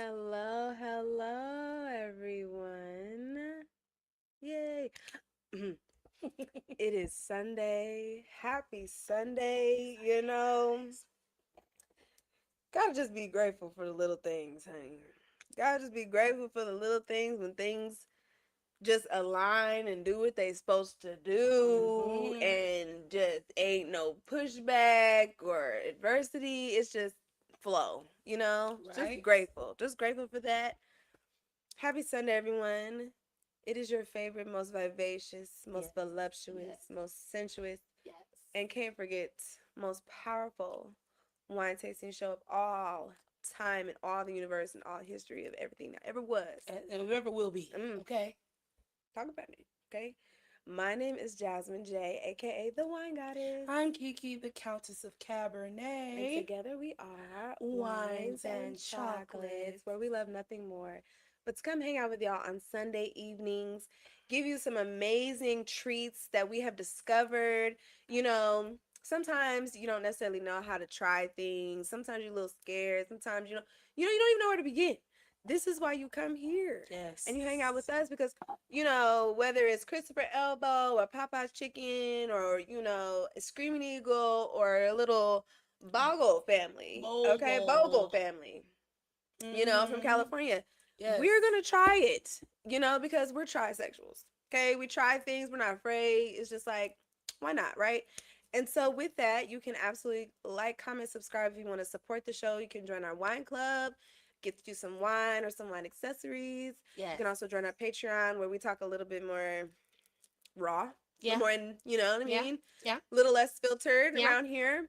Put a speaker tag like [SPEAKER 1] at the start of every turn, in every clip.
[SPEAKER 1] Hello, hello, everyone. Yay. It is Sunday. Happy Sunday. Gotta just be grateful for the little things, honey. Gotta just be grateful for the little things when things just align and do what they supposed to do
[SPEAKER 2] Mm-hmm.
[SPEAKER 1] and just ain't no pushback or adversity. It's just flow, Just
[SPEAKER 2] Right?
[SPEAKER 1] grateful. Just grateful for that. Happy Sunday, everyone. It is your favorite, most vivacious,
[SPEAKER 2] Yes.
[SPEAKER 1] most voluptuous,
[SPEAKER 2] Yes.
[SPEAKER 1] most sensuous,
[SPEAKER 2] Yes.
[SPEAKER 1] and can't forget, most powerful wine tasting show of all time and all the universe and all history of everything that ever was.
[SPEAKER 2] And whoever will be.
[SPEAKER 1] Mm,
[SPEAKER 2] Okay.
[SPEAKER 1] talk about it, okay? My name is Jasmine J, aka the Wine Goddess,
[SPEAKER 2] I'm Kiki, the Countess of
[SPEAKER 1] and
[SPEAKER 2] Cabernet.
[SPEAKER 1] together we are
[SPEAKER 2] Wines
[SPEAKER 1] Wines and
[SPEAKER 2] and
[SPEAKER 1] Chocolates,
[SPEAKER 2] chocolates.
[SPEAKER 1] where we love nothing more but to come hang out with y'all on Sunday evenings, give you some amazing treats that we have discovered. Sometimes you don't necessarily know how to try things. Sometimes you're a little scared. Sometimes you don't even know where to begin. This is why you come here
[SPEAKER 2] Yes.
[SPEAKER 1] and you hang out with us because whether it's Christopher Elbow or Popeye's Chicken or a Screaming Eagle or a little Bogle family, okay, Bogle
[SPEAKER 2] Bogle.
[SPEAKER 1] family, from
[SPEAKER 2] Mm-hmm.
[SPEAKER 1] California.
[SPEAKER 2] Yes.
[SPEAKER 1] We're gonna try it, because we're trisexuals. Okay, we try things. We're not afraid. It's just like, why not, right? And so with that, you can absolutely like, comment, subscribe if you want to support the show. You can join our wine club, get you some wine or some wine accessories. You
[SPEAKER 2] Yes.
[SPEAKER 1] can also join our Patreon where we talk a little bit more raw, a little
[SPEAKER 2] Yeah.
[SPEAKER 1] more, you know what I
[SPEAKER 2] Yeah.
[SPEAKER 1] mean,
[SPEAKER 2] Yeah.
[SPEAKER 1] a little less filtered
[SPEAKER 2] Yeah.
[SPEAKER 1] around here.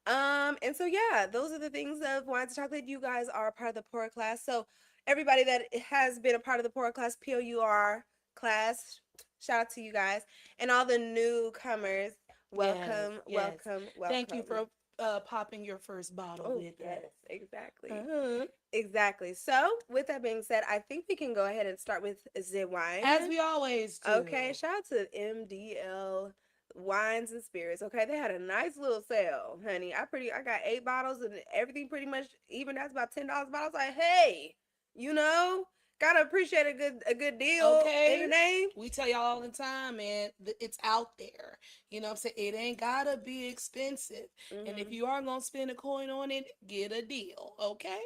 [SPEAKER 1] And so yeah, those are the things of wines and chocolate. You guys are a part of the poor class. So everybody that has been a part of the poor class, POUR class, shout out to you guys. And all the newcomers,
[SPEAKER 2] Yes.
[SPEAKER 1] welcome,
[SPEAKER 2] Yes.
[SPEAKER 1] welcome,
[SPEAKER 2] Thank you
[SPEAKER 1] welcome.
[SPEAKER 2] for popping your first bottle
[SPEAKER 1] Oh,
[SPEAKER 2] with
[SPEAKER 1] yes,
[SPEAKER 2] us.
[SPEAKER 1] exactly.
[SPEAKER 2] Uh-huh.
[SPEAKER 1] Exactly. So, with that being said, I think we can go ahead and start with the wine.
[SPEAKER 2] As we always
[SPEAKER 1] Okay,
[SPEAKER 2] do.
[SPEAKER 1] shout out to MDL Wines and Spirits. Okay, they had a nice little sale, honey. I got 8 bottles and everything pretty much even that's about $10 a bottle. I was like, hey, you know, gotta appreciate a good deal in the
[SPEAKER 2] Okay?
[SPEAKER 1] name.
[SPEAKER 2] We tell y'all all the time, man, it's out there. You know what I'm saying? It ain't gotta be expensive. And if
[SPEAKER 1] Hmm.
[SPEAKER 2] you are gonna spend a coin on it, get a deal. Okay?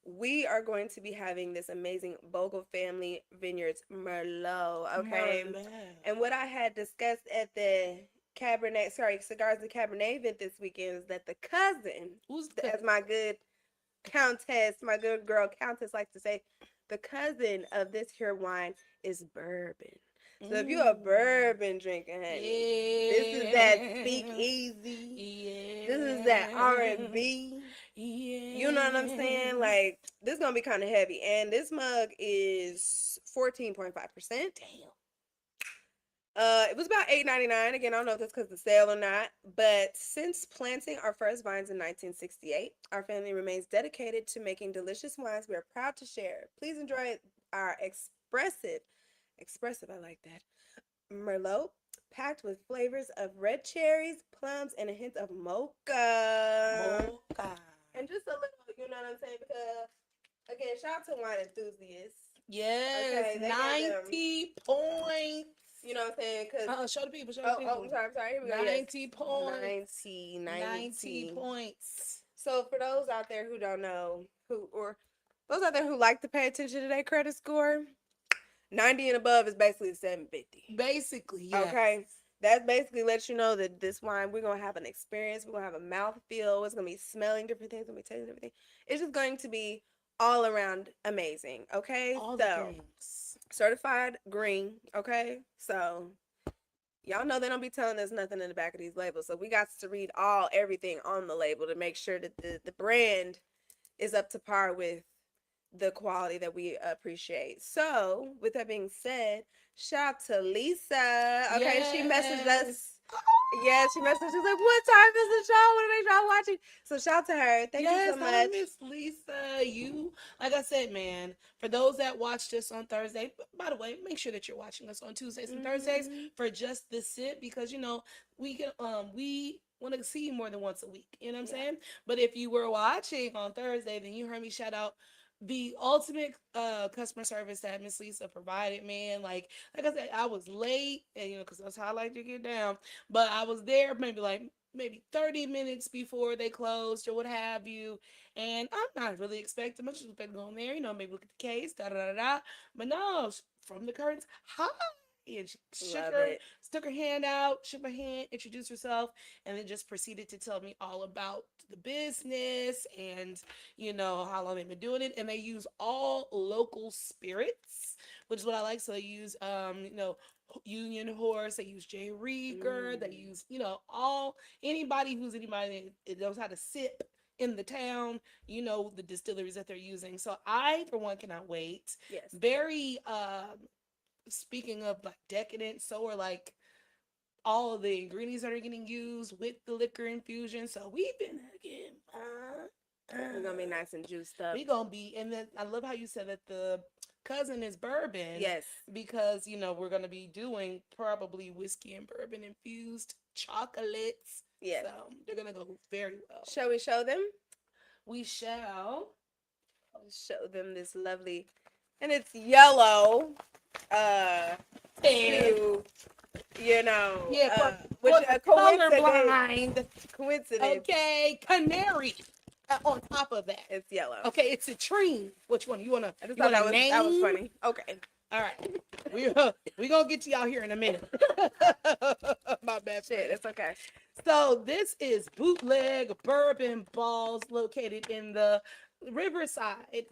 [SPEAKER 1] We are going to be having this amazing Bogle Family Vineyards Merlot. Okay,
[SPEAKER 2] Merlot.
[SPEAKER 1] and what I had discussed at the Cigars and Cabernet event this weekend is that the cousin,
[SPEAKER 2] Who's the
[SPEAKER 1] as
[SPEAKER 2] cousin?
[SPEAKER 1] my good countess, my good girl countess likes to say, the cousin of this here wine is bourbon. So if you're a
[SPEAKER 2] Mm.
[SPEAKER 1] bourbon drinker, honey, this is that
[SPEAKER 2] Yeah.
[SPEAKER 1] speakeasy. This is that
[SPEAKER 2] Yeah.
[SPEAKER 1] R&B. You know what I'm saying?
[SPEAKER 2] Yeah.
[SPEAKER 1] Like, this is gonna be kind of heavy. And this mug is 14.5%.
[SPEAKER 2] Damn.
[SPEAKER 1] It was about $8.99. Again, I don't know if that's because of the sale or not. But since planting our first vines in 1968, our family remains dedicated to making delicious wines we are proud to share. Please enjoy our expressive, I like that, Merlot, packed with flavors of red cherries, plums, and a hint of mocha.
[SPEAKER 2] Mocha.
[SPEAKER 1] And just a little, you know what I'm saying? Because, again, shout out to wine enthusiasts.
[SPEAKER 2] Yes,
[SPEAKER 1] Okay, they gave them,
[SPEAKER 2] 90 points.
[SPEAKER 1] you know what I'm saying? Because,
[SPEAKER 2] Show the people, show the
[SPEAKER 1] oh,
[SPEAKER 2] people.
[SPEAKER 1] I'm sorry. Here we go. Yes.
[SPEAKER 2] 90 points.
[SPEAKER 1] 90,
[SPEAKER 2] 90
[SPEAKER 1] 90.
[SPEAKER 2] points.
[SPEAKER 1] So, for those out there who don't know, or those out there who like to pay attention to their credit score, 90 and above is basically 750.
[SPEAKER 2] Basically, yes.
[SPEAKER 1] Okay. That basically lets you know that this wine, we're gonna have an experience. We're gonna have a mouth feel. It's gonna be smelling different things. It's gonna be tasting different things. It's just going to be all around amazing. Okay,
[SPEAKER 2] All the
[SPEAKER 1] so
[SPEAKER 2] things.
[SPEAKER 1] certified green. Okay, so y'all know they don't be telling us nothing in the back of these labels, so we got to read everything on the label to make sure that the brand is up to par with the quality that we appreciate. So, with that being said, shout out to Lisa. Okay, she messaged
[SPEAKER 2] Yes.
[SPEAKER 1] us. Yeah, she messaged. She's like, "What time is the show? What are they y'all watching?" So, shout out to her. Thank you
[SPEAKER 2] Yes,
[SPEAKER 1] so
[SPEAKER 2] hi,
[SPEAKER 1] much.
[SPEAKER 2] Miss Lisa. You, like I said, man, for those that watched us on Thursday, by the way, make sure that you're watching us on Tuesdays and Thursdays
[SPEAKER 1] Mm-hmm.
[SPEAKER 2] for just the sip because we want to see you more than once a week. You know what I'm
[SPEAKER 1] Yeah.
[SPEAKER 2] saying? But if you were watching on Thursday, then you heard me shout out the ultimate customer service that Miss Lisa provided, man. Like I said, I was late, and because that's how I like to get down. But I was there maybe 30 minutes before they closed or what have you. And I'm not really expecting much. Just expecting to go in there, maybe look at the case, da da da da. But no, from the curtains, hi. And she
[SPEAKER 1] Love it.
[SPEAKER 2] stuck her hand out, shook my hand, introduced herself, and then just proceeded to tell me all about the business and how long they've been doing it. And they use all local spirits, which is what I like. So they use Union Horse, they use J. Rieger, they use all anybody that knows how to sip in the town, the distilleries that they're using. So I, for one, cannot wait.
[SPEAKER 1] Yes.
[SPEAKER 2] Very speaking of like decadent, so are like all of the ingredients that are getting used with the liquor infusion. So we've been again.
[SPEAKER 1] We're gonna be nice and juiced up.
[SPEAKER 2] We gonna be, and then I love how you said that the cousin is bourbon.
[SPEAKER 1] Yes,
[SPEAKER 2] because we're gonna be doing probably whiskey and bourbon infused chocolates.
[SPEAKER 1] yes.
[SPEAKER 2] So they're gonna go very well.
[SPEAKER 1] Shall we show them?
[SPEAKER 2] We shall.
[SPEAKER 1] Show them this lovely, and it's yellow. To, which a
[SPEAKER 2] colorblind.
[SPEAKER 1] Coincidence.
[SPEAKER 2] Okay, canary. On top of that,
[SPEAKER 1] It's yellow.
[SPEAKER 2] Okay, it's a tree. Which one you wanna?
[SPEAKER 1] I just thought that was funny. Okay.
[SPEAKER 2] All right, we gonna get to y'all here in a minute. My bad.
[SPEAKER 1] Shit, it's okay.
[SPEAKER 2] So this is Bootleg Bourbon Balls, located in the Riverside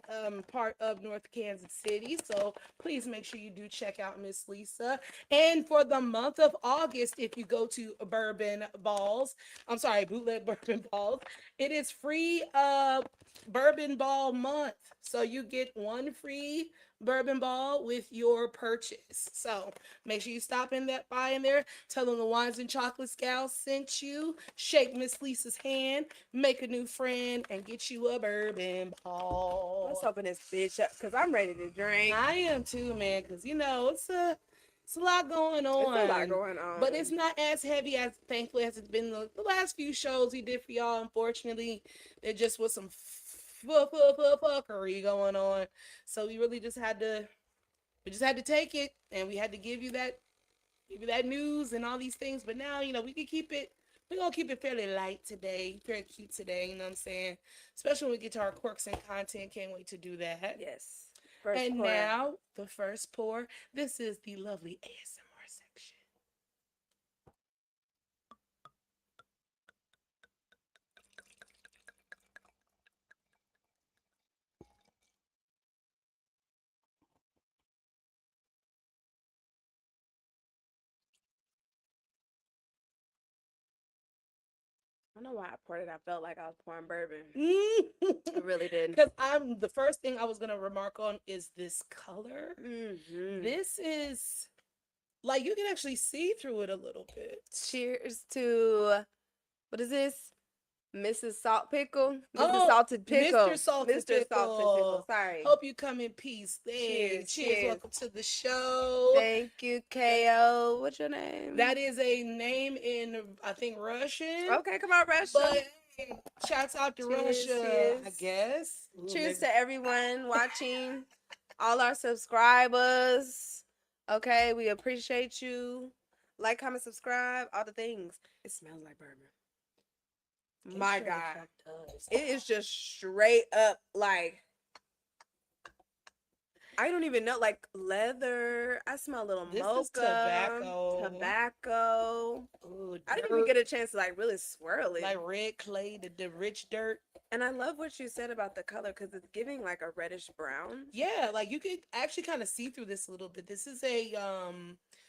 [SPEAKER 2] part of North Kansas City. So please make sure you do check out Miss Lisa. And for the month of August, if you go to Bootleg Bourbon Balls, it is free bourbon ball month. So you get one free bourbon ball with your purchase. So make sure you stop by in there, tell them the Wines and Chocolates gal sent you, shake Miss Lisa's hand, make a new friend, and get you a bourbon ball.
[SPEAKER 1] Let's open this bitch up because I'm ready to drink.
[SPEAKER 2] I am too, man, because it's a lot going on.
[SPEAKER 1] It's a lot going on.
[SPEAKER 2] But it's not as heavy as, thankfully, as it's been the last few shows we did for y'all. Unfortunately, there just was some fuckery going on. So we really just had to take it, and we had to give you that news and all these things. But now, we're gonna keep it fairly light today, very cute today, you know what I'm saying? Especially when we get to our quirks and content. Can't wait to do that.
[SPEAKER 1] Yes.
[SPEAKER 2] Now, the first pour. This is the lovely ASMR section.
[SPEAKER 1] I don't know why I poured it. I felt like I was pouring bourbon. I really did.
[SPEAKER 2] Because the first thing I was gonna remark on is this color.
[SPEAKER 1] Mm-hmm.
[SPEAKER 2] This is like you can actually see through it a little bit.
[SPEAKER 1] Cheers to, what is this? Mrs. Salt Pickle? Mrs. Salted Pickle.
[SPEAKER 2] Mr. Salted Pickle.
[SPEAKER 1] Sorry.
[SPEAKER 2] Hope you come in peace. Cheers. Welcome to the show.
[SPEAKER 1] Thank you, KO. What's your name?
[SPEAKER 2] That is a name in, I think, Russian.
[SPEAKER 1] Okay, come on, Russia.
[SPEAKER 2] But shouts out to Russia,
[SPEAKER 1] cheers.
[SPEAKER 2] I guess.
[SPEAKER 1] Cheers to everyone watching, all our subscribers. Okay, we appreciate you. Like, comment, subscribe, all the things. It smells like bourbon. My God. It is just straight up like, I don't even know, like leather. I smell a little mocha. Tobacco.
[SPEAKER 2] Ooh,
[SPEAKER 1] I didn't even get a chance to like really swirl it.
[SPEAKER 2] Like red clay, the rich dirt.
[SPEAKER 1] And I love what you said about the color because it's giving like a reddish brown.
[SPEAKER 2] Yeah, like you could actually kind of see through this a little bit. This is a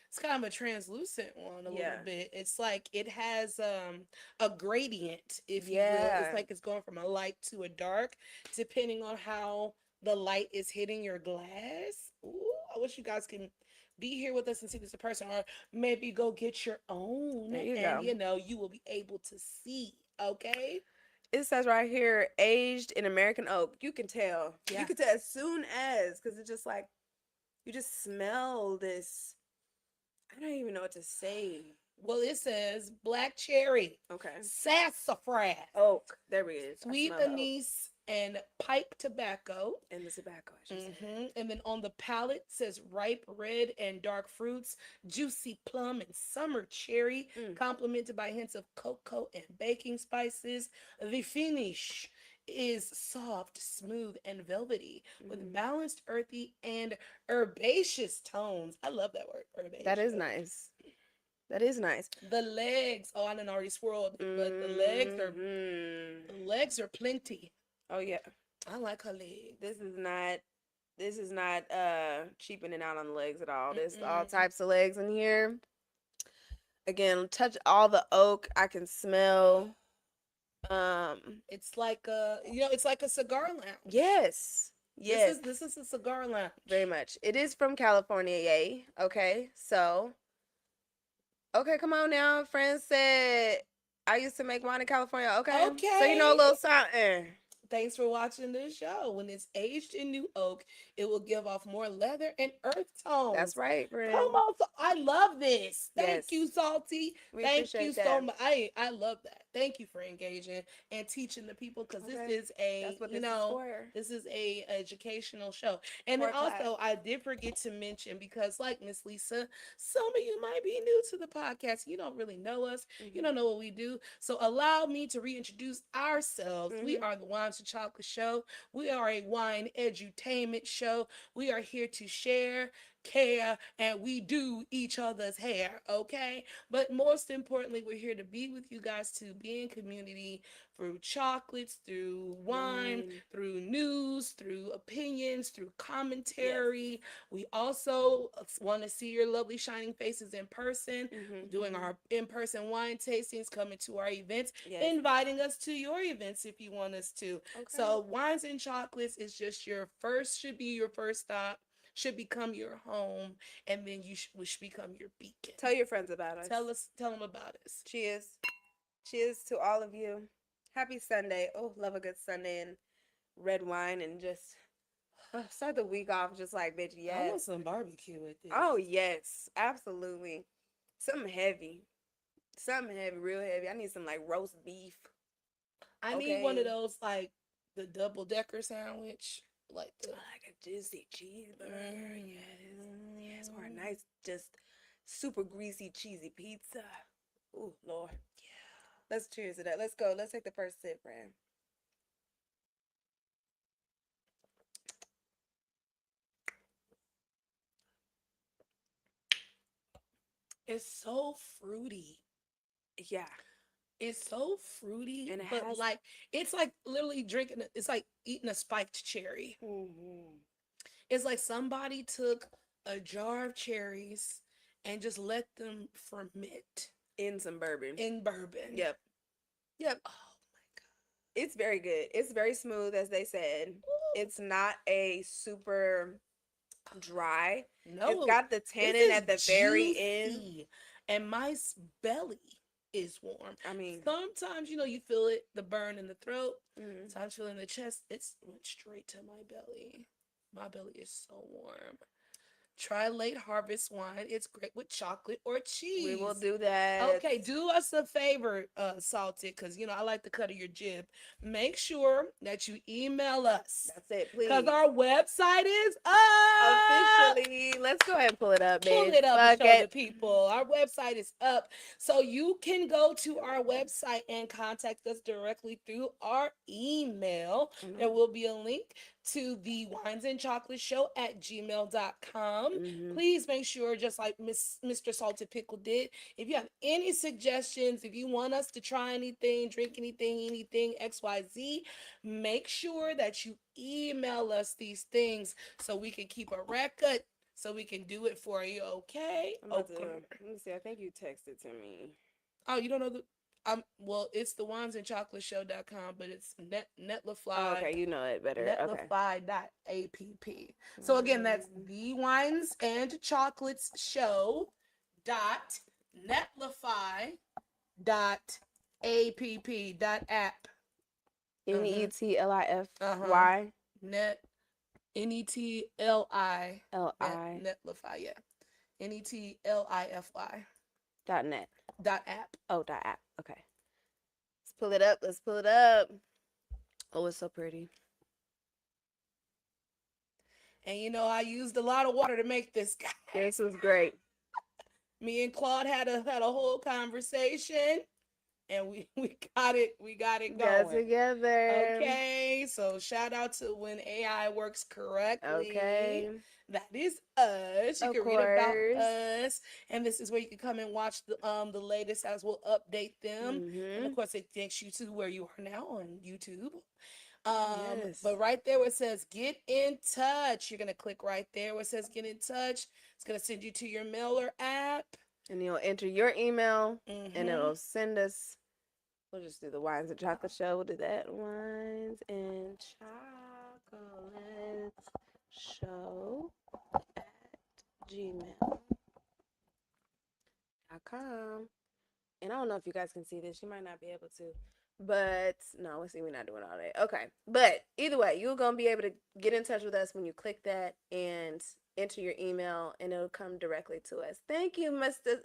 [SPEAKER 2] it's kind of a translucent one a little bit. It's like it has a gradient, if you will. It's like it's going from a light to a dark, depending on how the light is hitting your glass. Ooh, I wish you guys can be here with us and see this in person, or maybe go get your own, you will be able to see. Okay.
[SPEAKER 1] It says right here, aged in American oak. You can tell. Yeah. You can tell as soon as, because it's just like, you just smell this. I don't even know what to say.
[SPEAKER 2] Well, it says black cherry.
[SPEAKER 1] Okay.
[SPEAKER 2] Sassafras.
[SPEAKER 1] Oak. There we go.
[SPEAKER 2] Sweet anise and pipe tobacco.
[SPEAKER 1] And the tobacco, I should say.
[SPEAKER 2] And then on the palate says ripe red and dark fruits, juicy plum and summer cherry, complemented by hints of cocoa and baking spices. The finish is soft, smooth, and velvety with balanced earthy and herbaceous tones. I love that word, herbaceous.
[SPEAKER 1] That is nice. That is nice.
[SPEAKER 2] The legs, oh, I done already swirled, but the legs are plenty.
[SPEAKER 1] Oh yeah.
[SPEAKER 2] I like her legs.
[SPEAKER 1] This is not cheapening out on the legs at all. There's all types of legs in here. Again, touch all the oak. I can smell.
[SPEAKER 2] It's like it's like a cigar lounge.
[SPEAKER 1] Yes. Yes.
[SPEAKER 2] This is a cigar lounge.
[SPEAKER 1] Very much. It is from California, yay. Okay. So okay, come on now. Friends said I used to make wine in California. Okay.
[SPEAKER 2] Okay.
[SPEAKER 1] So you know a little something.
[SPEAKER 2] Thanks for watching this show. When it's aged in new oak, it will give off more leather and earth tones.
[SPEAKER 1] That's right, friend.
[SPEAKER 2] Come on, I love this. Thank you, Salty.
[SPEAKER 1] We
[SPEAKER 2] Thank you
[SPEAKER 1] appreciate
[SPEAKER 2] so
[SPEAKER 1] that.
[SPEAKER 2] much. I love that. Thank you for engaging and teaching the people, because this is a this is a educational show. And then also I did forget to mention, because like Miss Lisa, some of you might be new to the podcast. You don't really know us. You don't know what we do. So allow me to reintroduce ourselves. We are the Wines and Chocolate Show. We are a wine edutainment show. We are here to share, care, and we do each other's hair, okay? But most importantly, we're here to be with you guys, to be in community through chocolates, through wine, through news, through opinions, through commentary. We also want to see your lovely shining faces in person, doing our in-person wine tastings, coming to our events, inviting us to your events if you want us to. Okay. So Wines and Chocolates is just should be your first stop, should become your home, and then we should become your beacon.
[SPEAKER 1] Tell your friends about us.
[SPEAKER 2] Tell them about us.
[SPEAKER 1] Cheers. Cheers to all of you. Happy Sunday. Oh, love a good Sunday and red wine, and just start the week off just like, bitch, yes.
[SPEAKER 2] I want some barbecue with this.
[SPEAKER 1] Oh, yes. Absolutely. Something heavy, real heavy. I need some like roast beef.
[SPEAKER 2] I need one of those, like the double-decker sandwich. Like
[SPEAKER 1] a juicy cheeseburger, yes, or a nice, just super greasy, cheesy pizza. Ooh, Lord, yeah. Let's cheers to that. Let's go. Let's take the first sip, friend.
[SPEAKER 2] It's so fruity.
[SPEAKER 1] Yeah.
[SPEAKER 2] It's so fruity,
[SPEAKER 1] and
[SPEAKER 2] it's like literally drinking. It's like eating a spiked cherry. It's like somebody took a jar of cherries and just let them ferment
[SPEAKER 1] in some bourbon.
[SPEAKER 2] Yep. Oh my God.
[SPEAKER 1] It's very good. It's very smooth, as they said. Ooh. It's not a super dry.
[SPEAKER 2] No,
[SPEAKER 1] it's got the tannin at the very end,
[SPEAKER 2] and my belly is warm. I mean, sometimes you feel it, the burn in the throat. Sometimes feeling the chest. It's went straight to my belly. My belly is so warm. Try late harvest wine. It's great with chocolate or cheese.
[SPEAKER 1] We will do that.
[SPEAKER 2] Okay, do us a favor, Salted, because I like the cut of your jib. Make sure that you email us.
[SPEAKER 1] That's it, please.
[SPEAKER 2] Because our website is up.
[SPEAKER 1] Officially. Let's go ahead and pull it up, babe.
[SPEAKER 2] Pull it up and show the people. Our website is up. So you can go to our website and contact us directly through our email. There will be a link to the Wines and Chocolate Show at gmail.com. Please make sure, just like Mr. Salted Pickle did, if you have any suggestions, if you want us to try anything, drink anything, XYZ, make sure that you email us these things so we can keep a record, so we can do it for you, okay?
[SPEAKER 1] Let me see. I think you texted to me.
[SPEAKER 2] Oh, you don't know the... well, it's the winesandchocolateshow.com, but it's Netlafly.
[SPEAKER 1] Oh, okay, you know it better.
[SPEAKER 2] Netlafly.app. So again, that's the Wines and Chocolates Show.netlafly.app.
[SPEAKER 1] NETLIFY.
[SPEAKER 2] NETLI. Netlafly, yeah. NETLIFY.
[SPEAKER 1] .net.
[SPEAKER 2] .app.
[SPEAKER 1] Oh, .app. Okay. Let's pull it up. Oh, it's so pretty.
[SPEAKER 2] And you know, I used a lot of water to make this guy.
[SPEAKER 1] This was great.
[SPEAKER 2] Me and Claude had a whole conversation, and we got it
[SPEAKER 1] Got
[SPEAKER 2] going.
[SPEAKER 1] together.
[SPEAKER 2] Okay, so shout out to when AI works correctly.
[SPEAKER 1] Okay.
[SPEAKER 2] That is us. You
[SPEAKER 1] Of
[SPEAKER 2] can read about
[SPEAKER 1] course.
[SPEAKER 2] us, and this is where you can come and watch the latest as we'll update them. And of course, it takes you to where you are now on YouTube.
[SPEAKER 1] Yes.
[SPEAKER 2] But right there where it says get in touch, you're gonna click right there where it says get in touch. It's gonna send you to your mailer app.
[SPEAKER 1] And you'll enter your email and
[SPEAKER 2] Mm-hmm.
[SPEAKER 1] it'll send us. We'll just do the wines and chocolate show. We'll do that. Wines and chocolate show at gmail.com. And I don't know if you guys can see this. You might not be able to. But no, let's see, we're not doing all that. Okay. But either way, you're going to be able to get in touch with us when you click that and enter your email, and it'll come directly to us. Thank you, Mr.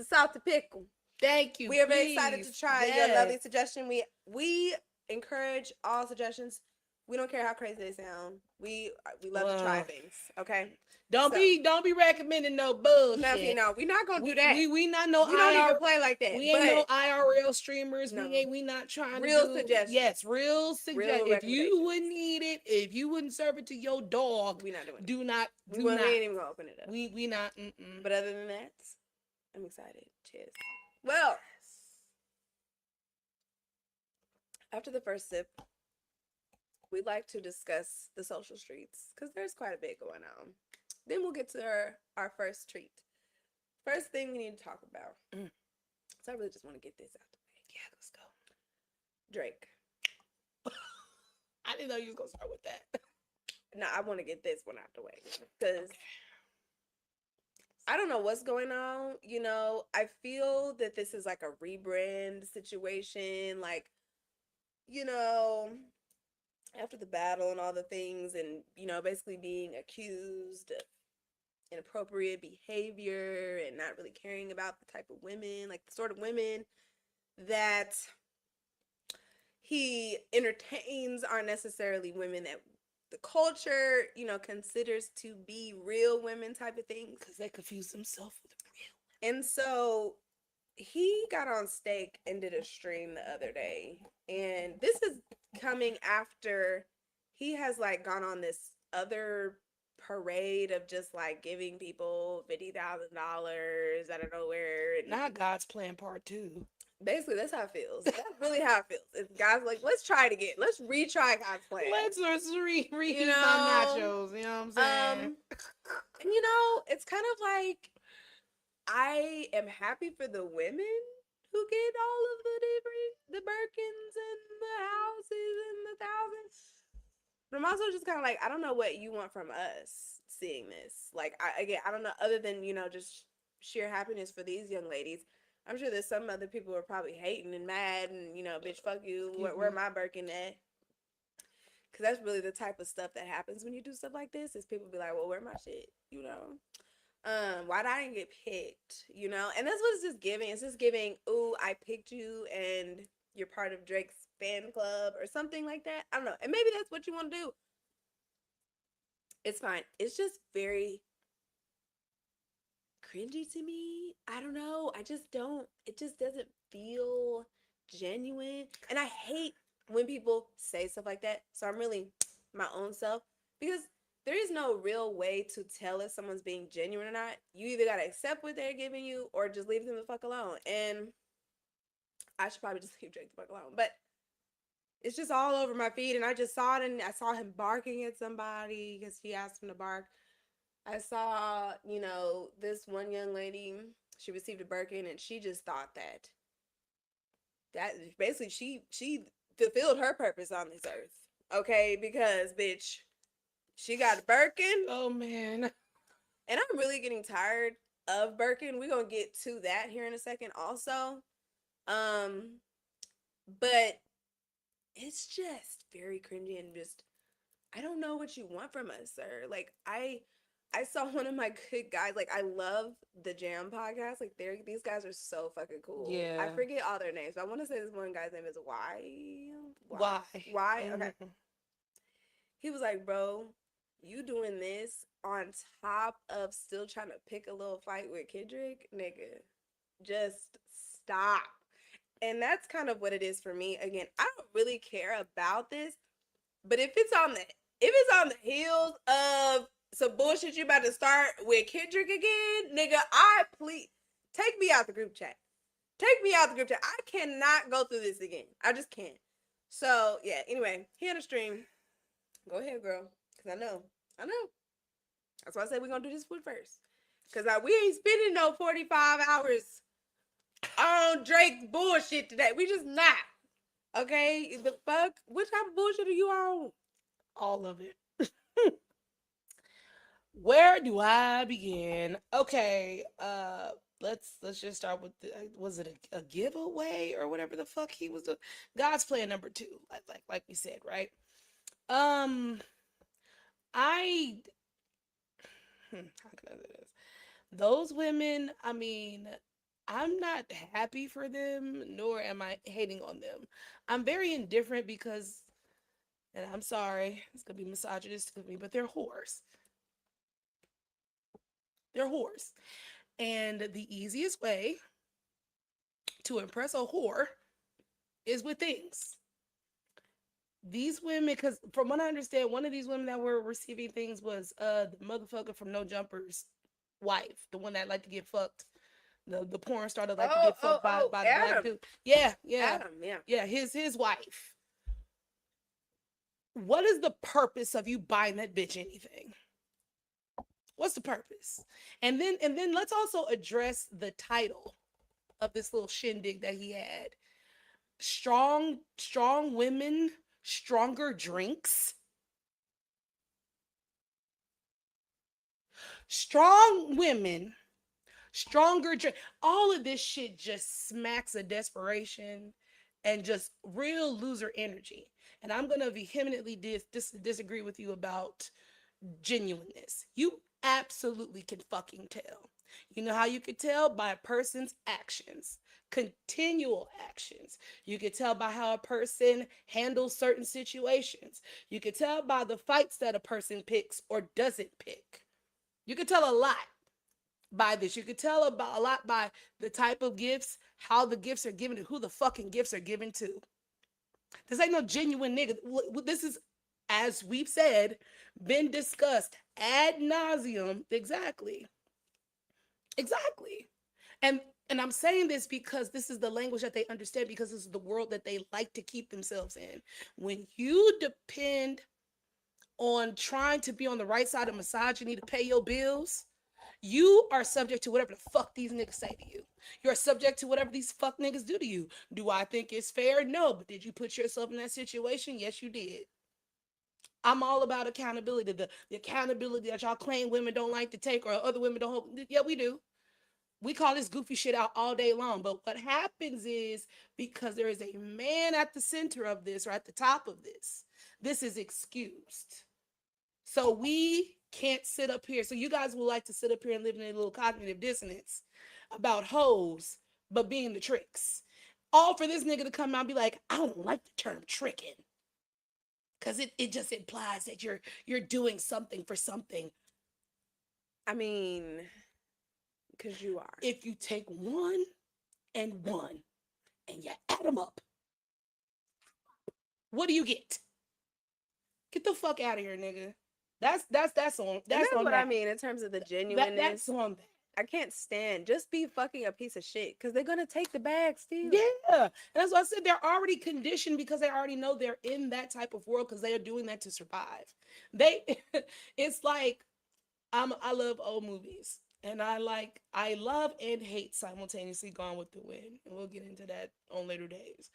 [SPEAKER 1] Salty Pickle.
[SPEAKER 2] Thank you.
[SPEAKER 1] We are very excited to try your
[SPEAKER 2] Yes.
[SPEAKER 1] lovely suggestion. We encourage all suggestions. We don't care how crazy they sound. We love to try things. Okay.
[SPEAKER 2] Don't be recommending no bullshit.
[SPEAKER 1] No, we're not gonna do that.
[SPEAKER 2] We not no
[SPEAKER 1] we don't even play like that.
[SPEAKER 2] We ain't no IRL streamers.
[SPEAKER 1] No.
[SPEAKER 2] We not trying
[SPEAKER 1] Real
[SPEAKER 2] to do
[SPEAKER 1] suggestions.
[SPEAKER 2] Yes, real suggestions.
[SPEAKER 1] Real
[SPEAKER 2] if you wouldn't eat it, if you wouldn't serve it to your dog,
[SPEAKER 1] we're not doing it.
[SPEAKER 2] Do not.
[SPEAKER 1] We ain't even gonna open it up.
[SPEAKER 2] We not.
[SPEAKER 1] But other than that, I'm excited. Cheers. Well, after the first sip, we'd like to discuss the social streets because there's quite a bit going on. Then we'll get to our first treat. First thing we need to talk about. So I really just want to get this out the way.
[SPEAKER 2] Yeah, let's go.
[SPEAKER 1] Drake.
[SPEAKER 2] I didn't know you was gonna start with that.
[SPEAKER 1] No, I want to get this one out the way because I don't know what's going on. You know, I feel that this is like a rebrand situation. Like, you know, after the battle and all the things, and you know, basically being accused of inappropriate behavior and not really caring about the type of women, like the sort of women that he entertains aren't necessarily women that the culture, you know, considers to be real women type of things.
[SPEAKER 2] Because they confuse themselves with real.
[SPEAKER 1] And so he got on Stake and did a stream the other day. And this is coming after he has like gone on this other parade of just like giving people $50,000 out of nowhere. And
[SPEAKER 2] Not God's Plan Part 2.
[SPEAKER 1] basically, that's how it feels. That's really how it feels. It's guys like, let's try it again. Let's retry God's plan.
[SPEAKER 2] Let's reheat
[SPEAKER 1] You
[SPEAKER 2] my
[SPEAKER 1] know,
[SPEAKER 2] nachos. You know what I'm saying?
[SPEAKER 1] And you know, it's kind of like I am happy for the women who get all of the Birkins and the houses and the thousands. But I'm also just kind of like, I don't know what you want from us seeing this. Like, I don't know, other than, you know, just sheer happiness for these young ladies. I'm sure there's some other people who are probably hating and mad and, you know, bitch, fuck you. Where my Birkin at? Because that's really the type of stuff that happens when you do stuff like this, is people be like, well, where my shit? You know? Why did I didn't get picked? You know? And that's what it's just giving. It's just giving, ooh, I picked you and you're part of Drake's fan club or something like that. I don't know. And maybe that's what you want to do. It's fine. It's just very cringy to me. I don't know. I just don't. It just doesn't feel genuine. And I hate when people say stuff like that. So I'm really my own self, because there is no real way to tell if someone's being genuine or not. You either got to accept what they're giving you or just leave them the fuck alone. And I should probably just leave Drake the fuck alone. But it's just all over my feed. And I just saw it, and I saw him barking at somebody because he asked him to bark. I saw, you know, this one young lady, she received a Birkin, and she just thought that basically she fulfilled her purpose on this earth. Okay? Because, bitch, she got a Birkin.
[SPEAKER 2] Oh, man.
[SPEAKER 1] And I'm really getting tired of Birkin. We're going to get to that here in a second also. But it's just very cringy and just, I don't know what you want from us, sir. Like, I saw one of my good guys, like, I love the Jam podcast. Like, these guys are so fucking cool.
[SPEAKER 2] Yeah.
[SPEAKER 1] I forget all their names, but I want to say this one guy's name is
[SPEAKER 2] Why?
[SPEAKER 1] Why? Okay.
[SPEAKER 2] Mhm.
[SPEAKER 1] He was like, bro, you doing this on top of still trying to pick a little fight with Kendrick? Nigga, just stop. And that's kind of what it is for me. Again, I don't really care about this, but if it's on the heels of some bullshit you about to start with Kendrick again, nigga, I please take me out the group chat. Take me out the group chat. I cannot go through this again. I just can't. So yeah. Anyway, he on the stream. Go ahead, girl. Cause I know. That's why I said we're gonna do this food first. Cause we ain't spending no 45 hours on Drake bullshit today. We just not. Okay? The fuck? What type of bullshit are you on?
[SPEAKER 2] All of it. Where do I begin? Okay, let's just start with was it a giveaway or whatever the fuck he was doing? God's plan number 2, like we said, right? Um, I how can I say this? Those women, I mean, I'm not happy for them, nor am I hating on them. I'm very indifferent because, and I'm sorry, it's gonna be misogynistic of me, but they're whores. They're whores. And the easiest way to impress a whore is with things. These women, because from what I understand, one of these women that were receiving things was the motherfucker from No Jumper's wife, the one that liked to get fucked. The porn star that liked to get fucked by the black dude. Yeah.
[SPEAKER 1] Adam, yeah.
[SPEAKER 2] Yeah, his wife. What is the purpose of you buying that bitch anything? What's the purpose? And then let's also address the title of this little shindig that he had. Strong women, stronger drinks. Strong women, stronger drink. All of this shit just smacks of desperation and just real loser energy. And I'm gonna vehemently disagree with you about genuineness. You absolutely can fucking tell. You know how you could tell? By a person's actions, continual actions. You could tell by how a person handles certain situations. You could tell by the fights that a person picks or doesn't pick. You could tell a lot by this. You could tell about a lot by the type of gifts, how the gifts are given, and who the fucking gifts are given to. This ain't no genuine nigga. This is, as we've said, been discussed ad nauseum. Exactly. And I'm saying this because this is the language that they understand, because this is the world that they like to keep themselves in. When you depend on trying to be on the right side of misogyny to pay your bills, you are subject to whatever the fuck these niggas say to you. You're subject to whatever these fuck niggas do to you. Do I think it's fair? No. But did you put yourself in that situation? Yes, you did. I'm all about accountability. The accountability that y'all claim women don't like to take, or other women don't. Yeah, we do. We call this goofy shit out all day long. But what happens is, because there is a man at the center of this, or at the top of this is excused. So we can't sit up here. So you guys will like to sit up here and live in a little cognitive dissonance about hoes, but being the tricks. All for this nigga to come out and be like, I don't like the term tricking, because it just implies that you're doing something for something.
[SPEAKER 1] I mean, because you are.
[SPEAKER 2] If you take one and you add them up, what do you get? Get the fuck out of here, nigga. That's on
[SPEAKER 1] That's
[SPEAKER 2] on
[SPEAKER 1] what
[SPEAKER 2] that.
[SPEAKER 1] I mean in terms of the genuineness.
[SPEAKER 2] That's on that.
[SPEAKER 1] I can't stand. Just be fucking a piece of shit, because they're gonna take the bag still.
[SPEAKER 2] Yeah, and that's why I said they're already conditioned, because they already know they're in that type of world, because they are doing that to survive. It's like, I love old movies, and I love and hate simultaneously Gone with the Wind, and we'll get into that on later days.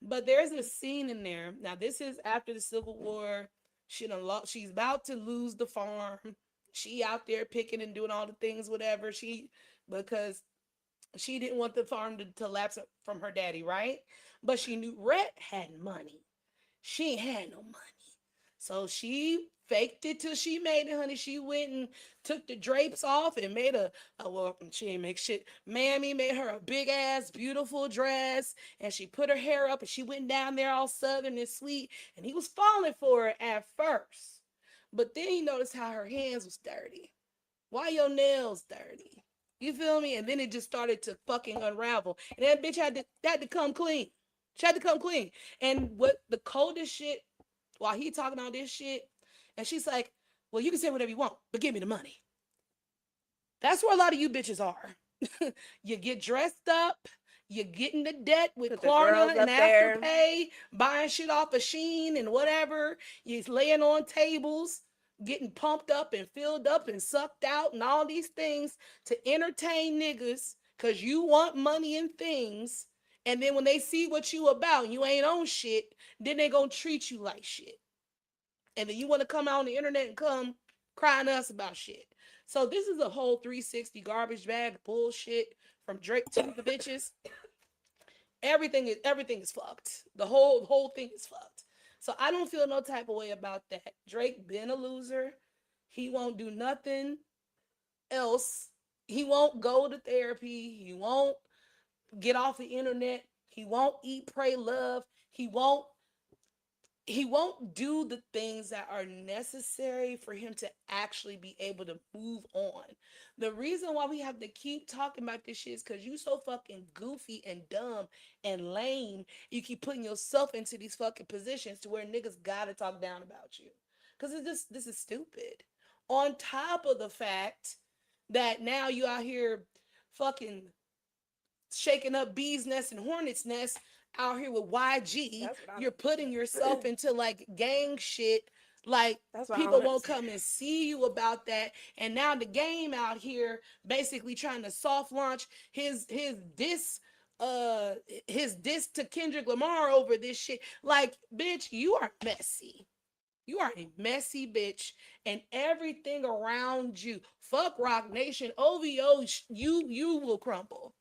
[SPEAKER 2] But there's a scene in there. Now this is after the Civil War. She's about to lose the farm. She out there picking and doing all the things, whatever. Because she didn't want the farm to lapse from her daddy, right? But she knew Rhett had money. She ain't had no money. So she faked it till she made it, honey. She went and took the drapes off and made well, she ain't make shit. Mammy made her a big ass, beautiful dress, and she put her hair up and she went down there all southern and sweet. And he was falling for her at first. But then he noticed how her hands was dirty. Why your nails dirty? You feel me? And then it just started to fucking unravel. And that bitch had to come clean. She had to come clean. And what the coldest shit, while he talking all this shit, and she's like, well, you can say whatever you want, but give me the money. That's where a lot of you bitches are. You get dressed up, you get into debt with Klarna and Afterpay, buying shit off of Shein and whatever. You're laying on tables, getting pumped up and filled up and sucked out and all these things to entertain niggas because you want money and things. And then when they see what you about, you ain't on shit, then they gonna treat you like shit. And then you want to come out on the internet and come crying to us about shit. So this is a whole 360 garbage bag bullshit from Drake to the bitches. Everything is fucked. The whole thing is fucked. So I don't feel no type of way about that. Drake been a loser. He won't do nothing else. He won't go to therapy. He won't get off the internet. He won't eat, pray, love. He won't do the things that are necessary for him to actually be able to move on. The reason why we have to keep talking about this shit is because you so fucking goofy and dumb and lame. You keep putting yourself into these fucking positions to where niggas gotta talk down about you. Because this is stupid. On top of the fact that now you out here fucking shaking up bees nest and hornets nest out here with YG. You're putting yourself into like gang shit. Like people won't come and see you about that. And now the game out here basically trying to soft launch his diss to Kendrick Lamar over this shit. Like, bitch, you are messy. You are a messy bitch, and everything around you. Fuck Rock Nation. OVO, you will crumble.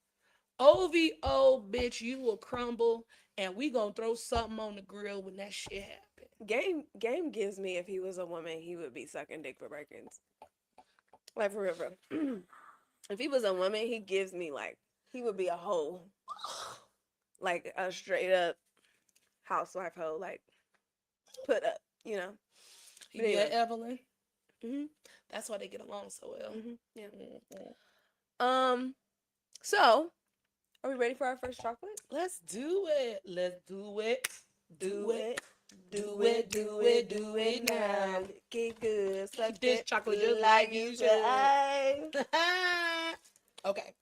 [SPEAKER 2] OVO, bitch, you will crumble, and we gonna throw something on the grill when that shit happen.
[SPEAKER 1] Game gives me, if he was a woman, he would be sucking dick for Birkins. Like, for real, bro. If he was a woman, he gives me, like, he would be a hoe. Like, a straight up housewife hoe. Like, put up, you know?
[SPEAKER 2] But anyway. Yeah, Evelyn.
[SPEAKER 1] Mm-hmm.
[SPEAKER 2] That's why they get along so well.
[SPEAKER 1] Mm-hmm. Yeah. Mm-hmm. So, are we ready for our first chocolate?
[SPEAKER 2] Let's do it. Let's do it.
[SPEAKER 1] Do it. Do it, do it, do it now. Get good. Suck this chocolate just like you should.
[SPEAKER 2] Okay.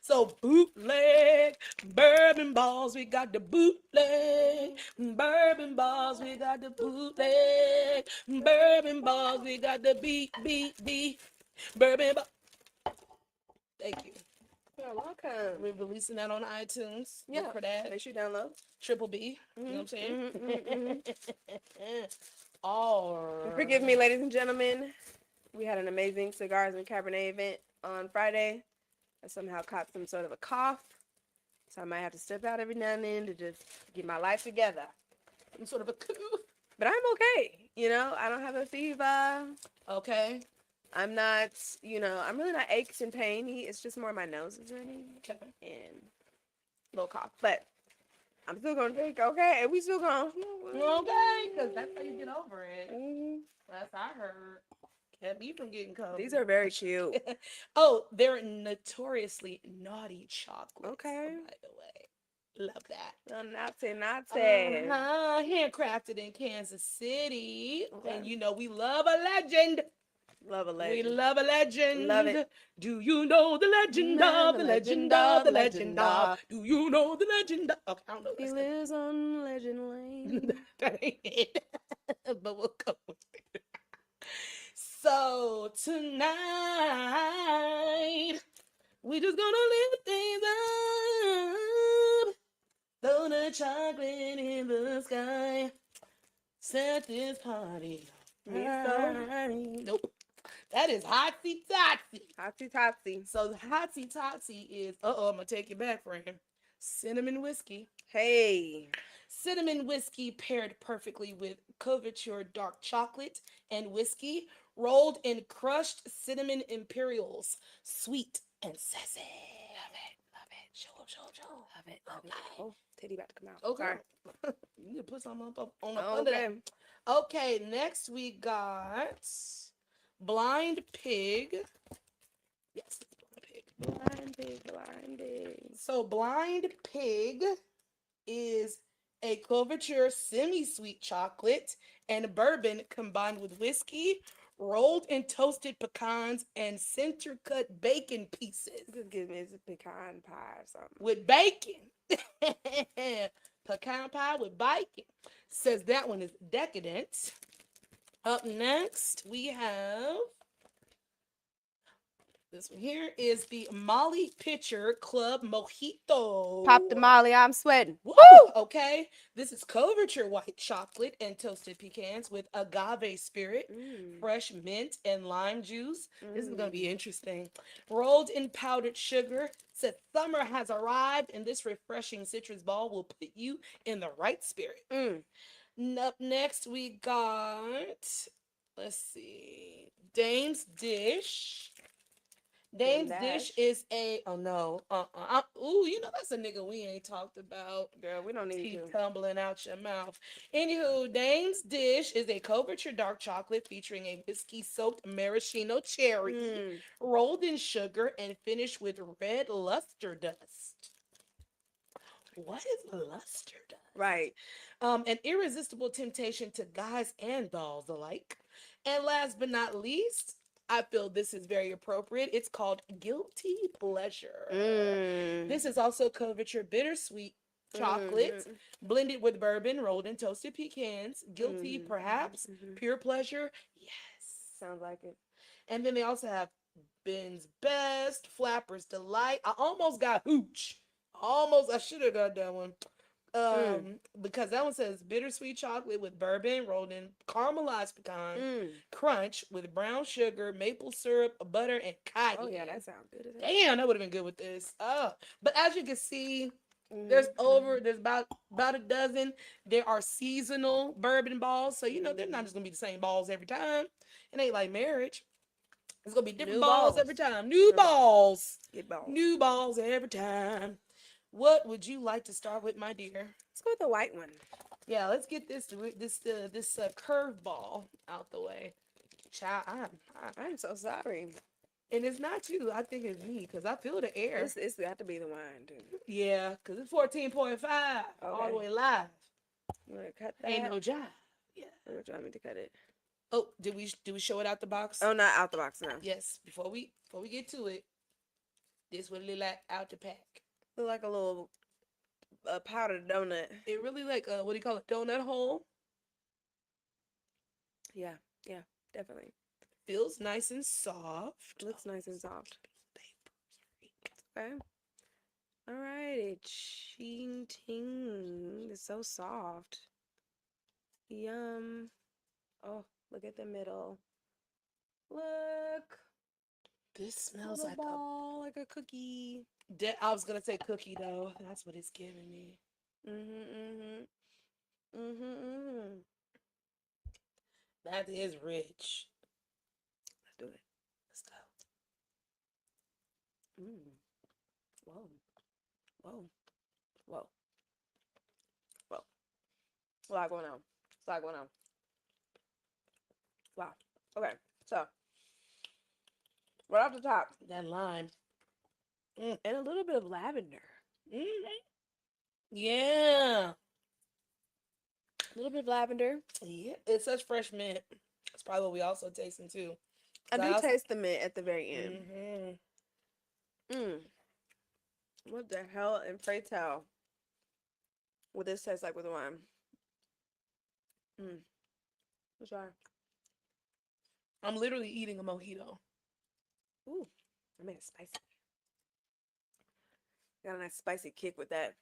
[SPEAKER 2] So bootleg bourbon balls, we got the bootleg bourbon balls, we got the bootleg bourbon balls, we got the B bourbon balls. Thank you.
[SPEAKER 1] You're welcome.
[SPEAKER 2] We're releasing that on iTunes.
[SPEAKER 1] Yeah.
[SPEAKER 2] Look for that.
[SPEAKER 1] Make sure you download.
[SPEAKER 2] Triple B. Mm-hmm. You know what I'm saying?
[SPEAKER 1] Mm-hmm.
[SPEAKER 2] All right.
[SPEAKER 1] Forgive me, ladies and gentlemen. We had an amazing cigars and Cabernet event on Friday. I somehow caught some sort of a cough. So I might have to step out every now and then to just get my life together.
[SPEAKER 2] Some sort of a coup.
[SPEAKER 1] But I'm okay. You know, I don't have a fever.
[SPEAKER 2] Okay.
[SPEAKER 1] I'm not, I'm really not aches and pain. It's just more my nose is running.
[SPEAKER 2] Okay.
[SPEAKER 1] And a little cough. But I'm still going to drink, okay? And we still going to.
[SPEAKER 2] Okay, because that's how you get over it. Mm-hmm. That's I heard. Kept me from getting cold.
[SPEAKER 1] These are very cute.
[SPEAKER 2] Oh, they're notoriously naughty chocolates.
[SPEAKER 1] Okay.
[SPEAKER 2] By the way. Love that.
[SPEAKER 1] No, naughty.
[SPEAKER 2] Handcrafted in Kansas City. Okay. And we love a legend.
[SPEAKER 1] Love a legend.
[SPEAKER 2] We love a legend.
[SPEAKER 1] Love it.
[SPEAKER 2] Do you know the legend of the legend of the legend of? Do you know the legend of? Okay, I don't know.
[SPEAKER 1] He lives on Legend Lane.
[SPEAKER 2] That ain't it. But we'll come with it. So tonight, we just gonna live things up. Throw the chocolate in the sky. Set this party. Nope. That is Hotsy Totsy.
[SPEAKER 1] Hotsy Totsy.
[SPEAKER 2] So Hotsy Totsy is, I'm going to take you back, friend. Cinnamon whiskey.
[SPEAKER 1] Hey.
[SPEAKER 2] Cinnamon whiskey paired perfectly with couverture dark chocolate and whiskey, rolled in crushed cinnamon imperials, sweet and sassy.
[SPEAKER 1] Love it.
[SPEAKER 2] Show 'em, show 'em, show 'em.
[SPEAKER 1] Love it. Love it. Oh, titty about to come out.
[SPEAKER 2] Okay.
[SPEAKER 1] Sorry.
[SPEAKER 2] You need to put something on up under
[SPEAKER 1] Okay.
[SPEAKER 2] that. Okay, next we got Blind Pig. Yes, it's Blind Pig.
[SPEAKER 1] Blind pig, blind pig.
[SPEAKER 2] So Blind Pig is a couverture semi-sweet chocolate and bourbon combined with whiskey, rolled in toasted pecans and center cut bacon pieces.
[SPEAKER 1] Just give me a pecan pie or something.
[SPEAKER 2] With bacon. Pecan pie with bacon. Says that one is decadent. Up next, we have this one here is the Molly Pitcher Club Mojito.
[SPEAKER 1] Pop the Molly, I'm sweating.
[SPEAKER 2] Woo! Okay. This is couverture white chocolate and toasted pecans with agave spirit, fresh mint, and lime juice. This is going to be interesting. Rolled in powdered sugar. Said summer has arrived, and this refreshing citrus ball will put you in the right spirit. Up next, we got, let's see, Dame's Dish. Dame's Dish is a, oh no, ooh, you know that's a nigga we ain't talked about.
[SPEAKER 1] Girl, we don't need
[SPEAKER 2] Teeth
[SPEAKER 1] to.
[SPEAKER 2] tumbling out your mouth. Anywho, Dame's Dish is a couverture dark chocolate featuring a whiskey-soaked maraschino cherry, rolled in sugar and finished with red luster dust. What is luster dust?
[SPEAKER 1] Right.
[SPEAKER 2] An irresistible temptation to guys and dolls alike. And last but not least, I feel this is very appropriate. It's called Guilty Pleasure. This is also couverture bittersweet chocolate blended with bourbon, rolled in toasted pecans. Guilty, perhaps. Pure pleasure, yes.
[SPEAKER 1] Sounds like it.
[SPEAKER 2] And then they also have Ben's Best, Flapper's Delight. I almost got Hooch. I should have got that one. Because that one says bittersweet chocolate with bourbon rolled in caramelized pecan crunch with brown sugar, maple syrup, butter, and cayenne.
[SPEAKER 1] Oh yeah, that sounds good.
[SPEAKER 2] Damn, that would have been good with this. But as you can see, there's about a dozen. There are seasonal bourbon balls, so you know they're not just gonna be the same balls every time. It ain't like marriage. It's gonna be different balls every time. New balls.
[SPEAKER 1] Get balls.
[SPEAKER 2] New balls every time. What would you like to start with, my dear?
[SPEAKER 1] Let's go with the white one.
[SPEAKER 2] Yeah, let's get this curve ball out the way. Child,
[SPEAKER 1] I'm so sorry.
[SPEAKER 2] and it's not you. I think it's me because I feel the air.
[SPEAKER 1] It's got to be the wine, dude.
[SPEAKER 2] Yeah, because it's 14.5 all the way live.
[SPEAKER 1] You want to cut that?
[SPEAKER 2] Ain't no job. Yeah.
[SPEAKER 1] Or do you want me to cut it?
[SPEAKER 2] Oh, did we show it out the box?
[SPEAKER 1] Oh, not out the box, no.
[SPEAKER 2] Yes. Before we get to it, this what it look like out the pack.
[SPEAKER 1] Look like a little powdered donut.
[SPEAKER 2] It really like what do you call it? Donut hole.
[SPEAKER 1] Yeah, definitely.
[SPEAKER 2] Feels nice and soft.
[SPEAKER 1] Looks nice and soft. Okay. Alrighty. Ching ting. It's so soft. Yum. Oh, look at the middle. Look.
[SPEAKER 2] This smells
[SPEAKER 1] like ball, like a cookie.
[SPEAKER 2] I was gonna say cookie though. That's what it's giving me. That is rich.
[SPEAKER 1] Let's do it.
[SPEAKER 2] Let's go.
[SPEAKER 1] Whoa. Whoa. Whoa. Whoa. A lot going on. Wow. Okay. So, right off the top,
[SPEAKER 2] That lime.
[SPEAKER 1] and a little bit of lavender.
[SPEAKER 2] Yeah.
[SPEAKER 1] A little bit of lavender.
[SPEAKER 2] Yeah. It's such fresh mint. That's probably what we also tasting too.
[SPEAKER 1] I do taste the mint at the very end. What the hell? And pray tell what this tastes like with the wine. Let's try.
[SPEAKER 2] I'm literally eating a mojito.
[SPEAKER 1] Ooh, I made it spicy. Got a nice spicy kick with that.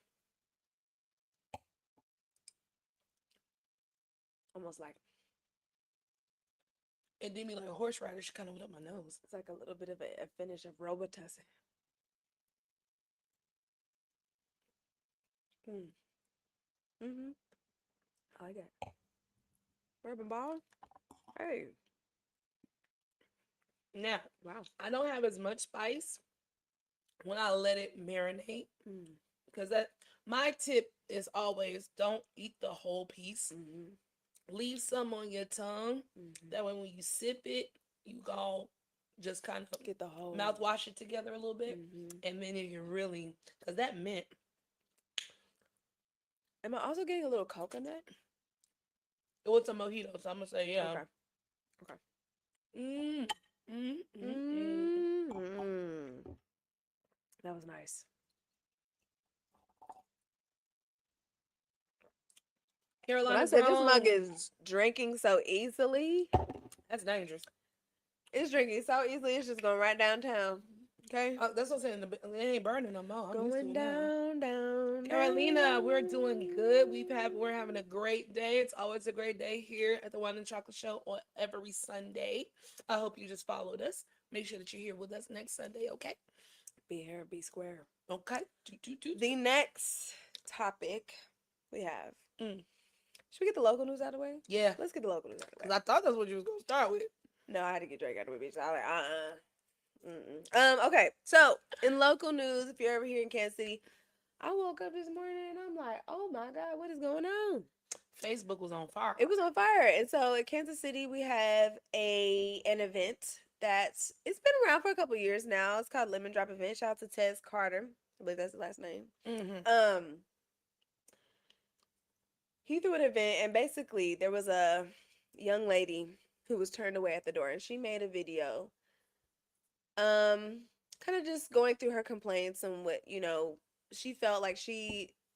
[SPEAKER 1] Almost like
[SPEAKER 2] It did me like a horseradish kind of went up my nose.
[SPEAKER 1] it's like a little bit of a finish of Robitussin. Mm-hmm. I like that. Bourbon ball. Hey.
[SPEAKER 2] Now,
[SPEAKER 1] Wow.
[SPEAKER 2] I don't have as much spice when I let it marinate
[SPEAKER 1] Mm.
[SPEAKER 2] because that my tip is always don't eat the whole piece.
[SPEAKER 1] Mm-hmm.
[SPEAKER 2] Leave some on your tongue.
[SPEAKER 1] Mm-hmm.
[SPEAKER 2] That way, when you sip it, you go just kind of
[SPEAKER 1] Get the whole.
[SPEAKER 2] mouthwash it together a little bit,
[SPEAKER 1] Mm-hmm.
[SPEAKER 2] and then you can really because that mint.
[SPEAKER 1] Am I also getting a little coconut?
[SPEAKER 2] Oh, it's a mojito, so I'm gonna say yeah.
[SPEAKER 1] Okay. Okay.
[SPEAKER 2] Mm, mm, mm, mm.
[SPEAKER 1] Mm-hmm. That was nice. When I
[SPEAKER 2] Carolina
[SPEAKER 1] said this mug
[SPEAKER 2] Brown.
[SPEAKER 1] is drinking so easily,
[SPEAKER 2] That's dangerous.
[SPEAKER 1] it's drinking so easily, it's just going right downtown. Okay?
[SPEAKER 2] That's what I'm saying. It ain't burning no more. I'm used to
[SPEAKER 1] Going
[SPEAKER 2] it now.
[SPEAKER 1] down, down,
[SPEAKER 2] Carolina, we're
[SPEAKER 1] down.
[SPEAKER 2] doing good. We're having a great day. It's always a great day here at the Wine and Chocolate Show on every Sunday. I hope you just followed us. Make sure that you're here with us next Sunday, okay?
[SPEAKER 1] Be here, be square.
[SPEAKER 2] Okay.
[SPEAKER 1] The next topic we have.
[SPEAKER 2] Mm.
[SPEAKER 1] Should we get the local news out of the way?
[SPEAKER 2] Yeah.
[SPEAKER 1] Let's get the local news out of the way.
[SPEAKER 2] Because I thought that's what you was going to start with.
[SPEAKER 1] No, I had to get Drake out of the way, bitch. I was like, okay. So, in local news, if you're ever here in Kansas City, I woke up this morning and I'm like, oh my God, what is going on?
[SPEAKER 2] Facebook was on fire.
[SPEAKER 1] It was on fire. And so in Kansas City, we have an event it's been around for a couple years now. It's called Lemon Drop Event. Shout out to Tez Carter. I believe that's the last name.
[SPEAKER 2] Mm-hmm.
[SPEAKER 1] He threw an event, and basically there was a young lady who was turned away at the door, and she made a video, kind of just going through her complaints and what she felt like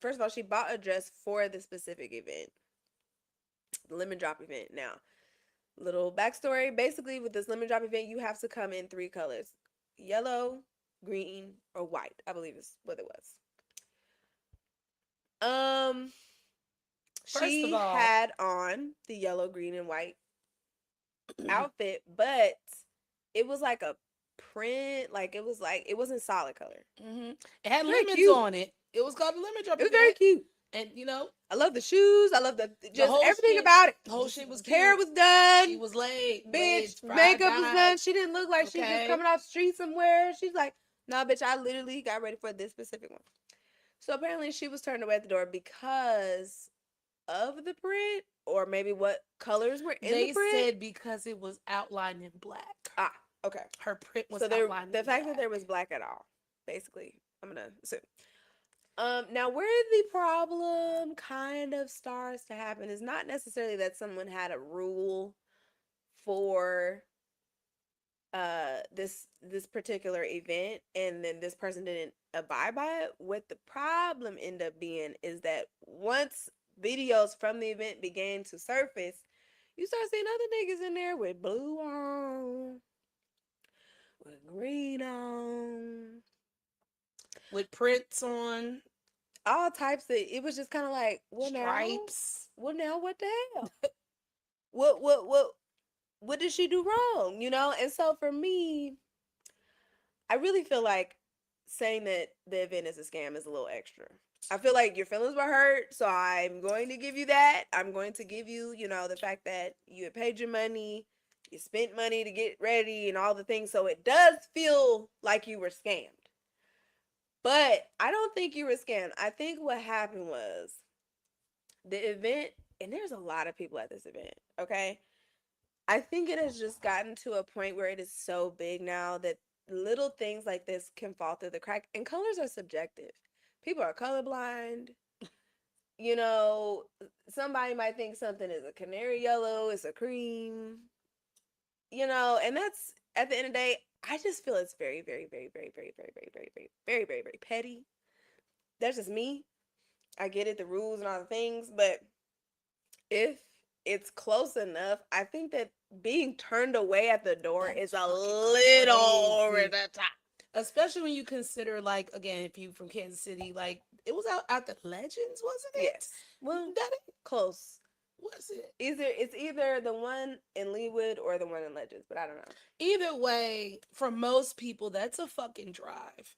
[SPEAKER 1] first of all, she bought a dress for the specific event, the Lemon Drop event. Now, little backstory: basically, with this Lemon Drop event, you have to come in 3 colors: yellow, green, or white. I believe is what it was.
[SPEAKER 2] First
[SPEAKER 1] She
[SPEAKER 2] of all,
[SPEAKER 1] had on the yellow, green, and white outfit, but it was like a print, like it wasn't solid color.
[SPEAKER 2] Mm-hmm. It had
[SPEAKER 1] Very
[SPEAKER 2] lemons
[SPEAKER 1] cute.
[SPEAKER 2] on it. It was called a lemon drop.
[SPEAKER 1] It was very cute.
[SPEAKER 2] And
[SPEAKER 1] I love the shoes. I love just everything
[SPEAKER 2] shit,
[SPEAKER 1] about it.
[SPEAKER 2] The whole
[SPEAKER 1] just,
[SPEAKER 2] shit was
[SPEAKER 1] hair
[SPEAKER 2] cute.
[SPEAKER 1] was done.
[SPEAKER 2] She was laid.
[SPEAKER 1] Bitch,
[SPEAKER 2] Fried,
[SPEAKER 1] makeup was
[SPEAKER 2] dyed.
[SPEAKER 1] done. She didn't look like she just
[SPEAKER 2] Okay.
[SPEAKER 1] coming off the street somewhere. She's like, nah, bitch, I literally got ready for this specific one. So apparently she was turned away at the door because of the print, or maybe what colors were in the print.
[SPEAKER 2] They said because it was outlined in black.
[SPEAKER 1] Ah, okay.
[SPEAKER 2] Her print was
[SPEAKER 1] so
[SPEAKER 2] outlined in
[SPEAKER 1] the fact
[SPEAKER 2] black.
[SPEAKER 1] that there was black at all, basically, I'm gonna assume. Now where the problem kind of starts to happen is not necessarily that someone had a rule for this particular event and then this person didn't abide by it. What the problem ended up being is that once videos from the event began to surface, you start seeing other niggas in there with blue on, with green on,
[SPEAKER 2] with prints on,
[SPEAKER 1] all types of. It was just kind of like,
[SPEAKER 2] stripes.
[SPEAKER 1] What the hell? What did she do wrong? And so for me, I really feel like saying that the event is a scam is a little extra. I feel like your feelings were hurt, so I'm going to give you that. I'm going to give you, the fact that you had paid your money, you spent money to get ready and all the things, so it does feel like you were scammed. But I don't think you were scammed. I think what happened was the event, and there's a lot of people at this event, okay? I think it has just gotten to a point where it is so big now that little things like this can fall through the crack, and colors are subjective. People are colorblind. Somebody might think something is a canary yellow, it's a cream. And that's, at the end of the day, I just feel it's very, very, very, very, very, very, very, very, very, very, very, very petty. That's just me. I get it, the rules and all the things, but if it's close enough, I think that being turned away at the door is a little over the top.
[SPEAKER 2] Especially when you consider, like, again, if you from Kansas City, like, it was out the Legends, wasn't it?
[SPEAKER 1] Yes. Well, that ain't close.
[SPEAKER 2] Was it?
[SPEAKER 1] It's either the one in Leawood or the one in Legends, but I don't know.
[SPEAKER 2] Either way, for most people, that's a fucking drive.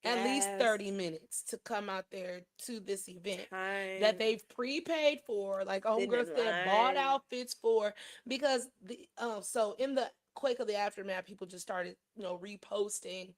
[SPEAKER 2] at least 30
[SPEAKER 1] Yes.
[SPEAKER 2] minutes to come out there to this event that
[SPEAKER 1] Time.
[SPEAKER 2] they've prepaid for, like
[SPEAKER 1] Sitting
[SPEAKER 2] homegirl
[SPEAKER 1] in
[SPEAKER 2] said, bought
[SPEAKER 1] line.
[SPEAKER 2] outfits for, because so in the quake of the aftermath, people just started, reposting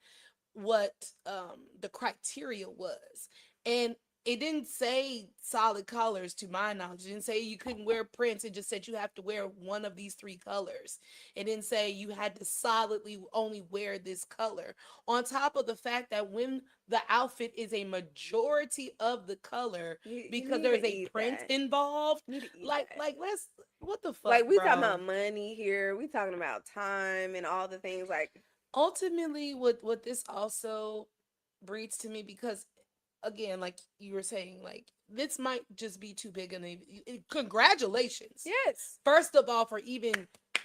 [SPEAKER 2] what the criteria was. And it didn't say solid colors, to my knowledge. It didn't say you couldn't wear prints. It just said you have to wear one of these three colors. It didn't say you had to solidly only wear this color. On top of the fact that when the outfit is a majority of the color,
[SPEAKER 1] You
[SPEAKER 2] because
[SPEAKER 1] need
[SPEAKER 2] there's
[SPEAKER 1] to
[SPEAKER 2] a
[SPEAKER 1] eat
[SPEAKER 2] print
[SPEAKER 1] that.
[SPEAKER 2] involved,
[SPEAKER 1] You need to eat
[SPEAKER 2] like
[SPEAKER 1] that.
[SPEAKER 2] like let's what the fuck,
[SPEAKER 1] Like we talking
[SPEAKER 2] bro?
[SPEAKER 1] about money here. We talking about time and all the things like
[SPEAKER 2] Ultimately, what this also breeds to me, because again, like you were saying, like this might just be too big congratulations,
[SPEAKER 1] yes.
[SPEAKER 2] first of all, for even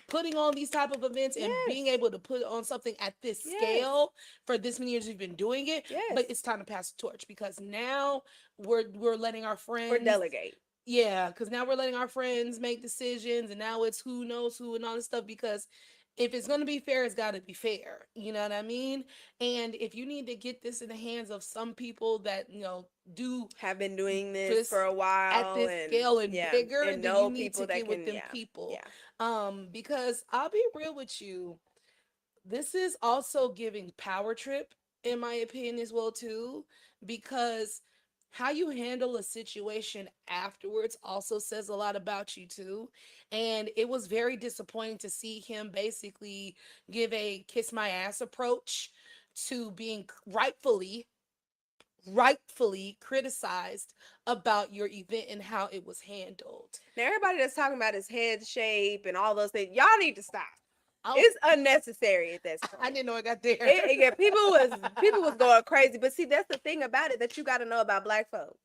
[SPEAKER 2] putting on these type of events and
[SPEAKER 1] Yes.
[SPEAKER 2] being able to put on something at this
[SPEAKER 1] Yes.
[SPEAKER 2] scale for this many years we've been doing it.
[SPEAKER 1] Yes.
[SPEAKER 2] But it's time to pass the torch, because now we're letting our
[SPEAKER 1] Or
[SPEAKER 2] friends,
[SPEAKER 1] delegate.
[SPEAKER 2] yeah, because now we're letting our friends make decisions, and now it's who knows who and all this stuff. Because if it's going to be fair, it's got to be fair. You know what I mean? And if you need to get this in the hands of some people that, do
[SPEAKER 1] Have been doing this for
[SPEAKER 2] this
[SPEAKER 1] a
[SPEAKER 2] at
[SPEAKER 1] while
[SPEAKER 2] this
[SPEAKER 1] and
[SPEAKER 2] scale and
[SPEAKER 1] yeah.
[SPEAKER 2] bigger,
[SPEAKER 1] And
[SPEAKER 2] then you
[SPEAKER 1] know
[SPEAKER 2] need to
[SPEAKER 1] people that
[SPEAKER 2] get with
[SPEAKER 1] can
[SPEAKER 2] them
[SPEAKER 1] yeah.
[SPEAKER 2] people.
[SPEAKER 1] Yeah.
[SPEAKER 2] Because I'll be real with you, this is also giving power trip, in my opinion, as well too, because how you handle a situation afterwards also says a lot about you too. And it was very disappointing to see him basically give a kiss my ass approach to being rightfully criticized about your event and how it was handled.
[SPEAKER 1] Now everybody that's talking about his head shape and all those things, y'all need to stop.
[SPEAKER 2] Oh,
[SPEAKER 1] It's unnecessary at this
[SPEAKER 2] I
[SPEAKER 1] point.
[SPEAKER 2] didn't know it got there.
[SPEAKER 1] Yeah, people was going crazy. But see, that's the thing about it that you got to know about Black folk.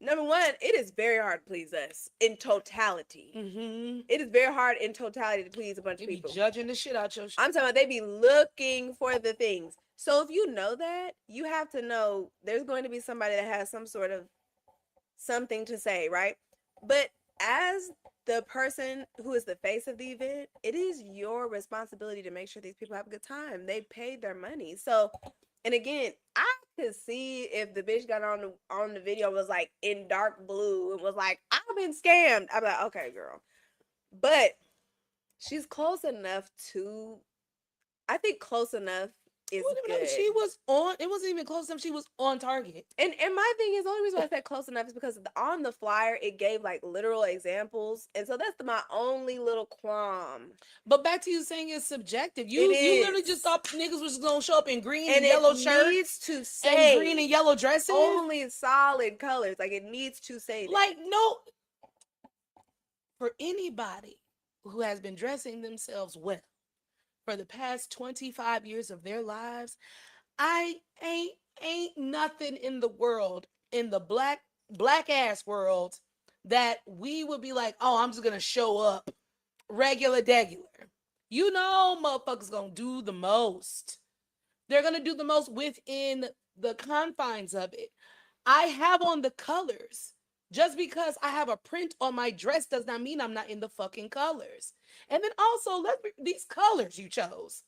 [SPEAKER 1] Number one, it is very hard to please us in totality.
[SPEAKER 2] Mm-hmm.
[SPEAKER 1] It is very hard in totality to please a bunch
[SPEAKER 2] You
[SPEAKER 1] of
[SPEAKER 2] be
[SPEAKER 1] people.
[SPEAKER 2] judging the shit out your shit.
[SPEAKER 1] I'm talking about they be looking for the things. So if you know that, you have to know there's going to be somebody that has some sort of something to say, right? But as the person who is the face of the event, it is your responsibility to make sure these people have a good time. They paid their money. So, and again, I could see if the bitch got on the video was like in dark blue and was like, I've been scammed. I'm like, okay, girl. But she's close enough to I think close enough is good.
[SPEAKER 2] She was on. It wasn't even close enough. She was on target.
[SPEAKER 1] And my thing is, the only reason why I said close enough is because on the flyer it gave like literal examples, and so that's my only little qualm.
[SPEAKER 2] But back to you saying it's subjective. You
[SPEAKER 1] It is.
[SPEAKER 2] literally just thought niggas was gonna show up in green and
[SPEAKER 1] it
[SPEAKER 2] yellow shirts
[SPEAKER 1] needs to say
[SPEAKER 2] and green and yellow dresses.
[SPEAKER 1] only solid colors. Like it needs to say that.
[SPEAKER 2] Like no, for anybody who has been dressing themselves well for the past 25 years of their lives, I ain't nothing in the world, in the black ass world, that we would be like, oh, I'm just gonna show up regular. You know, motherfuckers gonna do the most. They're gonna do the most within the confines of it. I have on the colors. Just because I have a print on my dress does not mean I'm not in the fucking colors. And then also, these colors you chose.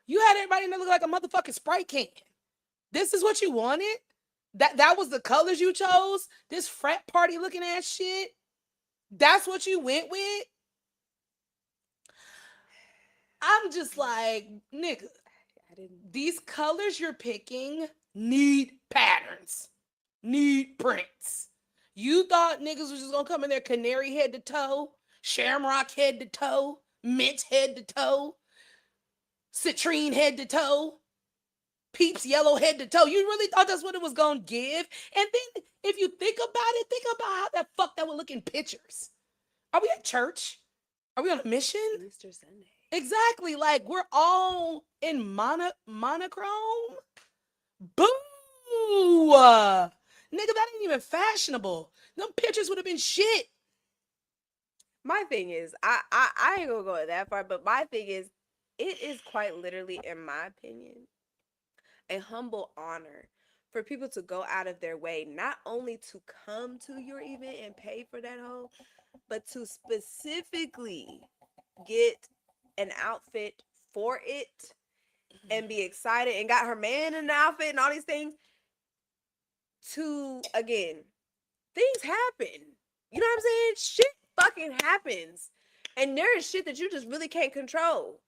[SPEAKER 2] You had everybody that look like a motherfucking Sprite can. This is what you wanted? That was the colors you chose? This frat party looking ass shit? That's what you went with? I'm just like, nigga, these colors you're picking need patterns, need prints. You thought niggas was just gonna come in there canary head to toe, shamrock head to toe, mint head to toe, citrine head to toe, peeps yellow head to toe. You really thought that's what it was gonna give? And then if you think about it, think about how that fuck that would look in pictures. Are we at church? Are we on a mission?
[SPEAKER 1] Easter Sunday.
[SPEAKER 2] Exactly. Like we're all in monochrome. Boo! Nigga, that ain't even fashionable. Them pictures would have been shit.
[SPEAKER 1] My thing is, I ain't gonna go that far, but my thing is, it is quite literally, in my opinion, a humble honor for people to go out of their way, not only to come to your event and pay for that whole, but to specifically get an outfit for it and be excited and got her man in an outfit and all these things, to, again, things happen. You know what I'm saying? Shit fucking happens. And there is shit that you just really can't control.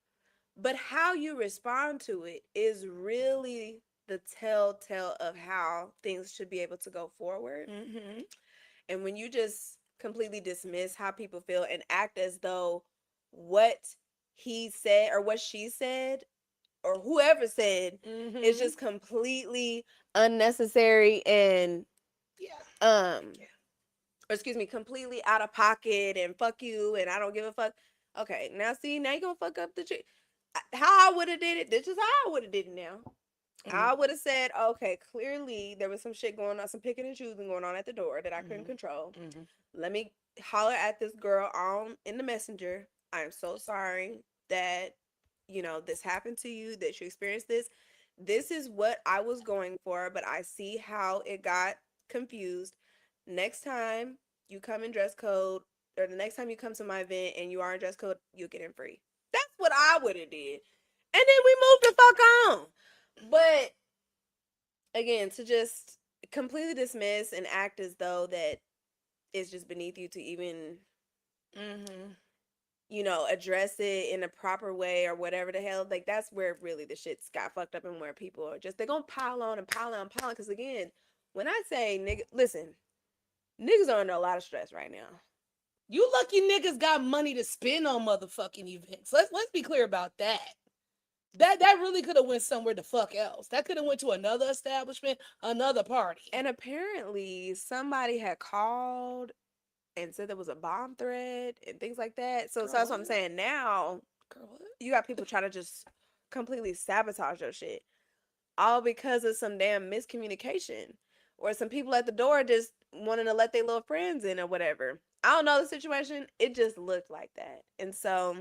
[SPEAKER 1] But how you respond to it is really the telltale of how things should be able to go forward.
[SPEAKER 2] Mm-hmm.
[SPEAKER 1] And when you just completely dismiss how people feel and act as though what he said or what she said or whoever said is just completely unnecessary and
[SPEAKER 2] Yeah.
[SPEAKER 1] or excuse me, completely out of pocket and fuck you and I don't give a fuck. Okay, now see, now you gonna fuck up the chick. How I would have did it, this is how I would have did it now. I would have said, okay, clearly there was some shit going on, some picking and choosing going on at the door that I couldn't control. Let me holler at this girl on in the messenger. I'm so sorry that, you know, this happened to you, that you experienced this. This is what I was going for, but I see how it got confused. Next time you come in dress code, or the next time you come to my event and you are in dress code, you'll get in free. That's what I would have did. And then we moved the fuck on. But again, to just completely dismiss and act as though that it's just beneath you to even, you know, address it in a proper way or whatever the hell, like that's where really the shit's got fucked up and where people are just, they're gonna pile on and pile on and pile on. Because again, when I say nigga, listen, niggas are under a lot of stress right now.
[SPEAKER 2] You lucky niggas got money to spend on motherfucking events. Let's be clear about that. That really could have went somewhere the fuck else. That could have went to another establishment, another party.
[SPEAKER 1] And apparently somebody had called and said there was a bomb threat and things like that. So that's what I'm saying. Now, you got people trying to just completely sabotage your shit. All because of some damn miscommunication. Or some people at the door just wanting to let their little friends in or whatever. I don't know the situation. It just looked like that. And so,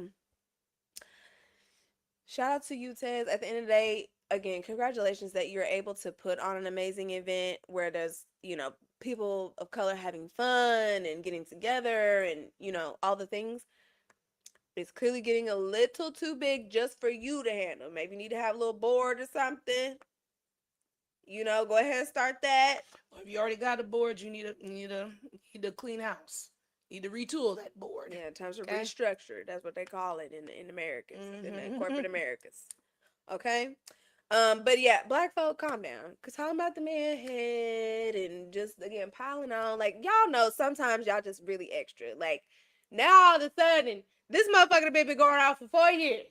[SPEAKER 1] shout out to you, Tez. At the end of the day, again, congratulations that you're able to put on an amazing event where there's, you know, people of color having fun and getting together and, you know, all the things. It's clearly getting a little too big just for you to handle. Maybe you need to have a little board or something. You know, go ahead and start that.
[SPEAKER 2] Or if you already got a board, you need a clean house. You need to retool that board.
[SPEAKER 1] Yeah, times to restructure. That's what they call it in Americas, in the corporate Americas. Okay. But yeah, black folk, calm down. Cause talking about the man head and just again piling on, like y'all know sometimes y'all just really extra. Like now all of a sudden, this motherfucker been going out for 4 years.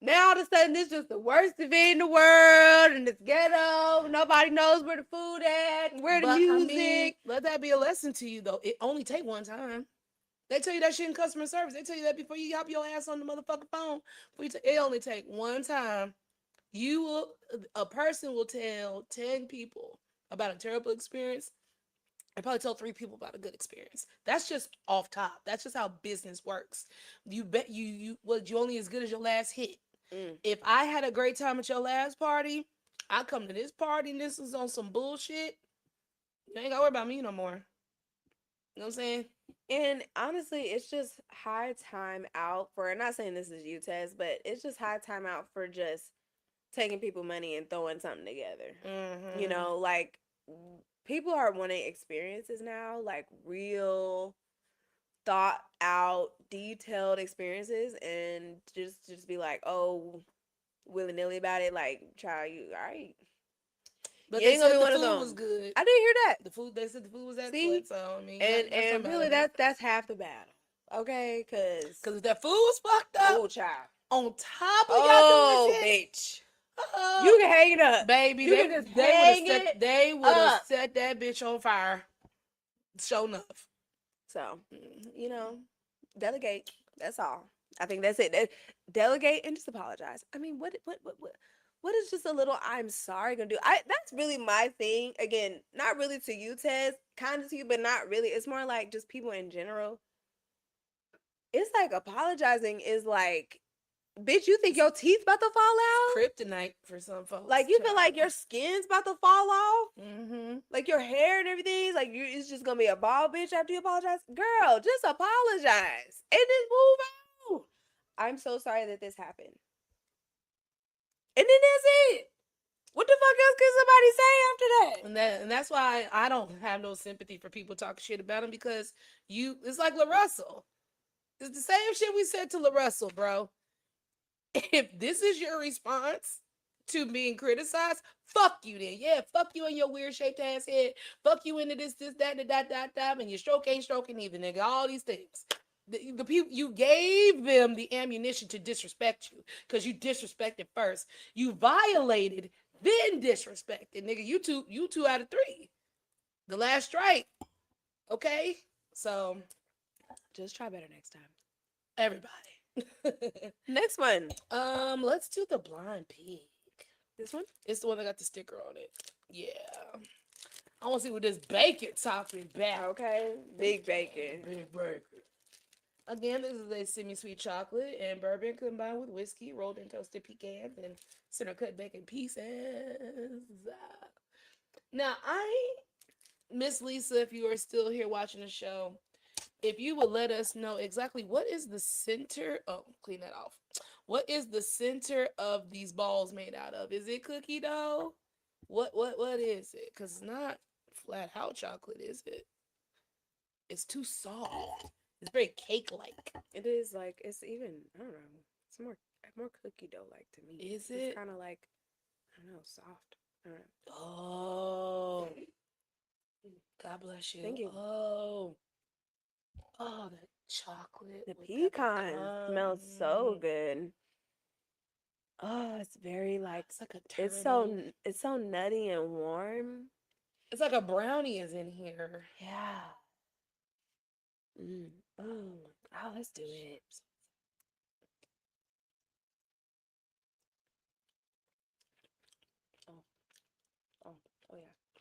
[SPEAKER 1] Now all of a sudden, this is just the worst event in the world, and it's ghetto. Nobody knows where the food at, and where the music. I mean,
[SPEAKER 2] let that be a lesson to you, though. It only take one time. They tell you that shit in customer service. They tell you that before you hop your ass on the motherfucking phone. It only take one time. A person will tell 10 people about a terrible experience. I probably tell 3 people about a good experience. That's just off top. That's just how business works. You bet you only as good as your last hit. If I had a great time at your last party, I come to this party and this is on some bullshit, you ain't gotta worry about me no more. You know what I'm saying?
[SPEAKER 1] And honestly, it's just high time out for, not saying this is you, Tess, but it's just high time out for just taking people money and throwing something together. You know, like people are wanting experiences now, like real thought out, detailed experiences, and just be like, oh, willy-nilly about it, like, child, you all right.
[SPEAKER 2] But they said the food was good.
[SPEAKER 1] I didn't hear that.
[SPEAKER 2] They said the food was excellent. So I mean,
[SPEAKER 1] and really, that's half the battle. Okay, because
[SPEAKER 2] if that food was fucked up,
[SPEAKER 1] oh, child,
[SPEAKER 2] on top of y'all doing shit,
[SPEAKER 1] bitch, you can hang it up,
[SPEAKER 2] baby. They would have set that bitch on fire. Sure enough.
[SPEAKER 1] So, you know, delegate. That's all. I think that's it. Delegate and just apologize. I mean, what is just a little I'm sorry gonna do? That's really my thing. Again, not really to you, Tez, kind of to you, but not really. It's more like just people in general. It's like apologizing is like, bitch, you think your teeth about to fall out?
[SPEAKER 2] Kryptonite for some folks.
[SPEAKER 1] Like you feel like your skin's about to fall off? Like your hair and everything? Like it's just gonna be a bald bitch after you apologize? Girl, just apologize and just move on. I'm so sorry that this happened. And then that's it. What the fuck else can somebody say after that?
[SPEAKER 2] And that's why I don't have no sympathy for people talking shit about him, because it's like LaRussell. It's the same shit we said to LaRussell, bro. If this is your response to being criticized, fuck you then. Yeah, fuck you in your weird shaped ass head. Fuck you into this, that, and your stroke ain't stroking either, nigga. All these things. The people, you gave them the ammunition to disrespect you because you disrespected first. You violated, then disrespected, nigga. You two out of three. The last strike. Okay? So
[SPEAKER 1] Just try better next time.
[SPEAKER 2] everybody.
[SPEAKER 1] Next one.
[SPEAKER 2] Let's do the blind pig.
[SPEAKER 1] This one?
[SPEAKER 2] It's the one that got the sticker on it. Yeah. I want to see what this bacon talking about.
[SPEAKER 1] Okay. Big bacon.
[SPEAKER 2] Big bacon. Again, this is a semi-sweet chocolate and bourbon combined with whiskey, rolled in toasted pecans and center cut bacon pieces. Now, Miss Lisa, if you are still here watching the show, if you would let us know exactly what is the center. Oh, clean that off. What is the center of these balls made out of? Is it cookie dough? What is it? Because it's not flat out chocolate, is it? It's too soft. It's very cake-like.
[SPEAKER 1] It is like, it's even, I don't know. It's more cookie dough like to me.
[SPEAKER 2] Is it?
[SPEAKER 1] It's kind of like, I don't know, soft. I don't know.
[SPEAKER 2] Oh. God bless you.
[SPEAKER 1] Thank you.
[SPEAKER 2] Oh, the chocolate.
[SPEAKER 1] The
[SPEAKER 2] with
[SPEAKER 1] pecan smells so good. Oh, it's very like,
[SPEAKER 2] It's like a
[SPEAKER 1] it's so nutty and warm.
[SPEAKER 2] It's like a brownie is in here.
[SPEAKER 1] Yeah. Oh, let's do it.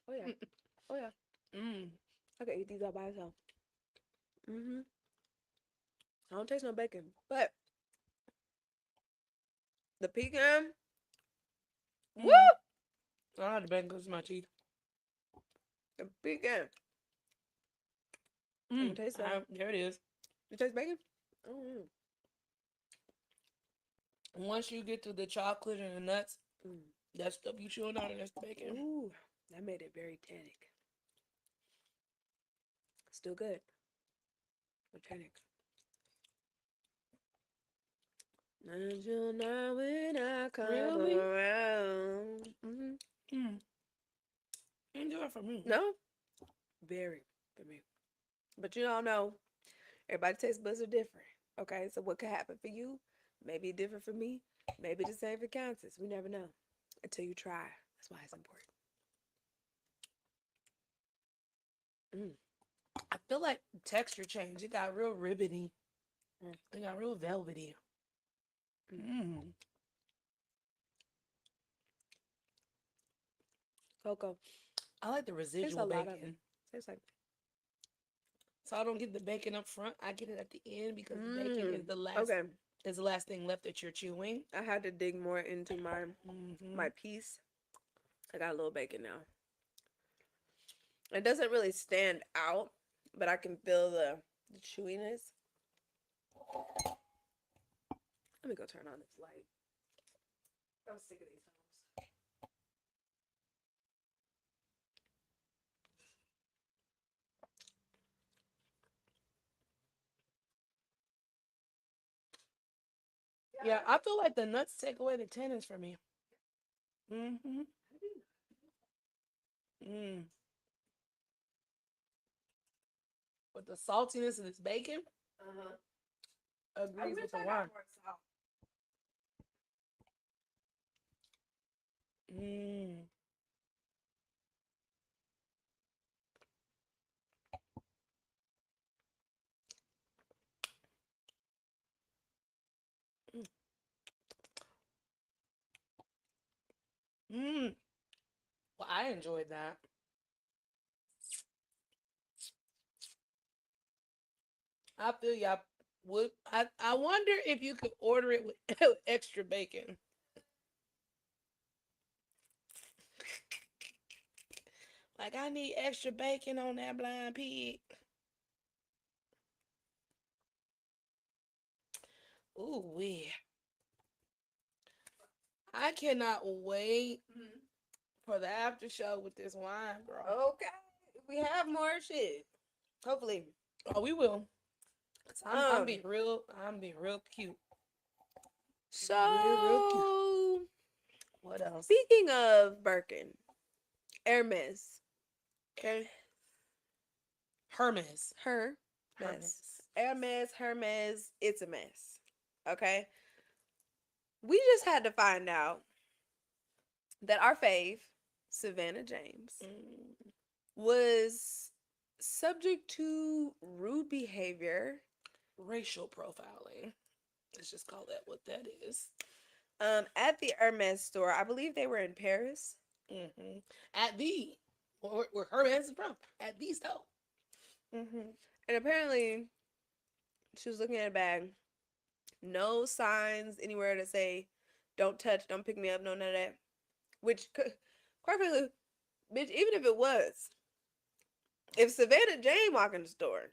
[SPEAKER 1] Oh yeah. Oh yeah. I could eat these all by itself. I don't taste no bacon, but the pecan. Woo!
[SPEAKER 2] I don't have the bacon because it's my teeth.
[SPEAKER 1] The pecan. You taste that?
[SPEAKER 2] There it is.
[SPEAKER 1] You taste bacon? Oh.
[SPEAKER 2] Once you get to the chocolate and the nuts, that stuff you chewing on, and that's the bacon.
[SPEAKER 1] Ooh, that made it very tannic. Still good. But tannic. Until now when I come around.
[SPEAKER 2] Ain't do it for me.
[SPEAKER 1] No? Very for me. But you all know, everybody's taste buds are different. Okay, so what could happen for you? Maybe different for me. Maybe the same for Countess. We never know until you try. That's why it's important.
[SPEAKER 2] I feel like texture changed. It got real ribbony. It got real velvety.
[SPEAKER 1] Cocoa.
[SPEAKER 2] I like the residual bacon.
[SPEAKER 1] Tastes like.
[SPEAKER 2] So I don't get the bacon up front. I get it at the end because the bacon is the last.
[SPEAKER 1] Okay.
[SPEAKER 2] Is the last thing left that you're chewing.
[SPEAKER 1] I had to dig more into my piece. I got a little bacon now. It doesn't really stand out, but I can feel the chewiness. Let me go turn on this light. I'm sick of these hoes.
[SPEAKER 2] Yeah, I feel like the nuts take away the tannins for me. But the saltiness of this bacon agrees with the wine. Well, I enjoyed that. I feel y'all would. I wonder if you could order it with extra bacon. Like, I need extra bacon on that blind pig. Ooh, wee. I cannot wait for the after show with this wine, bro.
[SPEAKER 1] Okay. We have more shit. Hopefully.
[SPEAKER 2] Oh, we will. I'm being real cute.
[SPEAKER 1] So,
[SPEAKER 2] Real cute. What else?
[SPEAKER 1] speaking of Birkin, Hermes. Okay.
[SPEAKER 2] Hermes.
[SPEAKER 1] Hermes. It's a mess. Okay. We just had to find out that our fave, Savannah James, was subject to rude behavior,
[SPEAKER 2] Racial profiling. Let's just call that what that is.
[SPEAKER 1] at the Hermes store. I believe they were in Paris.
[SPEAKER 2] Mm-hmm. At the where Hermes is from. At the store.
[SPEAKER 1] Mm-hmm. And apparently, she was looking at a bag. No signs anywhere to say, "Don't touch, don't pick me up," no none of that. Which, quite frankly, bitch, even if it was, if Savannah Jane walk in the store,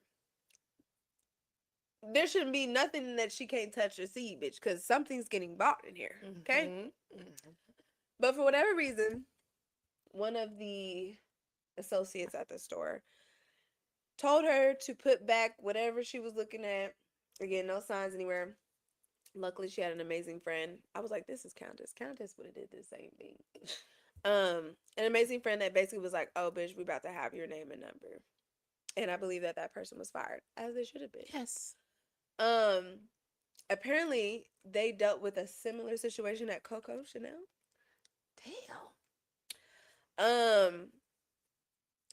[SPEAKER 1] there shouldn't be nothing that she can't touch or see, bitch, because something's getting bought in here. Okay?
[SPEAKER 2] Mm-hmm.
[SPEAKER 1] But for whatever reason, one of the associates at the store told her to put back whatever she was looking at. Again, no signs anywhere. Luckily, she had an amazing friend. I was like, this is Countess. Countess would have did the same thing. An amazing friend that basically was like, oh, bitch, we about to have your name and number. And I believe that person was fired, as they should have been.
[SPEAKER 2] Yes.
[SPEAKER 1] Apparently, they dealt with a similar situation at Coco Chanel.
[SPEAKER 2] Damn.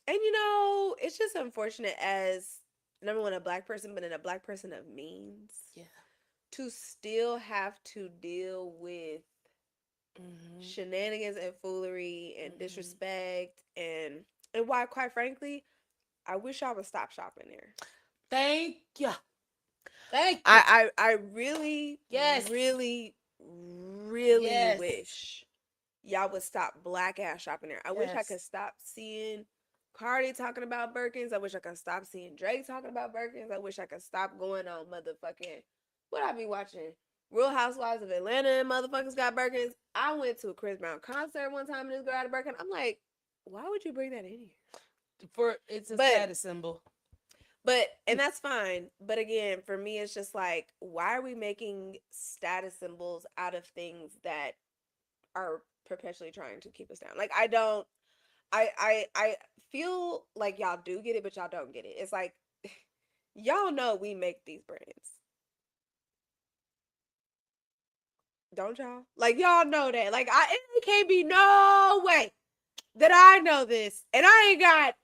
[SPEAKER 1] And it's just unfortunate as number one, a black person, but in a black person of means.
[SPEAKER 2] Yeah.
[SPEAKER 1] To still have to deal with shenanigans and foolery and disrespect and why, quite frankly, I wish I would stop shopping there.
[SPEAKER 2] Thank you.
[SPEAKER 1] I really, really, really wish y'all would stop black ass shopping there. I wish I could stop seeing Cardi talking about Birkins. I wish I could stop seeing Drake talking about Birkins. I wish I could stop going on motherfucking, what I be watching? Real Housewives of Atlanta and motherfuckers got Birkins. I went to a Chris Brown concert one time and this girl had a Birkin. I'm like, why would you bring that in here?
[SPEAKER 2] It's a status symbol.
[SPEAKER 1] And that's fine. But again, for me, it's just like, why are we making status symbols out of things that are perpetually trying to keep us down? Like, I feel like y'all do get it, but y'all don't get it. It's like, y'all know we make these brands. Don't y'all? Like, y'all know that. Like, it can't be no way that I know this and I ain't got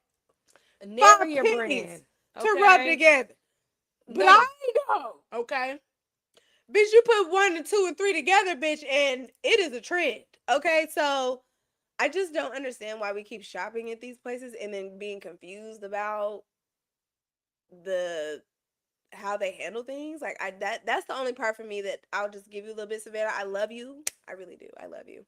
[SPEAKER 2] Never your brand
[SPEAKER 1] to rub together. But I know.
[SPEAKER 2] Okay.
[SPEAKER 1] Bitch, you put 1 and 2 and 3 together, bitch, and it is a trend. Okay, so I just don't understand why we keep shopping at these places and then being confused about how they handle things. Like, that's the only part for me that I'll just give you a little bit, Savannah. I love you. I really do. I love you.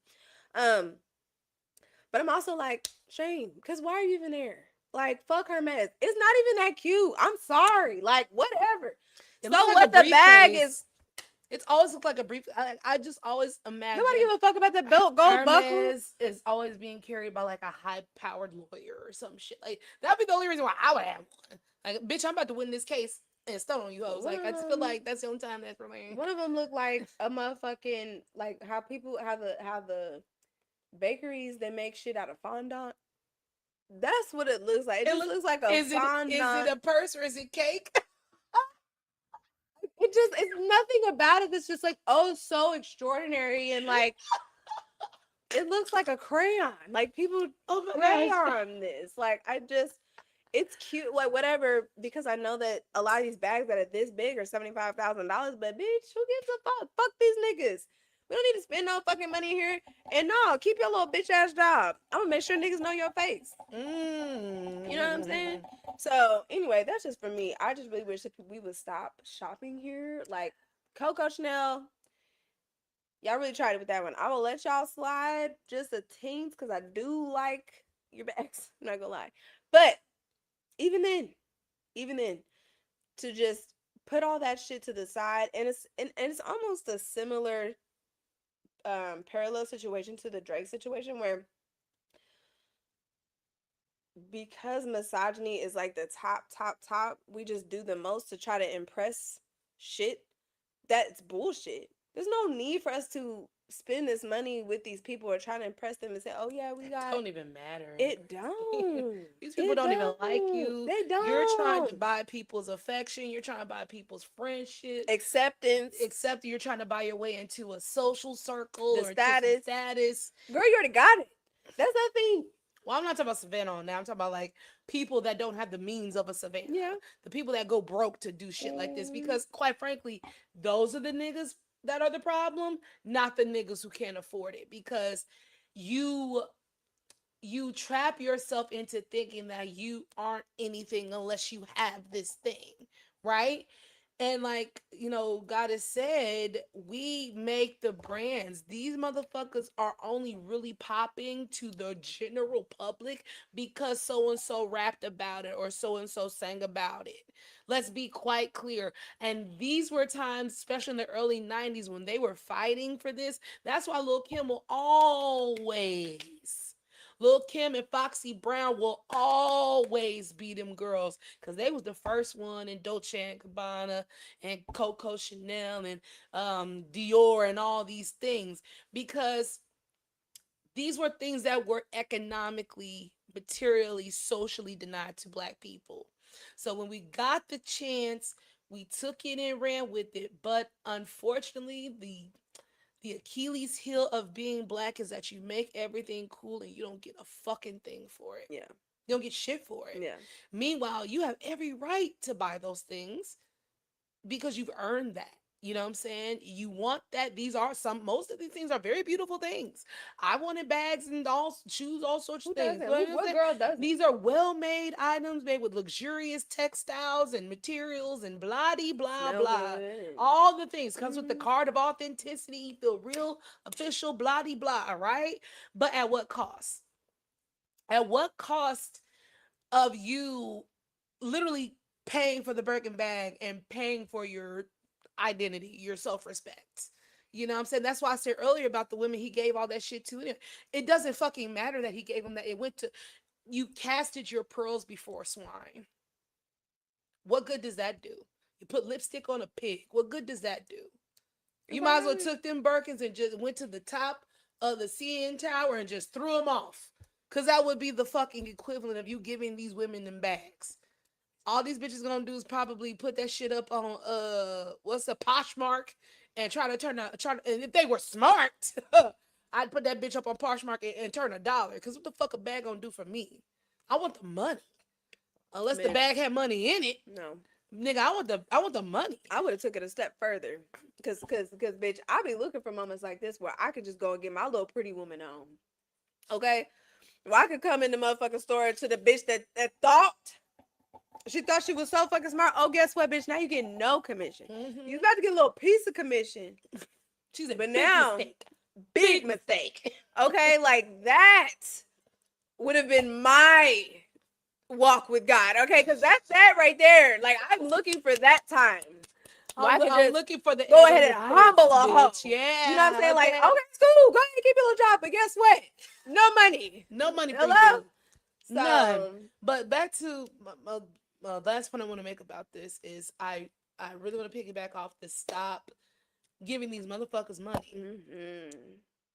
[SPEAKER 1] But I'm also like, shame, because why are you even there? Like, fuck her mess. It's not even that cute. I'm sorry. Like, whatever. So what the bag is.
[SPEAKER 2] It's always looked like a brief. I just always imagine.
[SPEAKER 1] Nobody give a fuck about the belt gold buckle.
[SPEAKER 2] Is always being carried by like a high-powered lawyer or some shit. Like, that'd be the only reason why I would have one. Like, bitch, I'm about to win this case and stone on you hoes. Like, I just feel like that's the only time that's really.
[SPEAKER 1] One of them looked like a motherfucking, like how people have the bakeries that make shit out of fondant. That's what it looks like. It just looks like a fondant.
[SPEAKER 2] Is it a purse or is it cake?
[SPEAKER 1] It's nothing about it that's just like, oh, so extraordinary. And like, it looks like a crayon. Like, people crayon this. Like, it's cute. Like, whatever. Because I know that a lot of these bags that are this big are $75,000. But bitch, who gives a fuck? Fuck these niggas. We don't need to spend no fucking money here. And no, keep your little bitch ass job. I'm gonna make sure niggas know your face. You know what I'm saying? So anyway, that's just for me. I just really wish that we would stop shopping here. Like, Coco Chanel, y'all really tried it with that one. I will let y'all slide just a teens because I do like your bags. I'm not gonna lie. But even then, to just put all that shit to the side, and it's almost a similar parallel situation to the Drake situation where because misogyny is like the top, we just do the most to try to impress shit. That's bullshit. There's no need for us to spend this money with these people or trying to impress them and say, "Oh yeah, we got."
[SPEAKER 2] Don't even matter.
[SPEAKER 1] It don't.
[SPEAKER 2] These people don't even like you.
[SPEAKER 1] They don't.
[SPEAKER 2] You're trying to buy people's affection. You're trying to buy people's friendship,
[SPEAKER 1] acceptance.
[SPEAKER 2] Except you're trying to buy your way into a social circle
[SPEAKER 1] The
[SPEAKER 2] or
[SPEAKER 1] status.
[SPEAKER 2] Status.
[SPEAKER 1] Girl, you already got it. That's that thing.
[SPEAKER 2] Well, I'm not talking about Savannah now. I'm talking about like people that don't have the means of a Savannah.
[SPEAKER 1] Yeah.
[SPEAKER 2] The people that go broke to do shit like this. Because quite frankly, those are the niggas that are the problem, not the niggas who can't afford it. Because you trap yourself into thinking that you aren't anything unless you have this thing, right? And like, you know, God has said, we make the brands. These motherfuckers are only really popping to the general public because so-and-so rapped about it or so-and-so sang about it. Let's be quite clear. And these were times, especially in the early 90s when they were fighting for this. That's why Lil' Kim will always... Lil' Kim and Foxy Brown will always be them girls because they was the first one in Dolce & Gabbana and Coco Chanel and Dior and all these things because these were things that were economically, materially, socially denied to Black people. So when we got the chance, we took it and ran with it. But unfortunately, the Achilles heel of being Black is that you make everything cool and you don't get a fucking thing for it.
[SPEAKER 1] Yeah.
[SPEAKER 2] You don't get shit for it.
[SPEAKER 1] Yeah.
[SPEAKER 2] Meanwhile, you have every right to buy those things because you've earned that. You know what I'm saying? You want that. Most of these things are very beautiful things. I wanted bags and shoes, all sorts of things.
[SPEAKER 1] What girl doesn't?
[SPEAKER 2] These are well-made items made with luxurious textiles and materials and blah blah blah. All the things comes with the card of authenticity. You feel real, official, blah blah. Right? But at what cost? At what cost of you literally paying for the Birkin bag and paying for your identity, your self-respect? You know what I'm saying? That's why I said earlier about the women he gave all that shit to. It doesn't fucking matter that he gave them that. It went to, you casted your pearls before swine. What good does that do? You put lipstick on a pig. What good does that do? You might as well took them Birkins and just went to the top of the CN Tower and just threw them off. Because that would be the fucking equivalent of you giving these women them bags. All these bitches gonna do is probably put that shit up on what's a Poshmark and try to and if they were smart, I'd put that bitch up on Poshmark and turn $1. Because what the fuck a bag gonna do for me? I want the money. Unless the bag had money in it.
[SPEAKER 1] No.
[SPEAKER 2] Nigga, I want the money.
[SPEAKER 1] I would have took it a step further. Cause bitch, I be looking for moments like this where I could just go and get my little pretty woman on. Okay? Well, I could come in the motherfucking store to the bitch that thought she thought she was so fucking smart. Oh, guess what, bitch? Now you get no commission. You about to get a little piece of commission.
[SPEAKER 2] She's a
[SPEAKER 1] but
[SPEAKER 2] big
[SPEAKER 1] now,
[SPEAKER 2] mistake.
[SPEAKER 1] Big mistake. Okay, like that would have been my walk with God. Okay, because that's that right there. Like I'm looking for that time.
[SPEAKER 2] I'm looking for the
[SPEAKER 1] go ahead and humble a hoe.
[SPEAKER 2] Yeah,
[SPEAKER 1] you know what I'm saying? Like, okay, it's cool. Go ahead and keep your little job. But guess what? No money.
[SPEAKER 2] No money.
[SPEAKER 1] Hello.
[SPEAKER 2] So, none. But back to my last point I want to make about this is I really want to piggyback off the stop giving these motherfuckers money.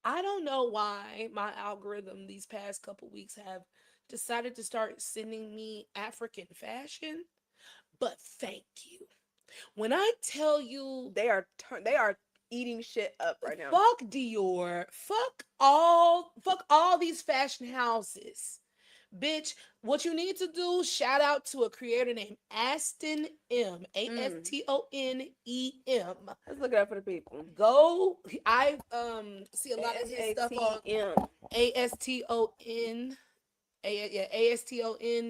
[SPEAKER 2] I don't know why my algorithm these past couple weeks have decided to start sending me African fashion, but thank you. When I tell you
[SPEAKER 1] they are eating shit up right now.
[SPEAKER 2] Fuck Dior. Fuck all these fashion houses. Bitch, what you need to do, shout out to a creator named Aston M. Astonem.
[SPEAKER 1] Let's look it up for the people.
[SPEAKER 2] Go. I see a lot of his stuff on Astonem. Astonem.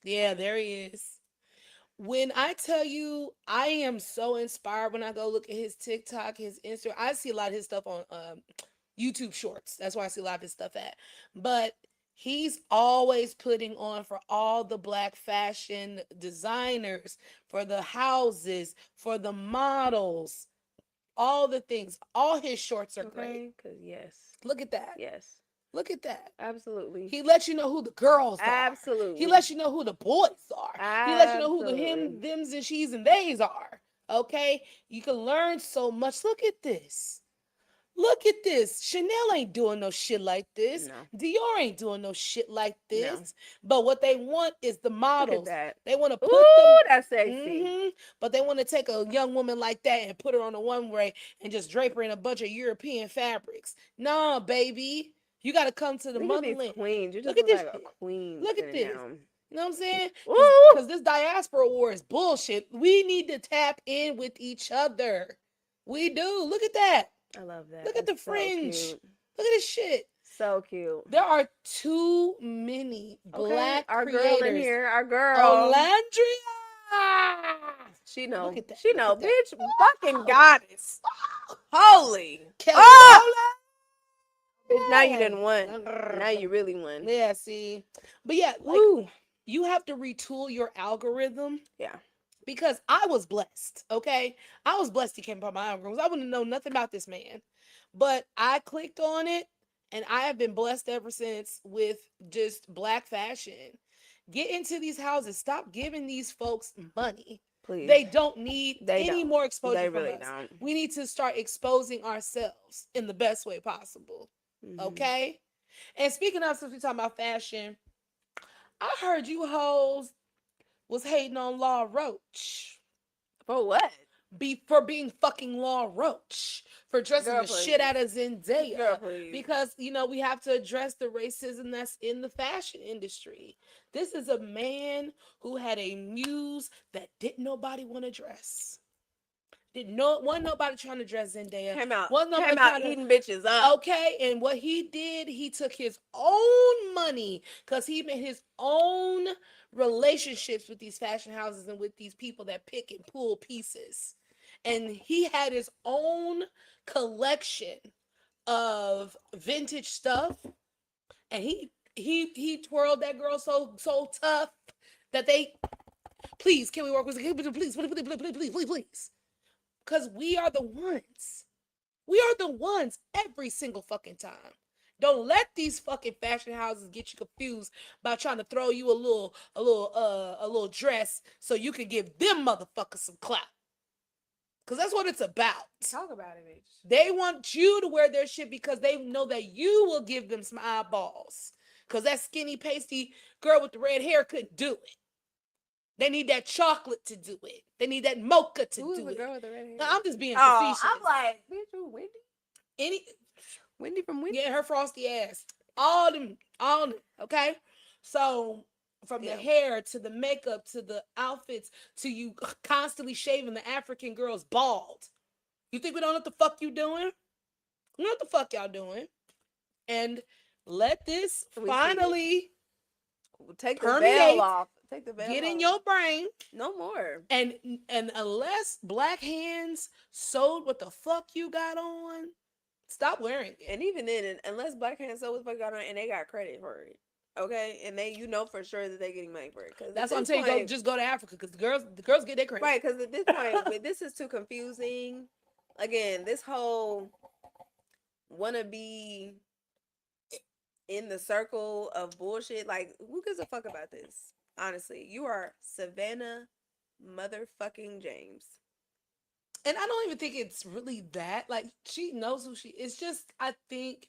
[SPEAKER 2] Yeah, there he is. When I tell you, I am so inspired when I go look at his TikTok, his Instagram. I see a lot of his stuff on YouTube Shorts. That's where I see a lot of his stuff at. But he's always putting on for all the Black fashion designers, for the houses, for the models, all the things. All his shorts are great.
[SPEAKER 1] Okay, because yes.
[SPEAKER 2] Look at that.
[SPEAKER 1] Yes.
[SPEAKER 2] Look at that.
[SPEAKER 1] Absolutely.
[SPEAKER 2] He lets you know who the girls are.
[SPEAKER 1] Absolutely.
[SPEAKER 2] He lets you know who the boys are. He lets you know who the him,
[SPEAKER 1] Absolutely.
[SPEAKER 2] thems, and she's and theys are. Okay? You can learn so much. Look at this. Look at this. Chanel ain't doing no shit like this.
[SPEAKER 1] No.
[SPEAKER 2] Dior ain't doing no shit like this.
[SPEAKER 1] No.
[SPEAKER 2] But what they want is the models.
[SPEAKER 1] Look at that.
[SPEAKER 2] They want to put
[SPEAKER 1] Ooh,
[SPEAKER 2] them.
[SPEAKER 1] that's sexy.
[SPEAKER 2] But they want to take a young woman like that and put her on a one way and just drape her in a bunch of European fabrics. Nah, baby. You got to come to the
[SPEAKER 1] Look at these
[SPEAKER 2] motherland.
[SPEAKER 1] queens. You just
[SPEAKER 2] Look at
[SPEAKER 1] look
[SPEAKER 2] this
[SPEAKER 1] like a
[SPEAKER 2] shit.
[SPEAKER 1] queen.
[SPEAKER 2] Look at this.
[SPEAKER 1] Down.
[SPEAKER 2] You know what I'm saying?
[SPEAKER 1] Ooh.
[SPEAKER 2] Because this diaspora war is bullshit. We need to tap in with each other. We do. Look at that.
[SPEAKER 1] I love that.
[SPEAKER 2] Look at the
[SPEAKER 1] That's so
[SPEAKER 2] fringe.
[SPEAKER 1] cute.
[SPEAKER 2] Look at this shit.
[SPEAKER 1] So cute.
[SPEAKER 2] There are too many black
[SPEAKER 1] our
[SPEAKER 2] creators.
[SPEAKER 1] girl in here. Our girl.
[SPEAKER 2] Olandria.
[SPEAKER 1] She know.
[SPEAKER 2] Look at that.
[SPEAKER 1] She
[SPEAKER 2] Look
[SPEAKER 1] know.
[SPEAKER 2] at that.
[SPEAKER 1] Bitch, fucking goddess. Holy.
[SPEAKER 2] Kelly
[SPEAKER 1] Bitch, now you didn't win. Now you really won.
[SPEAKER 2] Yeah, see. But yeah, like
[SPEAKER 1] Woo.
[SPEAKER 2] you have to retool your algorithm.
[SPEAKER 1] Yeah.
[SPEAKER 2] Because I was blessed, okay? I was blessed he came by my algorithms. I wouldn't know nothing about this man. But I clicked on it, and I have been blessed ever since with just black fashion. Get into these houses. Stop giving these folks money.
[SPEAKER 1] Please.
[SPEAKER 2] They don't need any more exposure
[SPEAKER 1] They
[SPEAKER 2] from
[SPEAKER 1] really
[SPEAKER 2] us.
[SPEAKER 1] don't.
[SPEAKER 2] We need to start exposing ourselves in the best way possible, okay? And speaking of, since we're talking about fashion, I heard you hoes was hating on Law Roach.
[SPEAKER 1] For what?
[SPEAKER 2] For being fucking Law Roach. For dressing
[SPEAKER 1] Girl,
[SPEAKER 2] the
[SPEAKER 1] please.
[SPEAKER 2] shit out of Zendaya.
[SPEAKER 1] Girl, please.
[SPEAKER 2] Because, you know, we have to address the racism that's in the fashion industry. This is a man who had a muse that didn't nobody want to dress. Wasn't nobody trying to dress Zendaya.
[SPEAKER 1] Came out
[SPEAKER 2] Trying
[SPEAKER 1] eating bitches up.
[SPEAKER 2] Okay, and what he did, he took his own money because he made his own relationships with these fashion houses and with these people that pick and pull pieces. And he had his own collection of vintage stuff. And he twirled that girl so tough that they, please, can we work with it? Please. Because we are the ones. We are the ones every single fucking time. Don't let these fucking fashion houses get you confused by trying to throw you a little dress so you can give them motherfuckers some clout. Because that's what it's about.
[SPEAKER 1] Talk about it, bitch.
[SPEAKER 2] They want you to wear their shit because they know that you will give them some eyeballs. Because that skinny, pasty girl with the red hair couldn't do it. They need that chocolate to do it. They need that mocha to
[SPEAKER 1] Who is
[SPEAKER 2] do
[SPEAKER 1] the
[SPEAKER 2] it.
[SPEAKER 1] girl with the red hair?
[SPEAKER 2] No, I'm just being facetious.
[SPEAKER 1] I'm like, bitch, who, Wendy? Wendy from Wendy?
[SPEAKER 2] Yeah, her frosty ass. All them, okay? So, from the hair to the makeup to the outfits to you constantly shaving the African girls bald. You think we don't know what the fuck you doing? We know what the fuck y'all doing. And let this finally
[SPEAKER 1] take the
[SPEAKER 2] permeate,
[SPEAKER 1] veil off. Take the veil
[SPEAKER 2] get
[SPEAKER 1] off.
[SPEAKER 2] in your brain.
[SPEAKER 1] No more.
[SPEAKER 2] And unless black hands sewed what the fuck you got on, stop wearing it.
[SPEAKER 1] And even then, unless black hands sewed what the fuck got on, and they got credit for it. Okay, and they, for sure that they're getting money for it.
[SPEAKER 2] That's what I'm saying. Just go to Africa because the girls get their credit.
[SPEAKER 1] Right, because at this point, this is too confusing. Again, this whole wanna be in the circle of bullshit. Like, who gives a fuck about this? Honestly, you are Savannah motherfucking James.
[SPEAKER 2] And I don't even think it's really that. Like, she knows who she is. It's just, I think,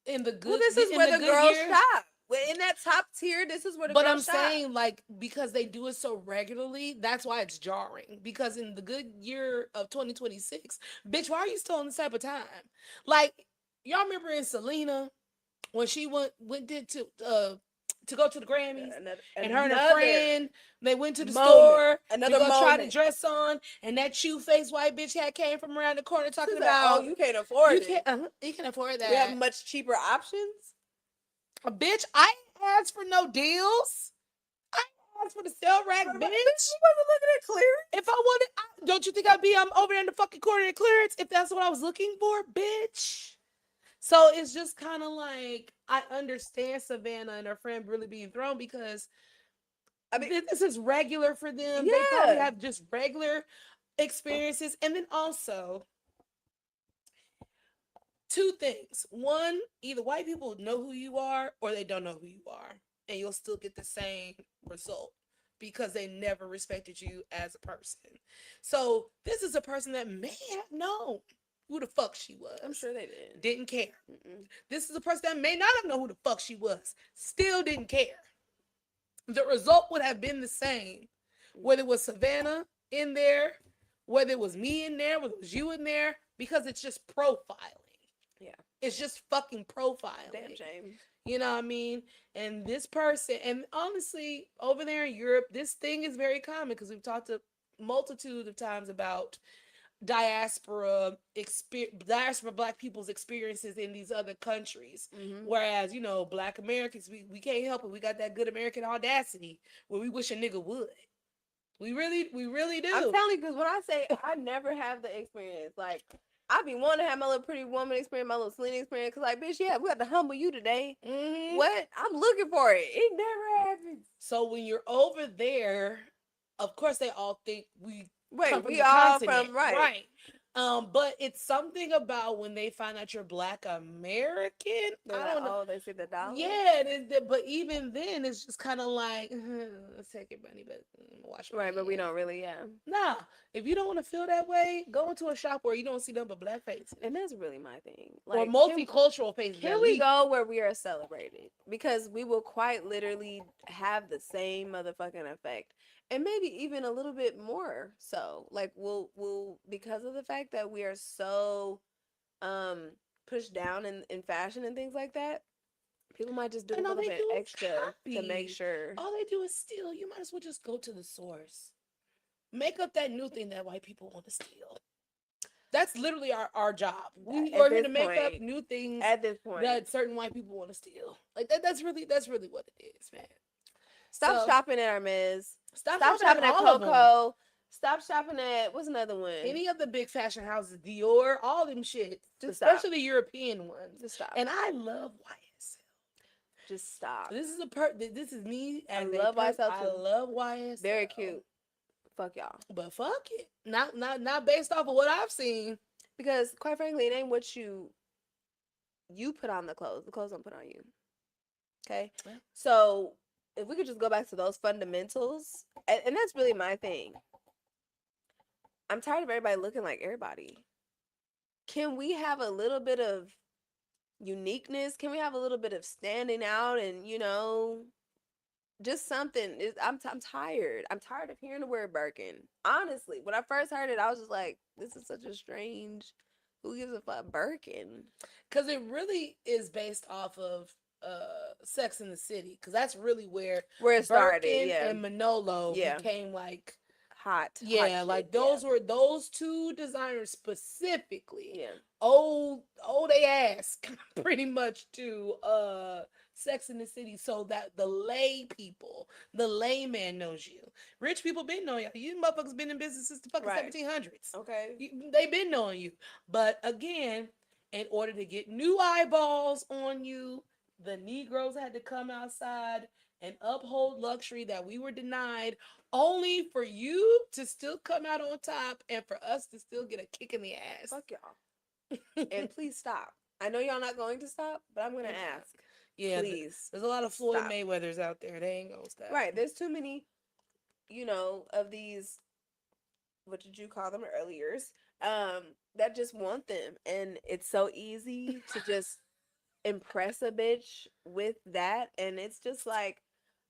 [SPEAKER 2] in the good.
[SPEAKER 1] Well, this is where the girls shop. In that top tier, this is where the girls shop. But I'm
[SPEAKER 2] saying, like, because they do it so regularly, that's why it's jarring. Because in the good year of 2026, bitch, why are you still on this type of time? Like, y'all remember in Selena when she went to go to the Grammys, and her and her friend, they went to the store to go try to dress on, and that chew-faced white bitch came from around the corner talking about,
[SPEAKER 1] oh, you can't afford it.
[SPEAKER 2] You can afford that.
[SPEAKER 1] We have much cheaper options.
[SPEAKER 2] Bitch, I ain't asked for no deals. I ain't asked for the sale rack, bitch. You
[SPEAKER 1] wasn't looking at clearance.
[SPEAKER 2] If I wanted, don't you think I'd be over there in the fucking corner at clearance if that's what I was looking for, bitch? So it's just kind of like, I understand Savannah and her friend really being thrown because this is regular for them. Yeah. They probably have just regular experiences. And then also, two things. One, either white people know who you are or they don't know who you are, and you'll still get the same result because they never respected you as a person. So this is a person that may have known who the fuck she was.
[SPEAKER 1] I'm sure they did.
[SPEAKER 2] Didn't care.
[SPEAKER 1] Mm-mm.
[SPEAKER 2] This is a person that may not have known who the fuck she was. Still didn't care. The result would have been the same. Whether it was Savannah in there, whether it was me in there, whether it was you in there, because it's just profiling.
[SPEAKER 1] Yeah.
[SPEAKER 2] It's just fucking profiling.
[SPEAKER 1] Damn shame.
[SPEAKER 2] You know what I mean? And this person, and honestly, over there in Europe, this thing is very common because we've talked a multitude of times about diaspora Black people's experiences in these other countries.
[SPEAKER 1] Mm-hmm.
[SPEAKER 2] Whereas, Black Americans, we can't help it. We got that good American audacity where we wish a nigga would. We really do.
[SPEAKER 1] I'm telling you, because when I say I never have the experience, like, I be wanting to have my little pretty woman experience, my little Selena experience, because, like, bitch, yeah, we got to humble you today.
[SPEAKER 2] Mm-hmm.
[SPEAKER 1] What? I'm looking for it. It never happens.
[SPEAKER 2] So when you're over there, of course they all think we come from
[SPEAKER 1] we
[SPEAKER 2] the
[SPEAKER 1] all
[SPEAKER 2] continent.
[SPEAKER 1] from, right.
[SPEAKER 2] But it's something about when they find out you're Black American.
[SPEAKER 1] They're
[SPEAKER 2] I
[SPEAKER 1] like,
[SPEAKER 2] don't know.
[SPEAKER 1] oh, they see the dollar?
[SPEAKER 2] Yeah, but even then, it's just kind of like, let's take your money, but watch my
[SPEAKER 1] Right, but we
[SPEAKER 2] hand."
[SPEAKER 1] don't really, yeah.
[SPEAKER 2] Nah, if you don't want to feel that way, go into a shop where you don't see nothing but Black faces.
[SPEAKER 1] And that's really my thing.
[SPEAKER 2] Or
[SPEAKER 1] Like,
[SPEAKER 2] multicultural faces.
[SPEAKER 1] Can we go where we are celebrated? Because we will quite literally have the same motherfucking effect. And maybe even a little bit more so. Like, we'll because of the fact that we are so pushed down in fashion and things like that, people might just do a little bit extra to make sure.
[SPEAKER 2] All they do is steal. You might as well just go to the source. Make up that new thing that white people want to steal. That's literally our job. We are here to make up new things
[SPEAKER 1] at this point
[SPEAKER 2] that certain white people want to steal. Like that's really what it is, man.
[SPEAKER 1] Stop shopping at Hermes.
[SPEAKER 2] Stop
[SPEAKER 1] shopping at Coco. Stop shopping at what's another one?
[SPEAKER 2] Any of the big fashion houses, Dior, all them shit. Especially the European ones.
[SPEAKER 1] Just stop.
[SPEAKER 2] And I love YSL.
[SPEAKER 1] Just stop.
[SPEAKER 2] This is me.
[SPEAKER 1] I love YSL too.
[SPEAKER 2] I love YSL.
[SPEAKER 1] Very cute. Fuck y'all.
[SPEAKER 2] But fuck it. Not based off of what I've seen.
[SPEAKER 1] Because quite frankly, it ain't what you put on the clothes. The clothes don't put on you. Okay? Yeah. So if we could just go back to those fundamentals, and that's really my thing. I'm tired of everybody looking like everybody. Can we have a little bit of uniqueness? Can we have a little bit of standing out and, just something? I'm tired. I'm tired of hearing the word Birkin. Honestly, when I first heard it, I was just like, this is such a strange, who gives a fuck, Birkin?
[SPEAKER 2] Because it really is based off of Sex in the City, because that's really where
[SPEAKER 1] it started. Yeah,
[SPEAKER 2] and Manolo became like
[SPEAKER 1] hot.
[SPEAKER 2] Yeah,
[SPEAKER 1] hot
[SPEAKER 2] like
[SPEAKER 1] shit,
[SPEAKER 2] those were those two designers specifically.
[SPEAKER 1] Yeah,
[SPEAKER 2] old they ass pretty much to Sex in the City, so that the layman knows you. Rich people been knowing you. You motherfuckers been in business since the fucking 1700s.
[SPEAKER 1] Okay,
[SPEAKER 2] they been knowing you. But again, in order to get new eyeballs on you, the Negroes had to come outside and uphold luxury that we were denied, only for you to still come out on top and for us to still get a kick in the ass.
[SPEAKER 1] Fuck y'all. And please stop. I know y'all not going to stop, but I'm going to ask.
[SPEAKER 2] Yeah,
[SPEAKER 1] please.
[SPEAKER 2] There's a lot of Floyd Mayweathers out there. They ain't going to stop.
[SPEAKER 1] Right. There's too many, of these, what did you call them, earliers, that just want them. And it's so easy to just impress a bitch with that. And it's just like,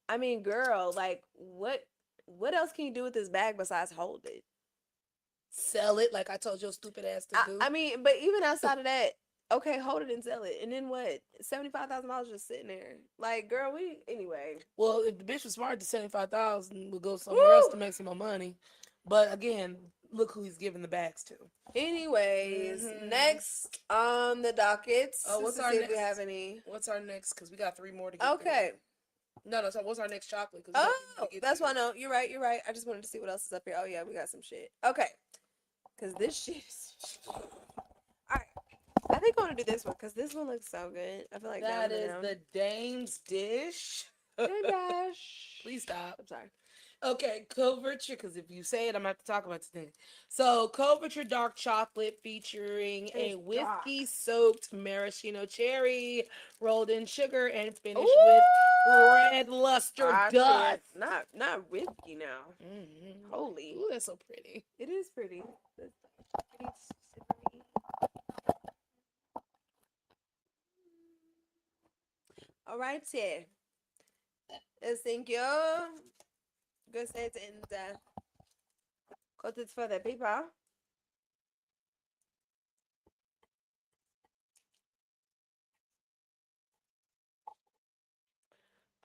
[SPEAKER 1] I mean, girl, like, what else can you do with this bag besides hold it?
[SPEAKER 2] Sell it, like I told your stupid ass to do.
[SPEAKER 1] I mean, but even outside of that, okay, hold it and sell it. And then what? $75,000 just sitting there. Like, girl, anyway.
[SPEAKER 2] Well, if the bitch was smart, the $75,000 would go somewhere else to make some more money. But again, look who he's giving the bags to.
[SPEAKER 1] Anyways, next on the docket.
[SPEAKER 2] Oh, what's our next?
[SPEAKER 1] If we have any?
[SPEAKER 2] What's our next? Because we got 3 more to get.
[SPEAKER 1] Okay.
[SPEAKER 2] No. So what's our next chocolate?
[SPEAKER 1] That's why. No, you're right. I just wanted to see what else is up here. Oh yeah, we got some shit. Okay. Because this shit is... All right. I think I want to do this one because this one looks so good. I feel like
[SPEAKER 2] that is the Dame's dish.
[SPEAKER 1] Hey, Dash.
[SPEAKER 2] Please stop.
[SPEAKER 1] I'm sorry.
[SPEAKER 2] Okay, Coverture, because if you say it, I'm going to have to talk about this thing. So, Coverture Dark Chocolate featuring a
[SPEAKER 1] It's dark.
[SPEAKER 2] whiskey-soaked maraschino cherry, rolled in sugar, and finished with
[SPEAKER 1] Ooh,
[SPEAKER 2] red luster
[SPEAKER 1] I
[SPEAKER 2] dust.
[SPEAKER 1] said not whiskey now.
[SPEAKER 2] Mm-hmm.
[SPEAKER 1] Holy,
[SPEAKER 2] Ooh, that's so pretty.
[SPEAKER 1] it is pretty. It's pretty slippery. All right, jag tänker gå sätta in det kortet för the people.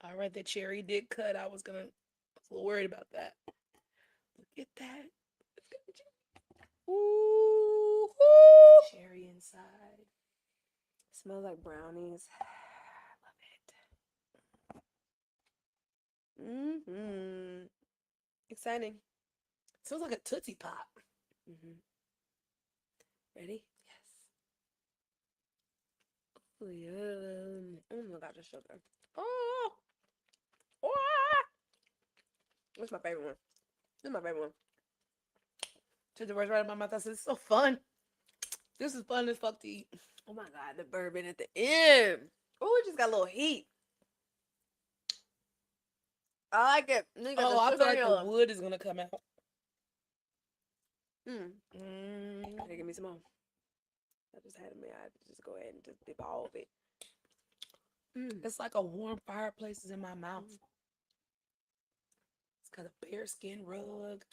[SPEAKER 2] All right, the cherry did cut. I was a little worried about that. Look at that.
[SPEAKER 1] Ooh,
[SPEAKER 2] Cherry inside.
[SPEAKER 1] smells like brownies. I love it. Exciting.
[SPEAKER 2] Smells like a Tootsie Pop.
[SPEAKER 1] Ready? Yes. Oh, yeah. Oh my god, the sugar. Oh, oh. What's my favorite one? This is my favorite one.
[SPEAKER 2] Took the words right out of my mouth. I said, "It's so fun. This is fun as fuck to eat."
[SPEAKER 1] Oh my god, the bourbon at the end. Oh, it just got a little heat. I like it.
[SPEAKER 2] Oh, I feel like the wood is gonna come out.
[SPEAKER 1] Hey, give me some more. I just had me. I just go ahead and just dip all of it.
[SPEAKER 2] It's like a warm fireplace is in my mouth. It's got a bearskin rug,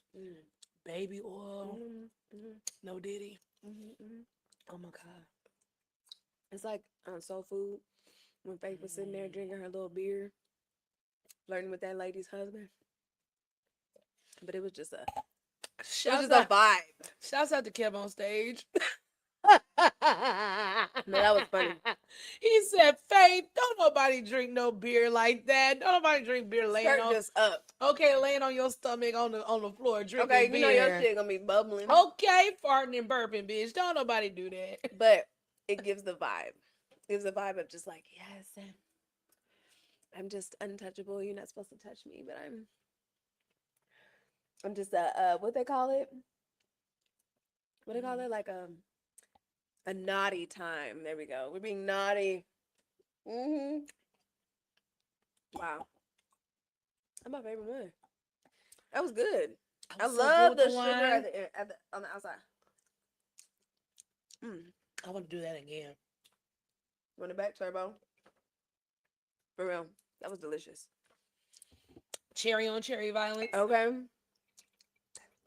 [SPEAKER 2] baby oil, no diddy. Oh my god.
[SPEAKER 1] It's like on Soul Food when Faith was sitting there drinking her little beer, flirting with that lady's husband. But it was just a vibe.
[SPEAKER 2] Shouts out to Kev on stage.
[SPEAKER 1] No, that was funny.
[SPEAKER 2] He said, "Faith, don't nobody drink no beer like that. Don't nobody drink beer laying
[SPEAKER 1] Skirt
[SPEAKER 2] on
[SPEAKER 1] just up.
[SPEAKER 2] Okay, laying on your stomach on the floor drinking
[SPEAKER 1] Okay, you
[SPEAKER 2] beer.
[SPEAKER 1] know your shit gonna be bubbling.
[SPEAKER 2] Okay, farting and burping, bitch. Don't nobody do that.
[SPEAKER 1] But it gives the vibe. It gives the vibe of just like, yes, I'm just untouchable. You're not supposed to touch me, but I'm just what they call it? What do they call it? Like a naughty time. There we go. We're being naughty. Wow. That's my favorite one. That was good. I love the sugar on the outside.
[SPEAKER 2] I want to do that again.
[SPEAKER 1] Run it back, Turbo. For real. That was delicious.
[SPEAKER 2] Cherry on cherry violence.
[SPEAKER 1] Okay.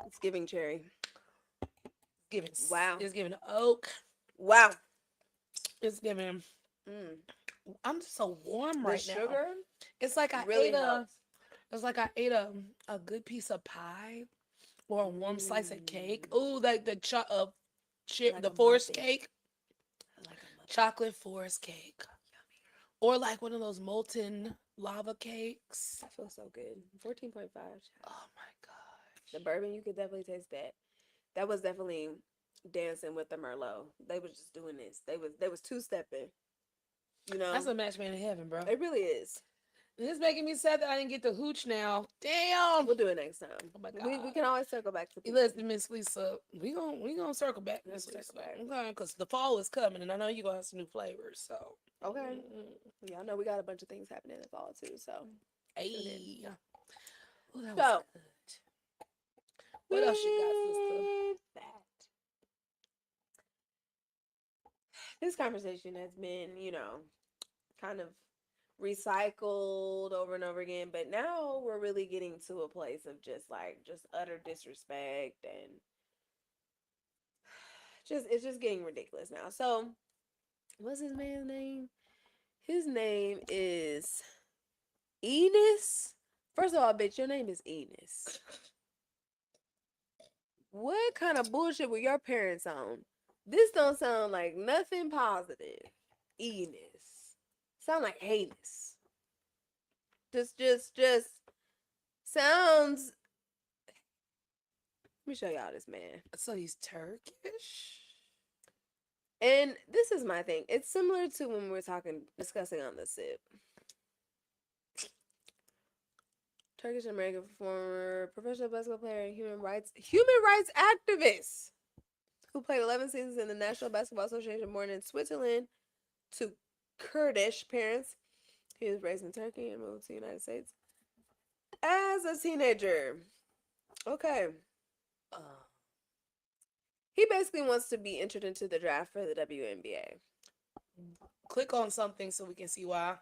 [SPEAKER 1] It's giving cherry.
[SPEAKER 2] Wow. It's giving oak.
[SPEAKER 1] Wow.
[SPEAKER 2] It's giving. I'm just so warm right now.
[SPEAKER 1] Sugar.
[SPEAKER 2] It's like I
[SPEAKER 1] really
[SPEAKER 2] ate
[SPEAKER 1] helps.
[SPEAKER 2] It's like I ate a good piece of pie or a warm slice of cake. Ooh, like the forest cake.
[SPEAKER 1] Like
[SPEAKER 2] chocolate forest cake. Or like one of those molten lava cakes.
[SPEAKER 1] That feels so good. 14.5.
[SPEAKER 2] Oh my gosh.
[SPEAKER 1] The bourbon, you could definitely taste that. That was definitely dancing with the Merlot. They was just doing this. They was two-stepping. You know?
[SPEAKER 2] That's a match made in heaven, bro.
[SPEAKER 1] It really is.
[SPEAKER 2] And it's making me sad that I didn't get the hooch now. Damn.
[SPEAKER 1] We'll do it next time.
[SPEAKER 2] Oh my god.
[SPEAKER 1] We can always circle back to
[SPEAKER 2] Listen, Miss Lisa, we gonna circle back. Okay, because the fall is coming, and I know you're gonna have some new flavors. So
[SPEAKER 1] okay, y'all know we got a bunch of things happening in the fall too. So
[SPEAKER 2] hey,
[SPEAKER 1] ooh, that was good.
[SPEAKER 2] What else you got, sister?
[SPEAKER 1] This conversation has been, kind of recycled over and over again, but now we're really getting to a place of just utter disrespect, and it's just getting ridiculous now. So what's his man's name? His name is Enes. First of all, bitch, your name is Enes. What kind of bullshit were your parents on? This don't sound like nothing positive. Enes. Sound like heinous. Just sounds. Let me show y'all this man.
[SPEAKER 2] So he's Turkish?
[SPEAKER 1] And this is my thing. It's similar to when we were discussing on the sip. Turkish American performer, professional basketball player, and human rights activist who played 11 seasons in the National Basketball Association, born in Switzerland to Kurdish parents. He was raised in Turkey and moved to the United States as a teenager. Okay. He basically wants to be entered into the draft for the WNBA.
[SPEAKER 2] Click on something so we can see why.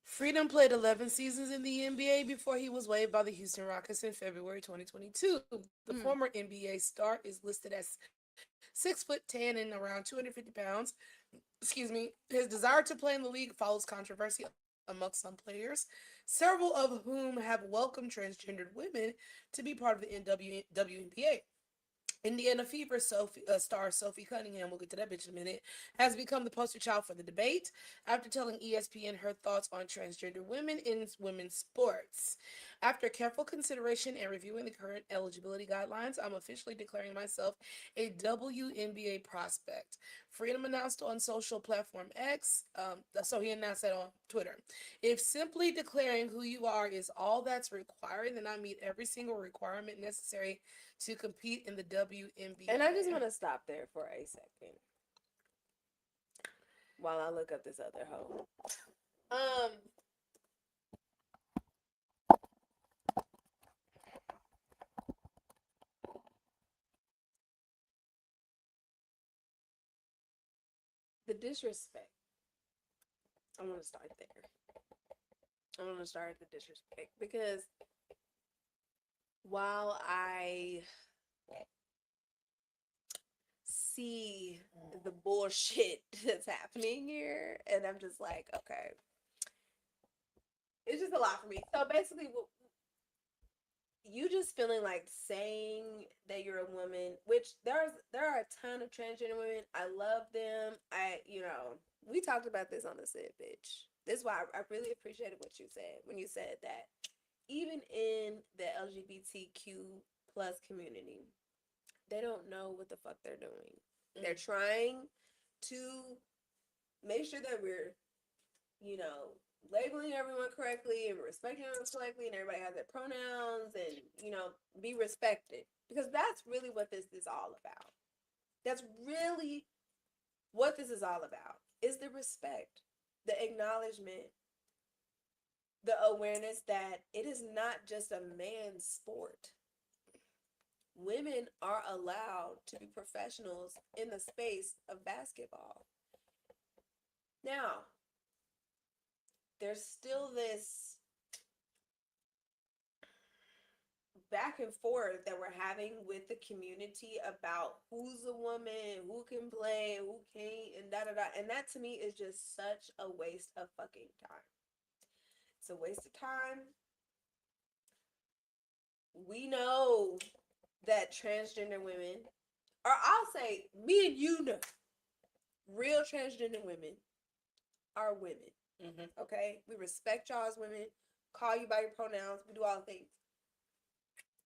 [SPEAKER 2] Freedom played 11 seasons in the NBA before he was waived by the Houston Rockets in February 2022. The former NBA star is listed as 6'10" and around 250 pounds. Excuse me. His desire to play in the league follows controversy amongst some players, several of whom have welcomed transgendered women to be part of the WNBA. Indiana Fever star Sophie Cunningham, we'll get to that bitch in a minute, has become the poster child for the debate after telling ESPN her thoughts on transgender women in women's sports. After careful consideration and reviewing the current eligibility guidelines, I'm officially declaring myself a WNBA prospect. Freedom announced on social platform X, so he announced that on Twitter. If simply declaring who you are is all that's required, then I meet every single requirement necessary to compete in the WNBA.
[SPEAKER 1] And I just want to stop there for a second while I look up this other hoe. The disrespect. I want to start there. I want to start at the disrespect because while I see the bullshit that's happening here, and I'm just like, okay, it's just a lot for me. So basically, you just feeling like saying that you're a woman, which there are a ton of transgender women. I love them. We talked about this on the set, bitch. This is why I really appreciated what you said when you said that even in the LGBTQ plus community, they don't know what the fuck they're doing. They're trying to make sure that we're, labeling everyone correctly and respecting everyone correctly, and everybody has their pronouns and, be respected. Because that's really what this is all about. That's really what this is all about, is the respect, the acknowledgement, the awareness that it is not just a man's sport. Women are allowed to be professionals in the space of basketball. Now, there's still this back and forth that we're having with the community about who's a woman, who can play, who can't, and da-da-da. And that to me is just such a waste of fucking time. It's a waste of time. We know that transgender women, or I'll say me and you know, real transgender women are women. Okay? We respect y'all as women, call you by your pronouns, we do all the things.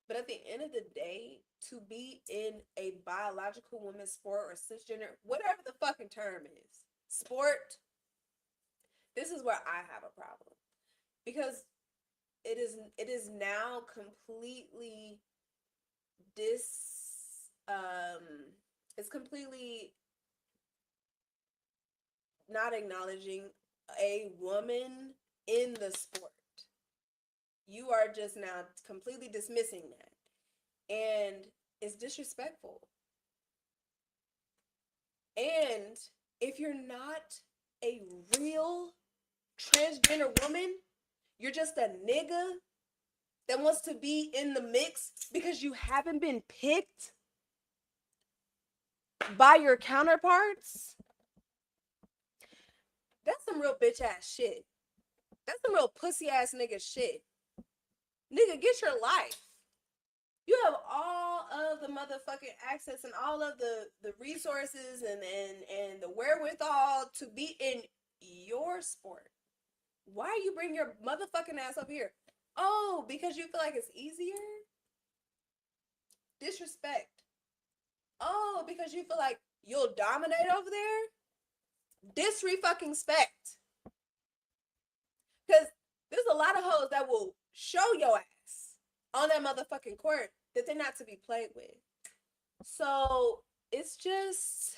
[SPEAKER 1] But at the end of the day, to be in a biological women's sport or cisgender, whatever the fucking term is, sport, this is where I have a problem. Because it is now completely it's completely not acknowledging a woman in the sport. You are just now completely dismissing that. And it's disrespectful. And if you're not a real transgender woman, you're just a nigga that wants to be in the mix because you haven't been picked by your counterparts. That's some real bitch ass shit. That's some real pussy ass nigga shit. Nigga, get your life. You have all of the motherfucking access and all of the resources and the wherewithal to be in your sport. Why you bring your motherfucking ass up here? Oh, because you feel like it's easier? Disrespect. Oh, because you feel like you'll dominate over there? Disrespect. Because there's a lot of hoes that will show your ass on that motherfucking court that they're not to be played with. So it's just,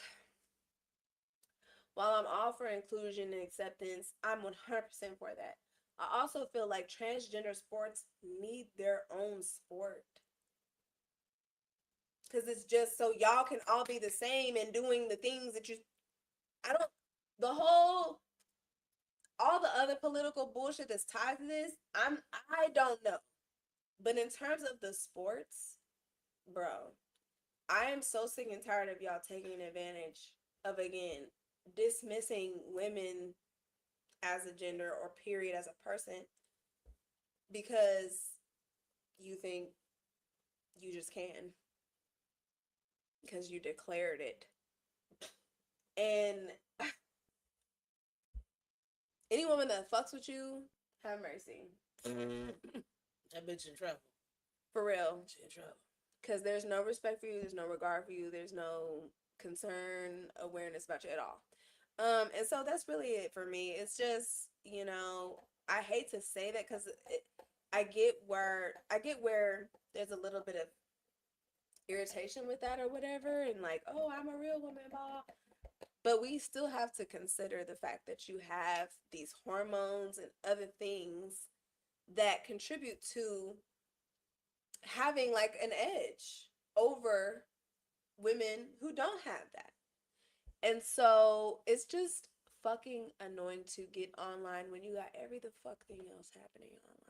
[SPEAKER 1] while I'm all for inclusion and acceptance, I'm 100% for that. I also feel like transgender sports need their own sport. Because it's just so y'all can all be the same and doing the things that you, I don't, the whole, all the other political bullshit that's tied to this, I don't know. But in terms of the sports, bro, I am so sick and tired of y'all taking advantage of, again, dismissing women as a gender or period as a person because you think you just can. Because you declared it. And any woman that fucks with you, have mercy.
[SPEAKER 2] That bitch in trouble.
[SPEAKER 1] For real.
[SPEAKER 2] She in trouble.
[SPEAKER 1] Because there's no respect for you, there's no regard for you, there's no concern, awareness about you at all. And so that's really it for me. It's just, you know, I hate to say that because I get where there's a little bit of irritation with that or whatever, and like, oh, I'm a real woman, blah. But we still have to consider the fact that you have these hormones and other things that contribute to having like an edge over women who don't have that. And so it's just fucking annoying to get online when you got every the fuck thing else happening online.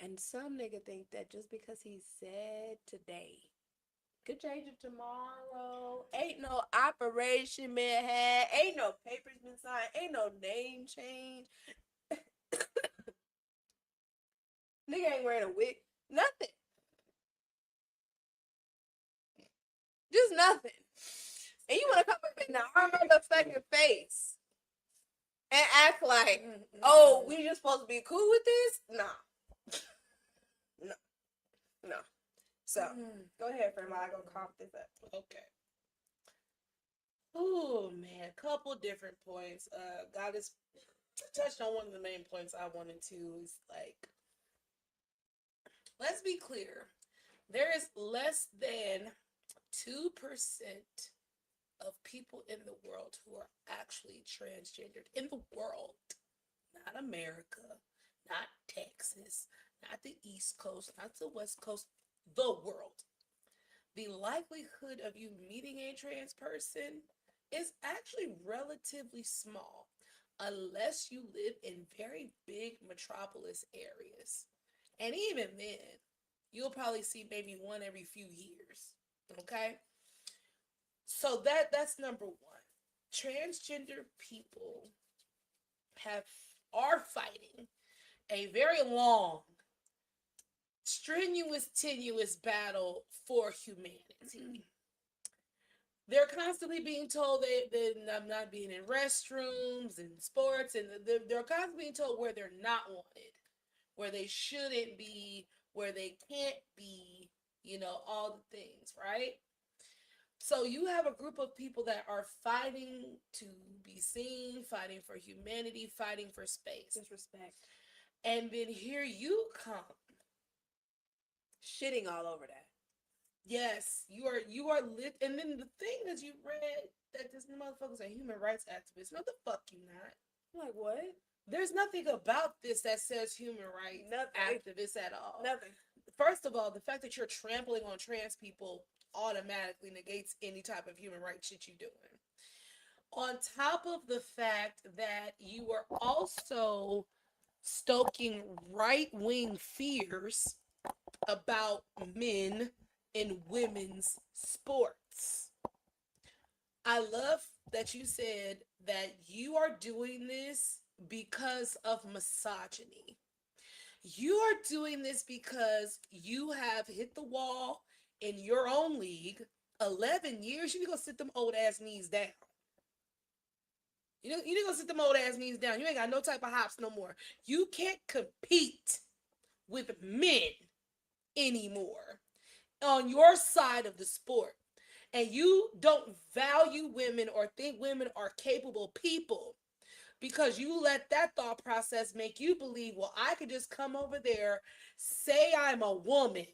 [SPEAKER 1] And some nigga think that just because he said today could change it tomorrow. Ain't no operation been had. Ain't no papers been signed. Ain't no name change. Nigga ain't wearing a wig. Nothing. Just nothing. And you want to come up in our motherfucking face and act like, oh, we just supposed to be cool with this? No. No. So, go ahead, friend, while I go cough this up.
[SPEAKER 2] Okay. Oh, man. A couple different points. God has touched on one of the main points I wanted to is like, let's be clear. There is less than 2% of people in the world who are actually transgendered. In the world. Not America. Not Texas. Not the East Coast. Not the West Coast. The world. The likelihood of you meeting a trans person is actually relatively small unless you live in very big metropolis areas. And even then, you'll probably see maybe one every few years. Okay? So that's number one. Transgender people are fighting a very long, strenuous, tenuous battle for humanity. They're constantly being told they're not being in restrooms and sports, and they're constantly being told where they're not wanted, where they shouldn't be, where they can't be, all the things, right? So you have a group of people that are fighting to be seen, fighting for humanity, fighting for space.
[SPEAKER 1] Disrespect.
[SPEAKER 2] And then here you come.
[SPEAKER 1] Shitting all over that.
[SPEAKER 2] Yes, you are lit. And then the thing that you read that this motherfucker's a human rights activist. No, the fuck you not.
[SPEAKER 1] I'm like, what?
[SPEAKER 2] There's nothing about this that says human rights activist at all.
[SPEAKER 1] Nothing.
[SPEAKER 2] First of all, the fact that you're trampling on trans people automatically negates any type of human rights shit you're doing. On top of the fact that you are also stoking right-wing fears about men in women's sports. I love that you said that you are doing this because of misogyny. You are doing this because you have hit the wall in your own league 11 years. You need to go sit them old ass knees down. You need to go sit them old ass knees down. You ain't got no type of hops no more. You can't compete with men anymore on your side of the sport. and you don't value women or think women are capable people because you let that thought process make you believe, well, I could just come over there, say I'm a woman,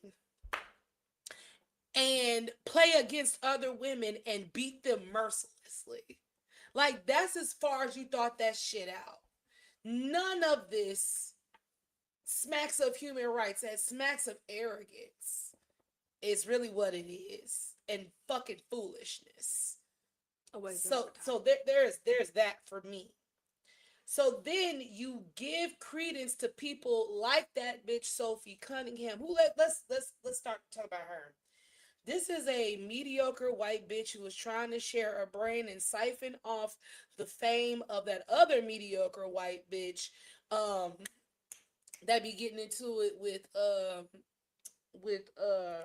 [SPEAKER 2] and play against other women and beat them mercilessly. Like, that's as far as you thought that shit out. None of this smacks of human rights and smacks of arrogance is really what it is, and fucking foolishness. There's that for me. So then you give credence to people like that bitch Sophie Cunningham. Let's start talking about her. This is a mediocre white bitch who was trying to share a brain and siphon off the fame of that other mediocre white bitch that be getting into it with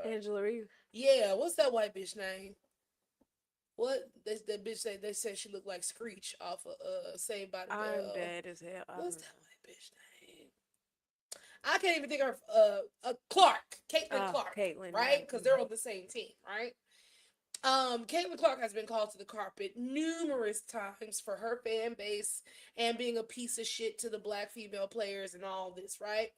[SPEAKER 1] Angela Reeve.
[SPEAKER 2] Yeah, what's that white bitch name? What that bitch say? They said she looked like Screech off of Saved by the Bell.
[SPEAKER 1] I'm dead as hell.
[SPEAKER 2] What's that white bitch name? I can't even think of her. Clark, Caitlin Clark,
[SPEAKER 1] Caitlin,
[SPEAKER 2] right? Because they're on the same team, right? Caitlin Clark has been called to the carpet numerous times for her fan base and being a piece of shit to the black female players and all this, right?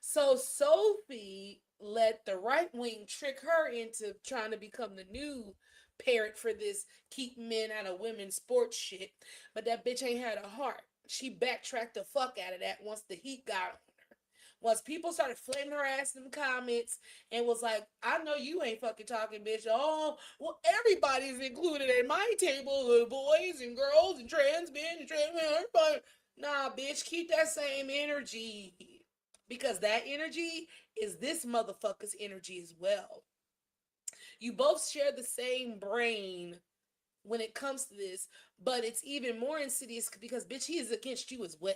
[SPEAKER 2] So Sophie let the right wing trick her into trying to become the new parrot for this keep men out of women's sports shit, but that bitch ain't had a heart. She backtracked the fuck out of that once the heat got on her. Once people started flaming her ass in the comments and was like, I know you ain't fucking talking, bitch. Oh, well, everybody's included at my table, the boys and girls and trans men and trans women, everybody. Nah, bitch, keep that same energy. Because that energy is this motherfucker's energy as well. You both share the same brain when it comes to this, but it's even more insidious because, bitch, he is against you as well.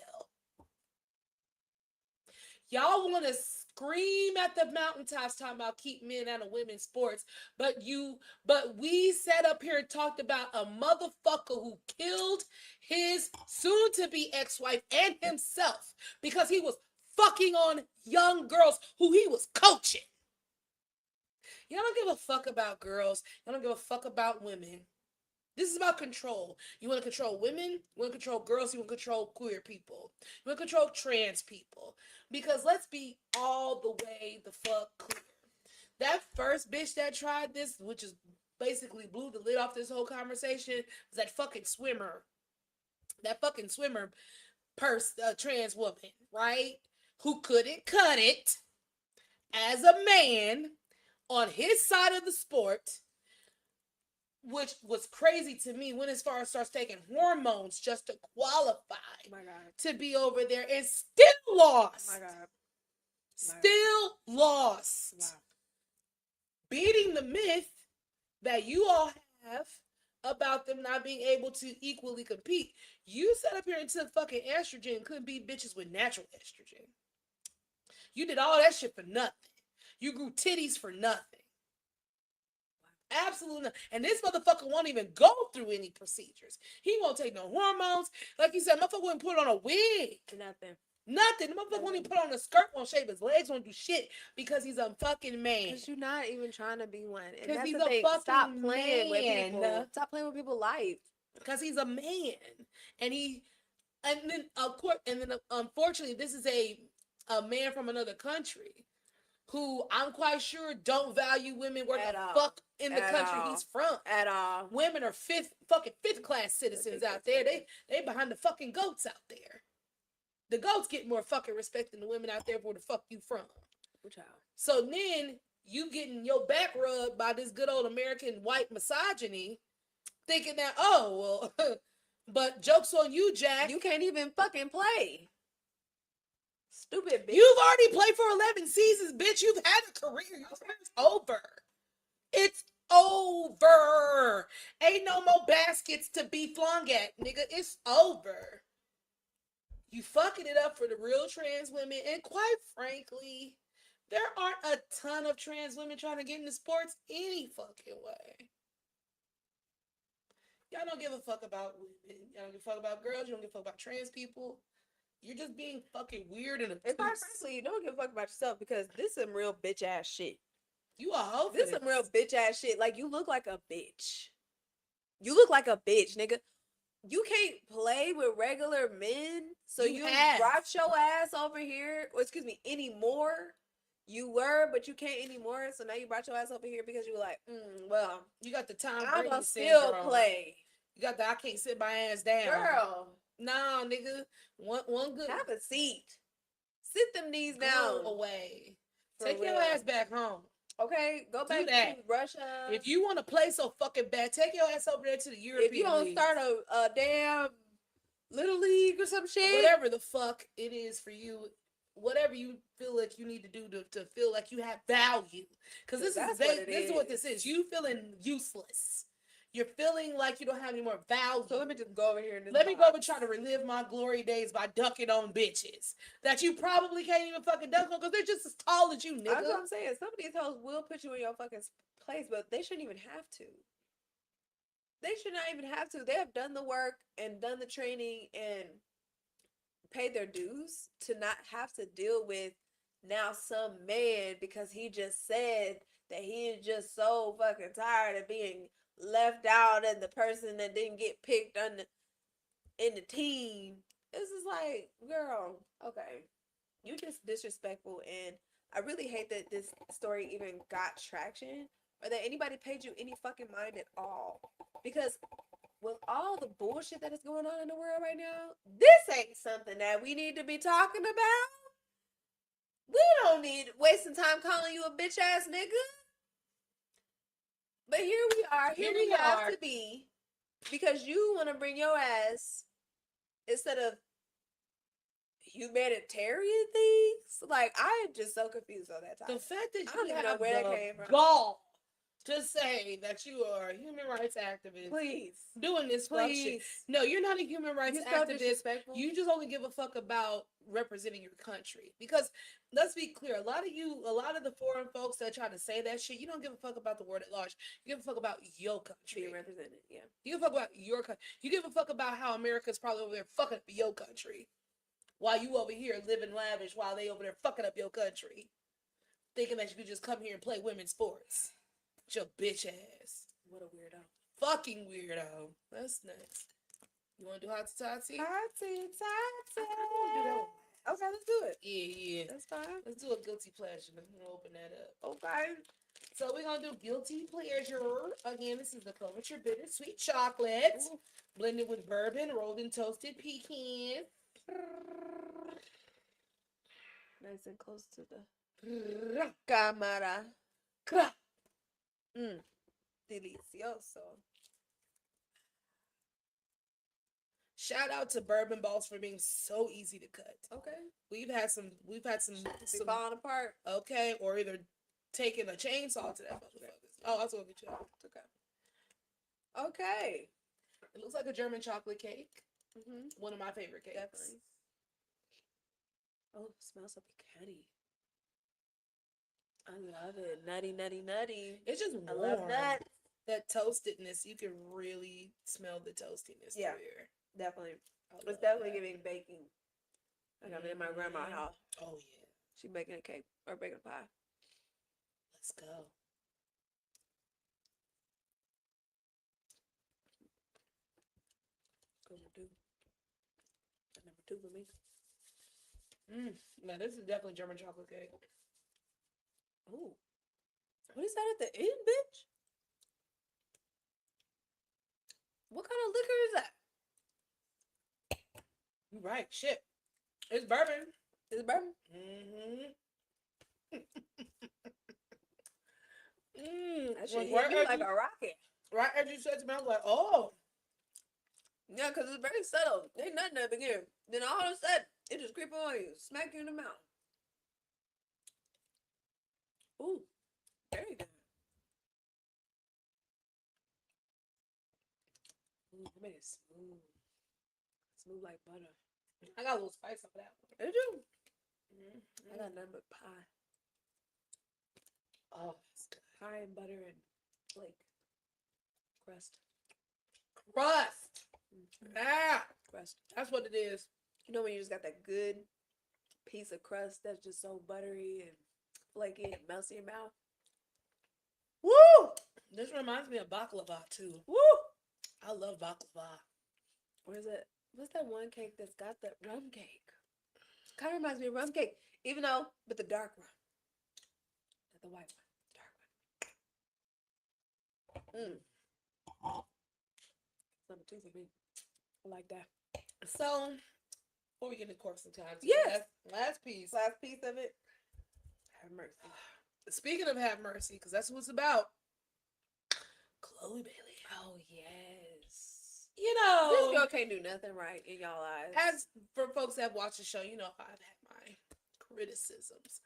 [SPEAKER 2] Y'all want to scream at the mountaintops talking about keep men out of women's sports, but we sat up here and talked about a motherfucker who killed his soon-to-be ex-wife and himself because he was fucking on young girls who he was coaching. Y'all don't give a fuck about girls. Y'all don't give a fuck about women. This is about control. You want to control women, you want to control girls, you want to control queer people, you want to control trans people. Because let's be all the way the fuck clear. That first bitch that tried this, which is basically blew the lid off this whole conversation, was that fucking swimmer. That fucking swimmer trans woman, right? Who couldn't cut it as a man on his side of the sport, which was crazy to me, went as far as starts taking hormones just to qualify to be over there and still lost. Still lost. Wow. Beating the myth that you all have about them not being able to equally compete. You sat up here and took fucking estrogen and couldn't beat bitches with natural estrogen. You did all that shit for nothing. You grew titties for nothing. Absolutely not. And this motherfucker won't even go through any procedures. He won't take no hormones. Like you said, motherfucker wouldn't put on a wig. Nothing. The motherfucker won't even put on a skirt, won't shave his legs, won't do shit because he's a fucking man.
[SPEAKER 1] Because you're not even trying to be one. And that's
[SPEAKER 2] he's
[SPEAKER 1] the thing. Stop playing
[SPEAKER 2] man.
[SPEAKER 1] with people. Stop playing with people's life.
[SPEAKER 2] Because he's a man. And then of course, unfortunately, this is a man from another country who I'm quite sure don't value women worth the fuck in the country he's from. At all. Women are fifth class citizens out there. They behind the fucking goats out there. The goats get more fucking respect than the women out there where the fuck you from. So then you getting your back rubbed by this good old American white misogyny, thinking that, oh, well, but joke's on you, Jack.
[SPEAKER 1] You can't even fucking play. Stupid bitch.
[SPEAKER 2] You've already played for 11 seasons, bitch. You've had a career. Your career's over. It's over. Ain't no more baskets to be flung at, nigga. It's over. You fucking it up for the real trans women. And quite frankly, there aren't a ton of trans women trying to get into sports any fucking way. Y'all don't give a fuck about women. Y'all don't give a fuck about girls. You don't give a fuck about trans people. You're just being fucking weird and
[SPEAKER 1] quite frankly, you don't give a fuck about yourself because this is some real bitch ass shit.
[SPEAKER 2] You a hoe for
[SPEAKER 1] This
[SPEAKER 2] this.
[SPEAKER 1] some real bitch ass shit. Like, you look like a bitch. You look like a bitch, nigga. You can't play with regular men, so you brought your ass over here. Or excuse me, anymore. You were, but you can't anymore. So now you brought your ass over here because you were like, well,
[SPEAKER 2] You got the Tom
[SPEAKER 1] I'm
[SPEAKER 2] Brady
[SPEAKER 1] gonna still
[SPEAKER 2] syndrome.
[SPEAKER 1] play.
[SPEAKER 2] You got the I can't sit my ass down.
[SPEAKER 1] Girl.
[SPEAKER 2] No, nigga. One good.
[SPEAKER 1] Have a seat. Sit them knees
[SPEAKER 2] Go
[SPEAKER 1] down.
[SPEAKER 2] away.
[SPEAKER 1] For
[SPEAKER 2] Take
[SPEAKER 1] real.
[SPEAKER 2] your ass back home.
[SPEAKER 1] Okay, go back
[SPEAKER 2] that.
[SPEAKER 1] to Russia.
[SPEAKER 2] If you want to play so fucking bad, take your ass over there to the European
[SPEAKER 1] If you don't
[SPEAKER 2] league.
[SPEAKER 1] start a damn little league or some shit.
[SPEAKER 2] Whatever the fuck it is for you. Whatever you feel like you need to do to feel like you have value. Because this is what this is. You feeling useless. You're feeling like you don't have any more value.
[SPEAKER 1] So let me just go over here and
[SPEAKER 2] let me go over and try to relive my glory days by ducking on bitches that you probably can't even fucking dunk on because they're just as tall as you, nigga.
[SPEAKER 1] That's what I'm saying. Some of these hoes will put you in your fucking place, but they shouldn't even have to. They should not even have to. They have done the work and done the training and paid their dues to not have to deal with now some man because he just said that he is just so fucking tired of being left out and the person that didn't get picked in the team. This is like, girl, okay. You just disrespectful, and I really hate that this story even got traction or that anybody paid you any fucking mind at all. Because with all the bullshit that is going on in the world right now, this ain't something that we need to be talking about. We don't need wasting time calling you a bitch ass nigga. But here we are. Here we have to be. Because you want to bring your ass instead of humanitarian things. Like, I am just so confused on that time.
[SPEAKER 2] The fact that
[SPEAKER 1] I don't
[SPEAKER 2] you
[SPEAKER 1] even know
[SPEAKER 2] have
[SPEAKER 1] where
[SPEAKER 2] the
[SPEAKER 1] that came from.
[SPEAKER 2] gall to say that you are a human rights activist.
[SPEAKER 1] Please.
[SPEAKER 2] Doing this fuck shit. No, you're not a human rights activist. You just only give a fuck about representing your country. Because let's be clear, a lot of the foreign folks that try to say that shit, you don't give a fuck about the world at large. You give a fuck about your country.
[SPEAKER 1] Being represented, yeah.
[SPEAKER 2] You give a fuck about your country. You give a fuck about how America's probably over there fucking up your country. While you over here living lavish while they over there fucking up your country. Thinking that you could just come here and play women's sports. Your bitch ass.
[SPEAKER 1] What a weirdo.
[SPEAKER 2] Fucking weirdo. That's nuts. You want to do hot toddy?
[SPEAKER 1] Hot-toddy.
[SPEAKER 2] Okay,
[SPEAKER 1] let's do it.
[SPEAKER 2] Yeah.
[SPEAKER 1] That's fine.
[SPEAKER 2] Let's do a guilty pleasure. Let me open that up.
[SPEAKER 1] Okay.
[SPEAKER 2] So we're going to do guilty pleasure. Again, this is the Clover Bittersweet Chocolate. Ooh. Blended with bourbon, rolled in toasted pecan.
[SPEAKER 1] Nice and close to the cámara. Delicioso.
[SPEAKER 2] Shout out to Bourbon Balls for being so easy to cut.
[SPEAKER 1] Okay.
[SPEAKER 2] We've had some
[SPEAKER 1] falling apart.
[SPEAKER 2] Okay, or either taking a chainsaw to that motherfucker. Oh, I was gonna get you out. Okay. Okay. It looks like a German chocolate cake. Mm-hmm. One of my favorite cakes. Definitely.
[SPEAKER 1] Oh, it smells so pecan-y. I love it. Nutty, nutty, nutty.
[SPEAKER 2] It's just warm. I love that. That toastedness. You can really smell the toastiness through here.
[SPEAKER 1] Definitely. It's definitely giving baking. Like I'm in my grandma's house.
[SPEAKER 2] Oh, yeah.
[SPEAKER 1] She baking a cake or baking a pie.
[SPEAKER 2] Let's go.
[SPEAKER 1] Number two for me.
[SPEAKER 2] Now this is definitely German chocolate cake.
[SPEAKER 1] Oh, what is that at the end, bitch? What kind of liquor is that?
[SPEAKER 2] You're right. Shit. It's bourbon.
[SPEAKER 1] It's bourbon? That shit hit me like a rocket.
[SPEAKER 2] Right as you said to me, I was like, oh.
[SPEAKER 1] Yeah, because it's very subtle. Ain't nothing at the beginning. Then all of a sudden, it just creep on you. Smack you in the mouth. Ooh. Very good. Ooh, it made it smooth. Smooth like butter.
[SPEAKER 2] I got a little spice off that one.
[SPEAKER 1] Did you? I got nothing but pie.
[SPEAKER 2] Oh, that's good.
[SPEAKER 1] Pie and butter and flake. Crust.
[SPEAKER 2] Ah!
[SPEAKER 1] Crust.
[SPEAKER 2] That's what it is.
[SPEAKER 1] You know when you just got that good piece of crust that's just so buttery and flaky and melts in your mouth?
[SPEAKER 2] Woo! This reminds me of baklava too.
[SPEAKER 1] Woo!
[SPEAKER 2] I love baklava.
[SPEAKER 1] Where's it? What's that one cake that's got the rum cake? Kind of reminds me of rum cake, even though, but the dark rum, not the white one. Number two for me. I like that.
[SPEAKER 2] So, before we get into course of time,
[SPEAKER 1] Yes.
[SPEAKER 2] last piece.
[SPEAKER 1] Last piece of it. Have mercy.
[SPEAKER 2] Speaking of have mercy, because that's what it's about. Chloe Bailey.
[SPEAKER 1] Oh yes.
[SPEAKER 2] You know,
[SPEAKER 1] This girl can't do nothing right in y'all eyes.
[SPEAKER 2] as for folks that have watched the show, you know I've had my criticisms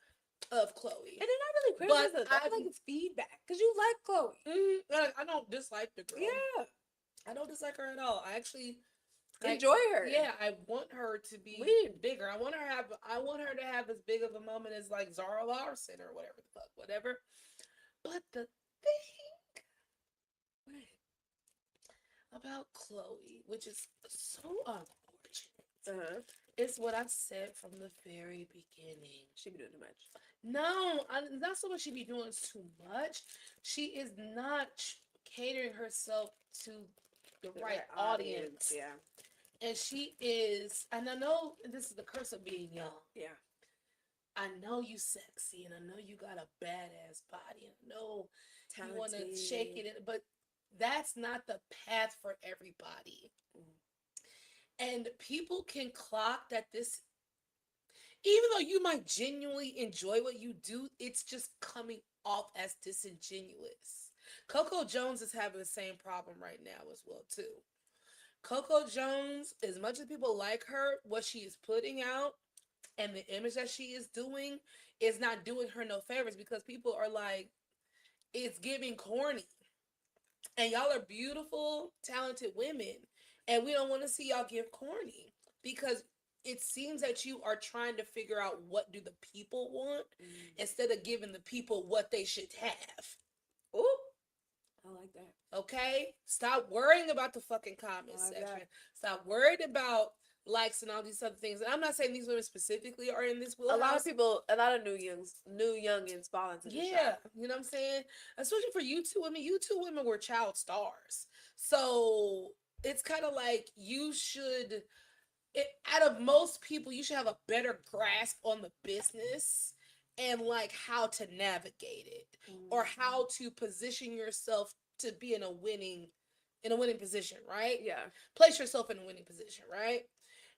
[SPEAKER 2] of Chloe.
[SPEAKER 1] And they're not really criticism. I feel like it's feedback because you like Chloe.
[SPEAKER 2] I don't dislike the girl.
[SPEAKER 1] Yeah.
[SPEAKER 2] I don't dislike her at all. I actually
[SPEAKER 1] Enjoy her.
[SPEAKER 2] Yeah, I want her to be bigger. I want her to have as big of a moment as like Zara Larson or whatever the fuck, whatever. But the thing about Chloe, which is so unfortunate, is what I've said from the very beginning.
[SPEAKER 1] She be doing too much.
[SPEAKER 2] No, not so much she be doing too much. She is not catering herself to the right audience.
[SPEAKER 1] Yeah.
[SPEAKER 2] And she is, and I know this is the curse of being young.
[SPEAKER 1] Yeah.
[SPEAKER 2] I know you sexy, and I know you got a badass body, and I know you want to shake it, but that's not the path for everybody. And people can clock that this, even though you might genuinely enjoy what you do, it's just coming off as disingenuous. Coco Jones is having the same problem right now as well, too. Coco Jones, as much as people like her, what she is putting out and the image that she is doing is not doing her no favors because people are like, it's giving corny. And y'all are beautiful, talented women. And we don't want to see y'all give corny because it seems that you are trying to figure out what do the people want instead of giving the people what they should have.
[SPEAKER 1] Ooh. I like that.
[SPEAKER 2] Okay? Stop worrying about the fucking comment section. Stop worried about likes and all these other things. And I'm not saying these women specifically are in this wheelhouse.
[SPEAKER 1] A lot of new youngins fall into the shop.
[SPEAKER 2] You know what I'm saying? Especially for you two women. You two women were child stars. So it's kind of like you should, out of most people, you should have a better grasp on the business and like how to navigate it or how to position yourself to be in a winning position, right?
[SPEAKER 1] Yeah.
[SPEAKER 2] Place yourself in a winning position, right?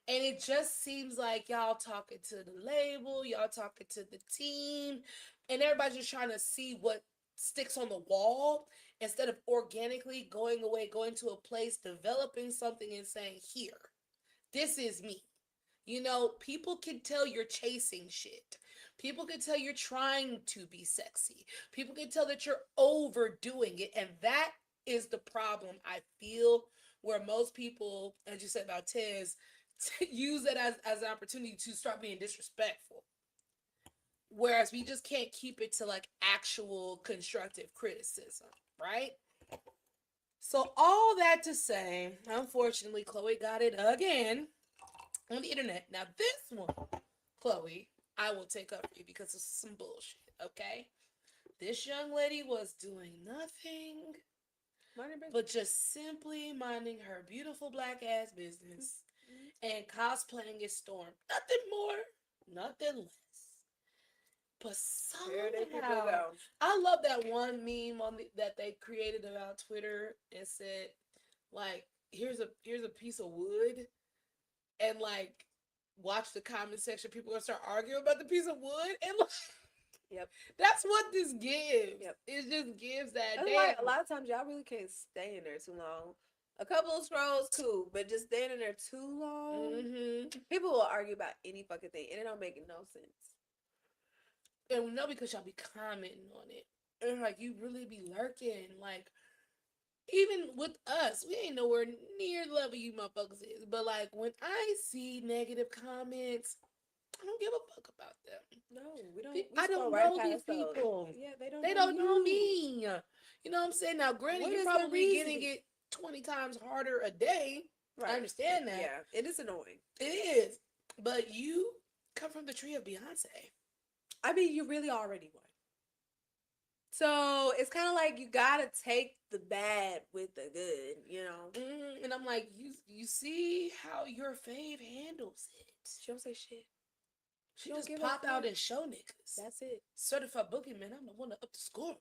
[SPEAKER 2] And it just seems like y'all talking to the label, y'all talking to the team, and everybody's just trying to see what sticks on the wall instead of organically going to a place, developing something and saying, here, this is me. You know, people can tell you're chasing shit. People can tell you're trying to be sexy. People can tell that you're overdoing it. And that is the problem, I feel, where most people, as you said about Tez, use it as an opportunity to start being disrespectful. Whereas we just can't keep it to like actual constructive criticism, right? So all that to say, unfortunately, Chloe got it again on the internet. Now this one, Chloe, I will take up for you because it's some bullshit, okay? This young lady was doing nothing but just simply minding her beautiful black ass business and cosplaying as Storm. Nothing more, nothing less. But somehow, I love that one meme that they created about Twitter and said, like, here's a piece of wood, and like, watch the comment section. People are gonna start arguing about the piece of wood, and like,
[SPEAKER 1] yep,
[SPEAKER 2] that's what this gives. Yep. It just gives that.
[SPEAKER 1] Like, a lot of times y'all really can't stay in there too long. A couple of scrolls, cool, but just staying in there too long, people will argue about any fucking thing, and it don't make no sense.
[SPEAKER 2] And we know because y'all be commenting on it, and like you really be lurking. Like, even with us, we ain't nowhere near the level you motherfuckers is. But like when I see negative comments, I don't give a fuck about them.
[SPEAKER 1] No, we don't.
[SPEAKER 2] I don't know these people.
[SPEAKER 1] Yeah,
[SPEAKER 2] they don't know me. You know what I'm saying? Now, granted, you're probably getting it 20 times harder a day. Right. I understand that.
[SPEAKER 1] Yeah, it is annoying.
[SPEAKER 2] It is. But you come from the tree of Beyonce.
[SPEAKER 1] I mean, you really already won. So it's kind of like you gotta take the bad with the good, you know.
[SPEAKER 2] And I'm like, you see how your fave handles it.
[SPEAKER 1] She don't say shit.
[SPEAKER 2] She just pop out and show niggas.
[SPEAKER 1] That's it.
[SPEAKER 2] Certified boogeyman. I'm the one to up the score.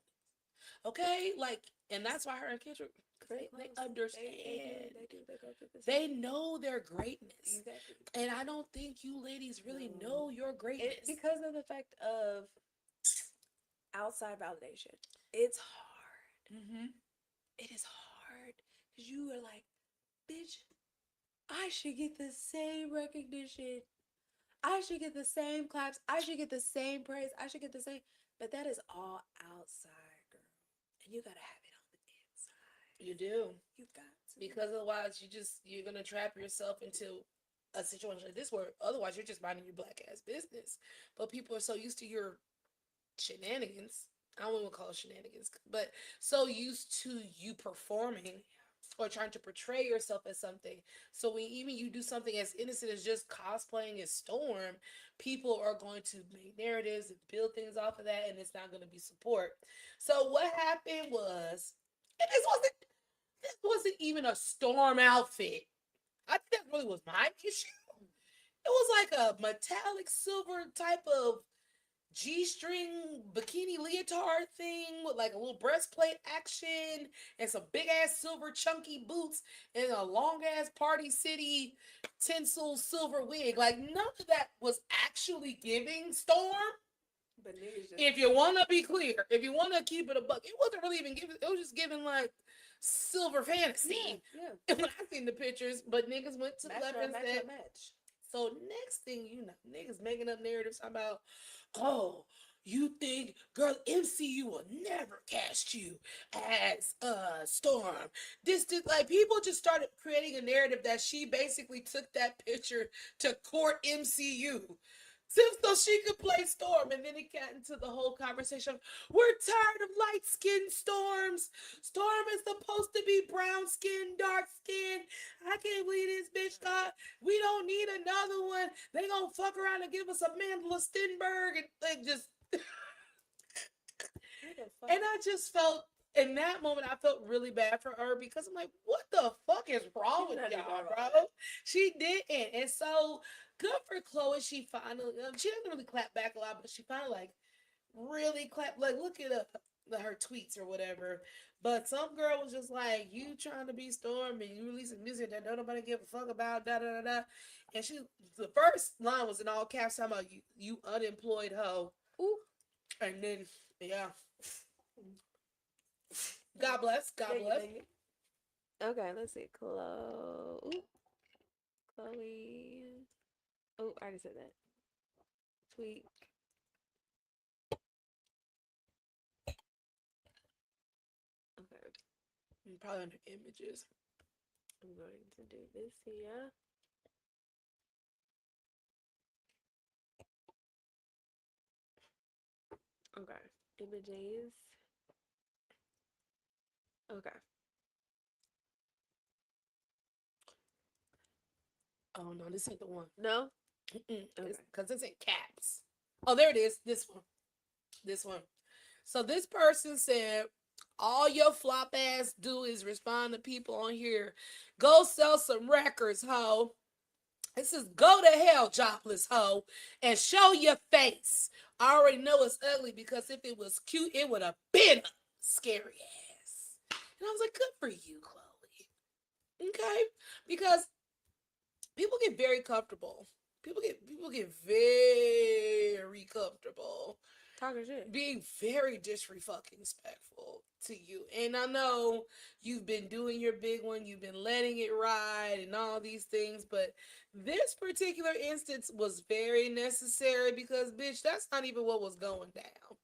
[SPEAKER 2] Okay, like, and that's why her and Kendrick, they understand. They know their greatness.
[SPEAKER 1] Exactly.
[SPEAKER 2] And I don't think you ladies really know your greatness.
[SPEAKER 1] Because of the fact of outside validation. It's hard. It is hard. Because you are like, bitch, I should get the same recognition. I should get the same claps. I should get the same praise. I should get the same. But that is all outside, girl. And you gotta have it on the inside.
[SPEAKER 2] You do.
[SPEAKER 1] You got to.
[SPEAKER 2] Because otherwise you're gonna trap yourself into a situation like this where otherwise you're just minding your black ass business. But people are so used to your shenanigans. I don't want to call it shenanigans, but so used to you performing or trying to portray yourself as something. So when even you do something as innocent as just cosplaying as Storm, people are going to make narratives and build things off of that, and it's not going to be support. So what happened was, and this wasn't even a Storm outfit. I think that really was my issue. It was like a metallic silver type of G-string bikini leotard thing with like a little breastplate action and some big ass silver chunky boots and a long ass Party City tinsel silver wig. Like none of that was actually giving Storm.
[SPEAKER 1] But niggas just...
[SPEAKER 2] If you want to be clear, if you want to keep it a buck, it wasn't really even giving. It was just giving like silver fantasy.
[SPEAKER 1] Yeah.
[SPEAKER 2] When I seen the pictures, but niggas went to left and said.
[SPEAKER 1] Match.
[SPEAKER 2] So next thing you know, niggas making up narratives about, oh, you think, girl, MCU will never cast you as Storm. This like people just started creating a narrative that she basically took that picture to court MCU. So she could play Storm, and then it got into the whole conversation. We're tired of light-skinned Storms. Storm is supposed to be brown-skinned, dark-skinned. I can't believe this bitch thought we don't need another one. They gonna fuck around and give us a Mandela Stenberg, and like just. And I just felt in that moment, I felt really bad for her because I'm like, what the fuck is wrong with y'all, bro? She didn't, and so. Good for Chloe. She finally, she doesn't really clap back a lot, but she finally like really clapped. Like, look at her tweets or whatever. But some girl was just like, you trying to be Storm and you releasing music that don't nobody give a fuck about, da da da da. And the first line was in all caps, talking about you unemployed hoe. Ooh. And then, yeah. God bless. God bless.
[SPEAKER 1] Okay, let's see. Chloe. Oh, I already said that. Tweak. Okay.
[SPEAKER 2] Probably under images.
[SPEAKER 1] I'm going to do this here. Okay. Images. Okay.
[SPEAKER 2] Oh, no, this ain't the one.
[SPEAKER 1] No?
[SPEAKER 2] Because it's in caps. Oh, there it is. This one. So this person said, all your flop ass do is respond to people on here. Go sell some records, ho. It says, go to hell, jobless ho, and show your face. I already know it's ugly because if it was cute, it would have been a scary ass. And I was like, good for you, Chloe. Okay? Because people get very comfortable. People get very comfortable.
[SPEAKER 1] Talking shit.
[SPEAKER 2] Being very disrespectful to you. And I know you've been doing your big one. You've been letting it ride and all these things. But this particular instance was very necessary because, bitch, that's not even what was going down.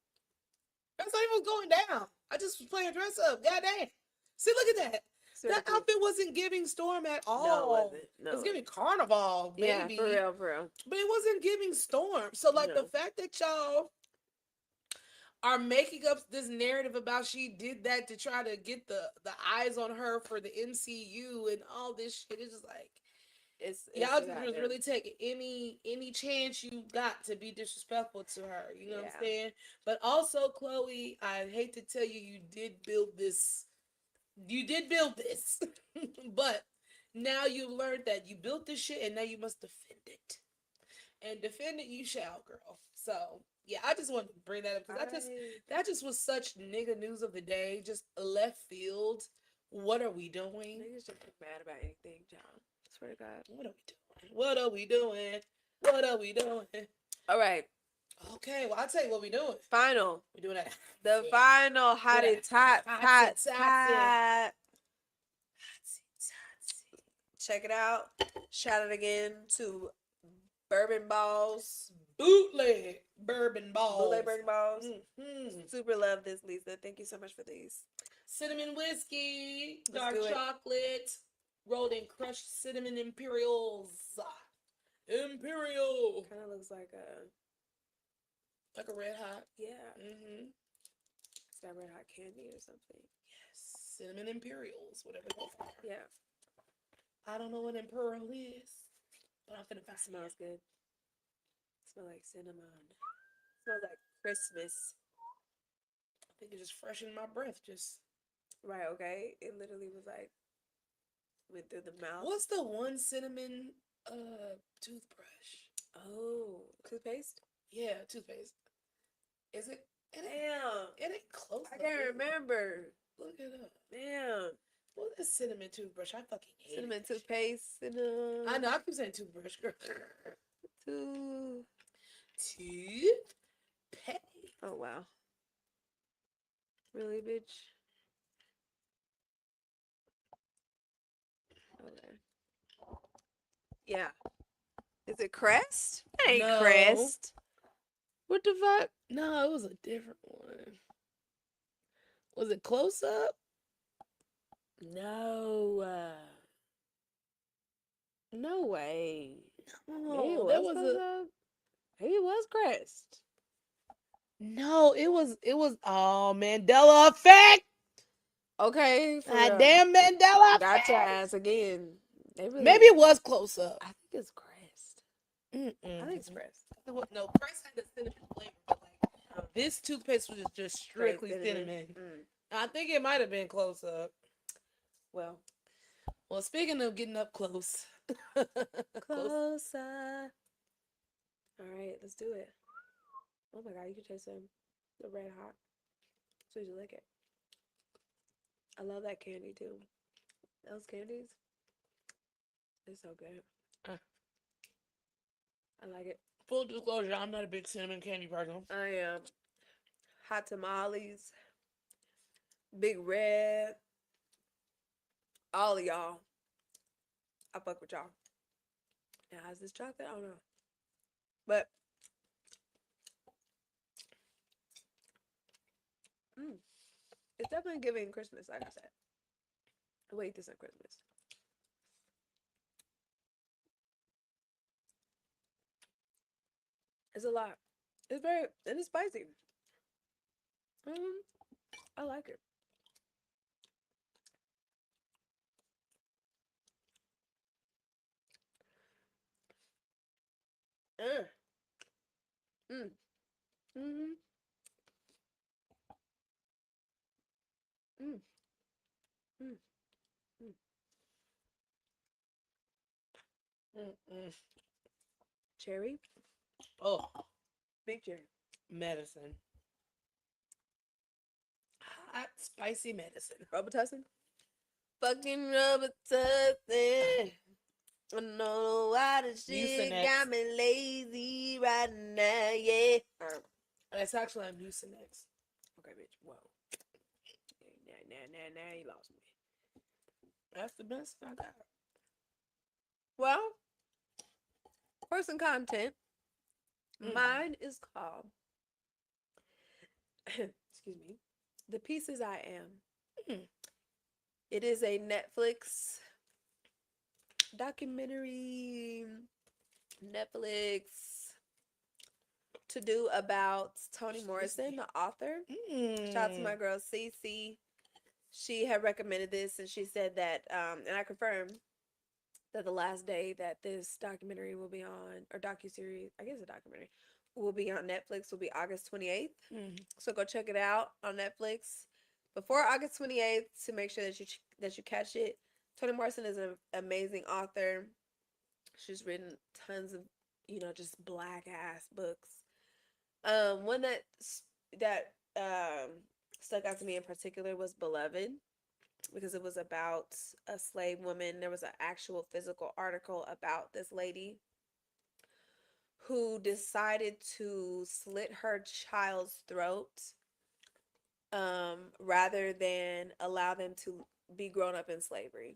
[SPEAKER 2] That's not even what's going down. I just was playing dress up. Goddamn. See, look at that. That outfit wasn't giving Storm at all.
[SPEAKER 1] No, it wasn't. No.
[SPEAKER 2] It was giving Carnival, maybe.
[SPEAKER 1] Yeah, for real.
[SPEAKER 2] But it wasn't giving Storm. So, like, the fact that y'all are making up this narrative about she did that to try to get the eyes on her for the MCU and all this shit, it's just like, Y'all
[SPEAKER 1] a
[SPEAKER 2] just was
[SPEAKER 1] goddamn-
[SPEAKER 2] really taking any chance you got to be disrespectful to her. You know what I'm saying? But also, Chloe, I hate to tell you, you did build this. You did build this, but now you learned that you built this shit, and now you must defend it. And defend it you shall, girl. So yeah, I just wanted to bring that up because that just was such nigga news of the day, just left field. What are we doing?
[SPEAKER 1] Niggas just get mad about anything, John. Swear to God.
[SPEAKER 2] What are we doing? What are we doing? What are we doing?
[SPEAKER 1] All right.
[SPEAKER 2] Okay, well I'll tell you what we doing.
[SPEAKER 1] Final.
[SPEAKER 2] We doing that.
[SPEAKER 1] The final hottie tot. Check it out. Shout out again to Bourbon Balls.
[SPEAKER 2] Bootleg Bourbon Balls.
[SPEAKER 1] Bootleg Bourbon Balls.
[SPEAKER 2] Mm-hmm.
[SPEAKER 1] Super love this, Lisa. Thank you so much for these.
[SPEAKER 2] Cinnamon whiskey,
[SPEAKER 1] Let's
[SPEAKER 2] dark
[SPEAKER 1] do it.
[SPEAKER 2] chocolate, rolled in crushed cinnamon imperials. Imperial.
[SPEAKER 1] Kind of looks like
[SPEAKER 2] a red hot.
[SPEAKER 1] Yeah.
[SPEAKER 2] Mm-hmm.
[SPEAKER 1] It's got red hot candy or something.
[SPEAKER 2] Yes. Cinnamon imperials, whatever those are.
[SPEAKER 1] Yeah.
[SPEAKER 2] I don't know what imperial is, but I'm finna find it.
[SPEAKER 1] Smells good. Smells like cinnamon. Smells like Christmas.
[SPEAKER 2] I think it's just freshening my breath. Just
[SPEAKER 1] right. Okay. It literally was like went through the mouth.
[SPEAKER 2] What's the one cinnamon toothbrush?
[SPEAKER 1] Oh, toothpaste.
[SPEAKER 2] Yeah, toothpaste. Is it?
[SPEAKER 1] Damn.
[SPEAKER 2] It ain't close.
[SPEAKER 1] I can't remember.
[SPEAKER 2] Look it up.
[SPEAKER 1] Damn.
[SPEAKER 2] What is cinnamon toothbrush? I fucking hate
[SPEAKER 1] cinnamon
[SPEAKER 2] it.
[SPEAKER 1] Toothpaste. Cinnamon.
[SPEAKER 2] I know. I keep saying toothbrush, girl. Toothpaste.
[SPEAKER 1] Oh wow. Really, bitch? Okay. Yeah. Is it Crest? It ain't
[SPEAKER 2] No.
[SPEAKER 1] Crest. What the fuck?
[SPEAKER 2] No, it was a different one. Was it Close Up?
[SPEAKER 1] No. No way.
[SPEAKER 2] No, that was
[SPEAKER 1] He was Crest.
[SPEAKER 2] No, it was oh Mandela effect.
[SPEAKER 1] Okay.
[SPEAKER 2] Damn Mandela effect.
[SPEAKER 1] Got your ass again.
[SPEAKER 2] Maybe it was Close Up.
[SPEAKER 1] I think it's Crest. I think it's Crest.
[SPEAKER 2] No, Crest had the cinnamon flavor, but like this toothpaste was just strictly cinnamon. I think it might have been Close Up.
[SPEAKER 1] Well,
[SPEAKER 2] speaking of getting up close.
[SPEAKER 1] Closer. All right, let's do it. Oh my God, you can taste the red hot. So you like it. I love that candy too. Those candies, they're so good. I like it.
[SPEAKER 2] Full disclosure, I'm not a big cinnamon candy person.
[SPEAKER 1] I am. Hot tamales, Big Red, all of y'all. I fuck with y'all. Now, how's this chocolate? I don't know. But, it's definitely giving Christmas, like I said. Wait, this is Christmas. It's a lot. It's and it's spicy. I like it. Cherry.
[SPEAKER 2] Oh,
[SPEAKER 1] big cherry.
[SPEAKER 2] Medicine. Hot, spicy medicine.
[SPEAKER 1] Robitussin. Fucking Robitussin. I don't know why the shit got me lazy right now, yeah.
[SPEAKER 2] That's actually on Mucinex.
[SPEAKER 1] Okay, bitch. Whoa. Now you lost me.
[SPEAKER 2] That's the best I got.
[SPEAKER 1] Well, person content. Mine is called, excuse me, The Pieces I Am. It is a Netflix documentary, Netflix to do about Toni Morrison, the author. Shout out to my girl Cece. She had recommended this and she said that, and I confirm, that the last day that this documentary will be on, or docuseries, I guess a documentary, will be on Netflix will be August 28th. So go check it out on Netflix before August 28th to make sure that you catch it. Toni Morrison is an amazing author. She's written tons of, just black ass books. One that stuck out to me in particular was Beloved, because it was about a slave woman. There was an actual physical article about this lady who decided to slit her child's throat rather than allow them to be grown up in slavery.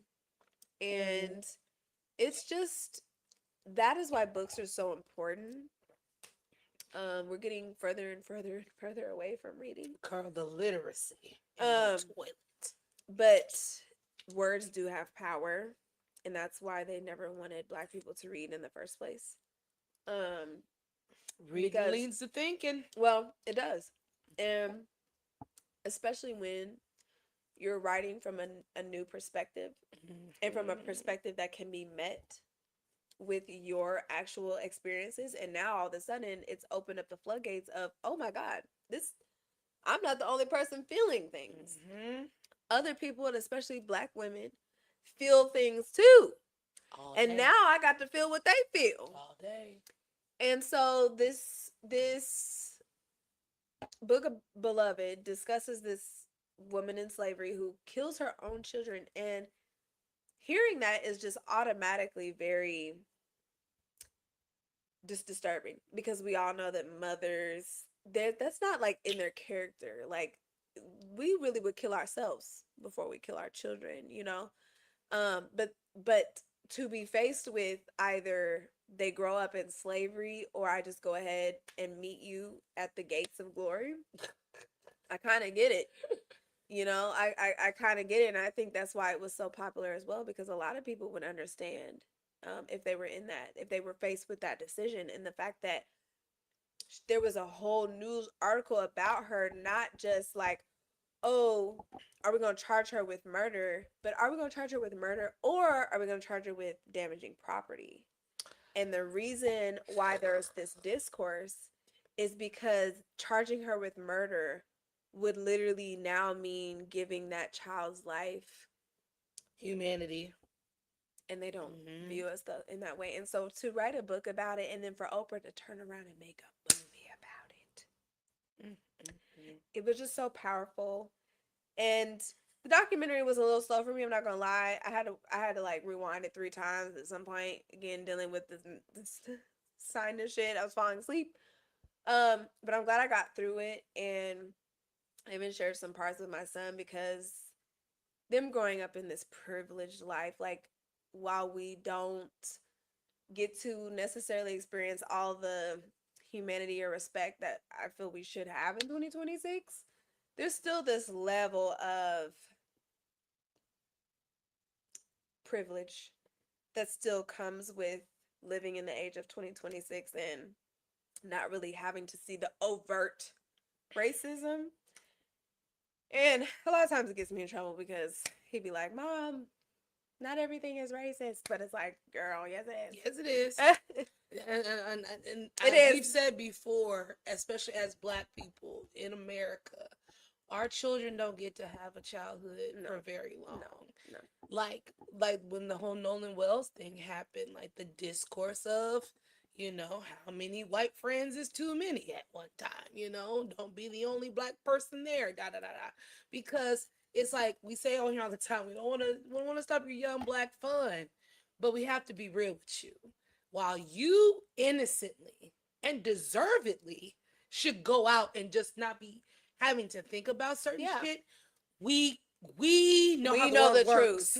[SPEAKER 1] And it's just, that is why books are so important. We're getting further and further and further away from reading.
[SPEAKER 2] Curl the literacy in the toilet.
[SPEAKER 1] But words do have power, and that's why they never wanted Black people to read in the first place.
[SPEAKER 2] Reading leads to thinking.
[SPEAKER 1] Well, it does. Especially when you're writing from a new perspective, and from a perspective that can be met with your actual experiences. And now all of a sudden it's opened up the floodgates of, oh my God, I'm not the only person feeling things. Other people, and especially Black women, feel things too. And now I got to feel what they feel
[SPEAKER 2] all day. And
[SPEAKER 1] so this book of Beloved discusses this woman in slavery who kills her own children, and hearing that is just automatically very just disturbing, because we all know that mothers, that's not like in their character. Like, we really would kill ourselves before we kill our children, but to be faced with either they grow up in slavery or I just go ahead and meet you at the gates of glory, I kind of get it. I kind of get it. And I think that's why it was so popular as well, because a lot of people would understand if they were if they were faced with that decision, and the fact that there was a whole news article about her, not just like, oh, are we going to charge her with murder, but are we going to charge her with murder, or are we going to charge her with damaging property? And the reason why there's this discourse is because charging her with murder would literally now mean giving that child's life
[SPEAKER 2] humanity.
[SPEAKER 1] And they don't view us in that way. And so to write a book about it, and then for Oprah to turn around and make a movie about it, it was just so powerful. And the documentary was a little slow for me, I'm not gonna lie. I had to like rewind it 3 times at some point, again dealing with this sinus shit. I was falling asleep. But I'm glad I got through it, and I even shared some parts with my son, because them growing up in this privileged life, like, while we don't get to necessarily experience all the humanity or respect that I feel we should have in 2026, there's still this level of privilege that still comes with living in the age of 2026 and not really having to see the overt racism. And a lot of times it gets me in trouble, because he'd be like, Mom, not everything is racist. But it's like, girl, yes it is.
[SPEAKER 2] Yes it is. and
[SPEAKER 1] it is.
[SPEAKER 2] We've said before, especially as Black people in America, our children don't get to have a childhood for very long.
[SPEAKER 1] No.
[SPEAKER 2] Like when the whole Nolan Wells thing happened, like the discourse of, how many white friends is too many at one time, don't be the only Black person there, because it's like we say on here all the time, we don't want to stop your young Black fun, but we have to be real with you. While you innocently and deservedly should go out and just not be having to think about certain shit, we know the truth,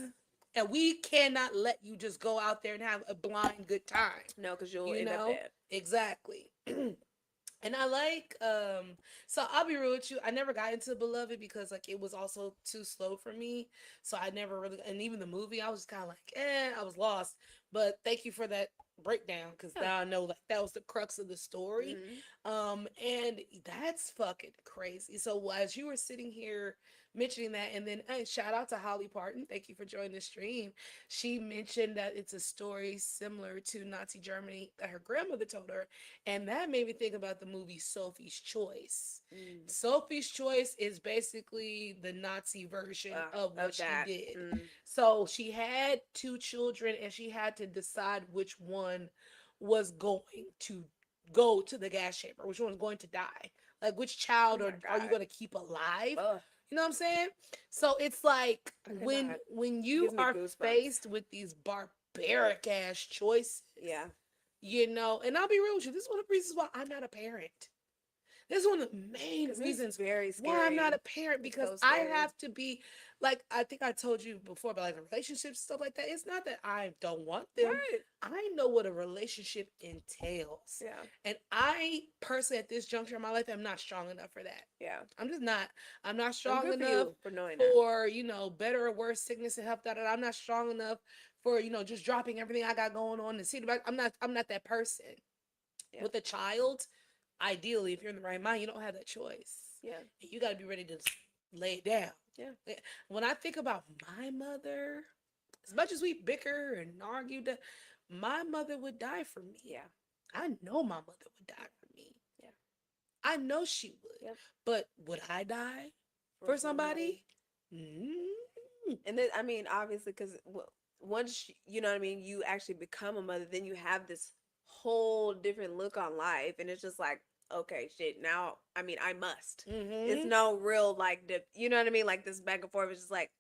[SPEAKER 2] and we cannot let you just go out there and have a blind good time.
[SPEAKER 1] No, because you'll end up dead.
[SPEAKER 2] Exactly. And I like, so I'll be real with you, I never got into Beloved because like it was also too slow for me. So I never really, and even the movie, I was kind of like, I was lost. But thank you for that breakdown, because now I know like that was the crux of the story. And that's fucking crazy. So as you were sitting here mentioning that. And then shout out to Holly Parton. Thank you for joining the stream. She mentioned that it's a story similar to Nazi Germany that her grandmother told her. And that made me think about the movie Sophie's Choice. Sophie's Choice is basically the Nazi version of what she did. So she had two children and she had to decide which one was going to go to the gas chamber, which one was going to die. Like, which child are you going to keep alive? You know what I'm saying? So it's like when you are faced with these barbaric ass choices. Yeah. You know, and I'll be real with you. This is one of the reasons why I'm not a parent. This is one of the main reasons why I'm not a parent, because I have to be, like, I think I told you before about like relationships, stuff like that. It's not that I don't want them. Right. I know what a relationship entails. Yeah. And I personally, at this juncture in my life, am not strong enough for that. Yeah. I'm just not. I'm not strong enough for knowing for, you know, better or worse, sickness and health. I'm not strong enough for, you know, just dropping everything I got going on and see the back. I'm not that person. Yeah. With a child, ideally, if you're in the right mind, you don't have that choice. Yeah. You got to be ready to lay it down. Yeah. When I think about my mother, as much as we bicker and argue, that my mother would die for me. Yeah. I know my mother would die for me. Yeah. I know she would. Yeah. But would I die for somebody? Mm-hmm.
[SPEAKER 1] And then, I mean, obviously, because once, you know what I mean, you actually become a mother, then you have this whole different look on life, and it's just like, okay, shit, now, I mean, I must. It's no real, like, you know what I mean, like, this back and forth. It's just like,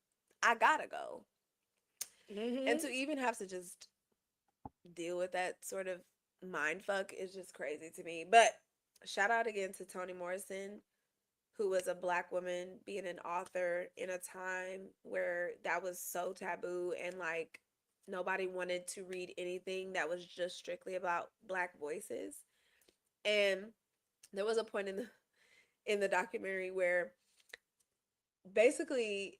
[SPEAKER 1] I gotta go. And to even have to just deal with that sort of mind fuck is just crazy to me. But shout out again to Toni Morrison, who was a Black woman being an author in a time where that was so taboo, and like nobody wanted to read anything that was just strictly about Black voices. And there was a point in the documentary where basically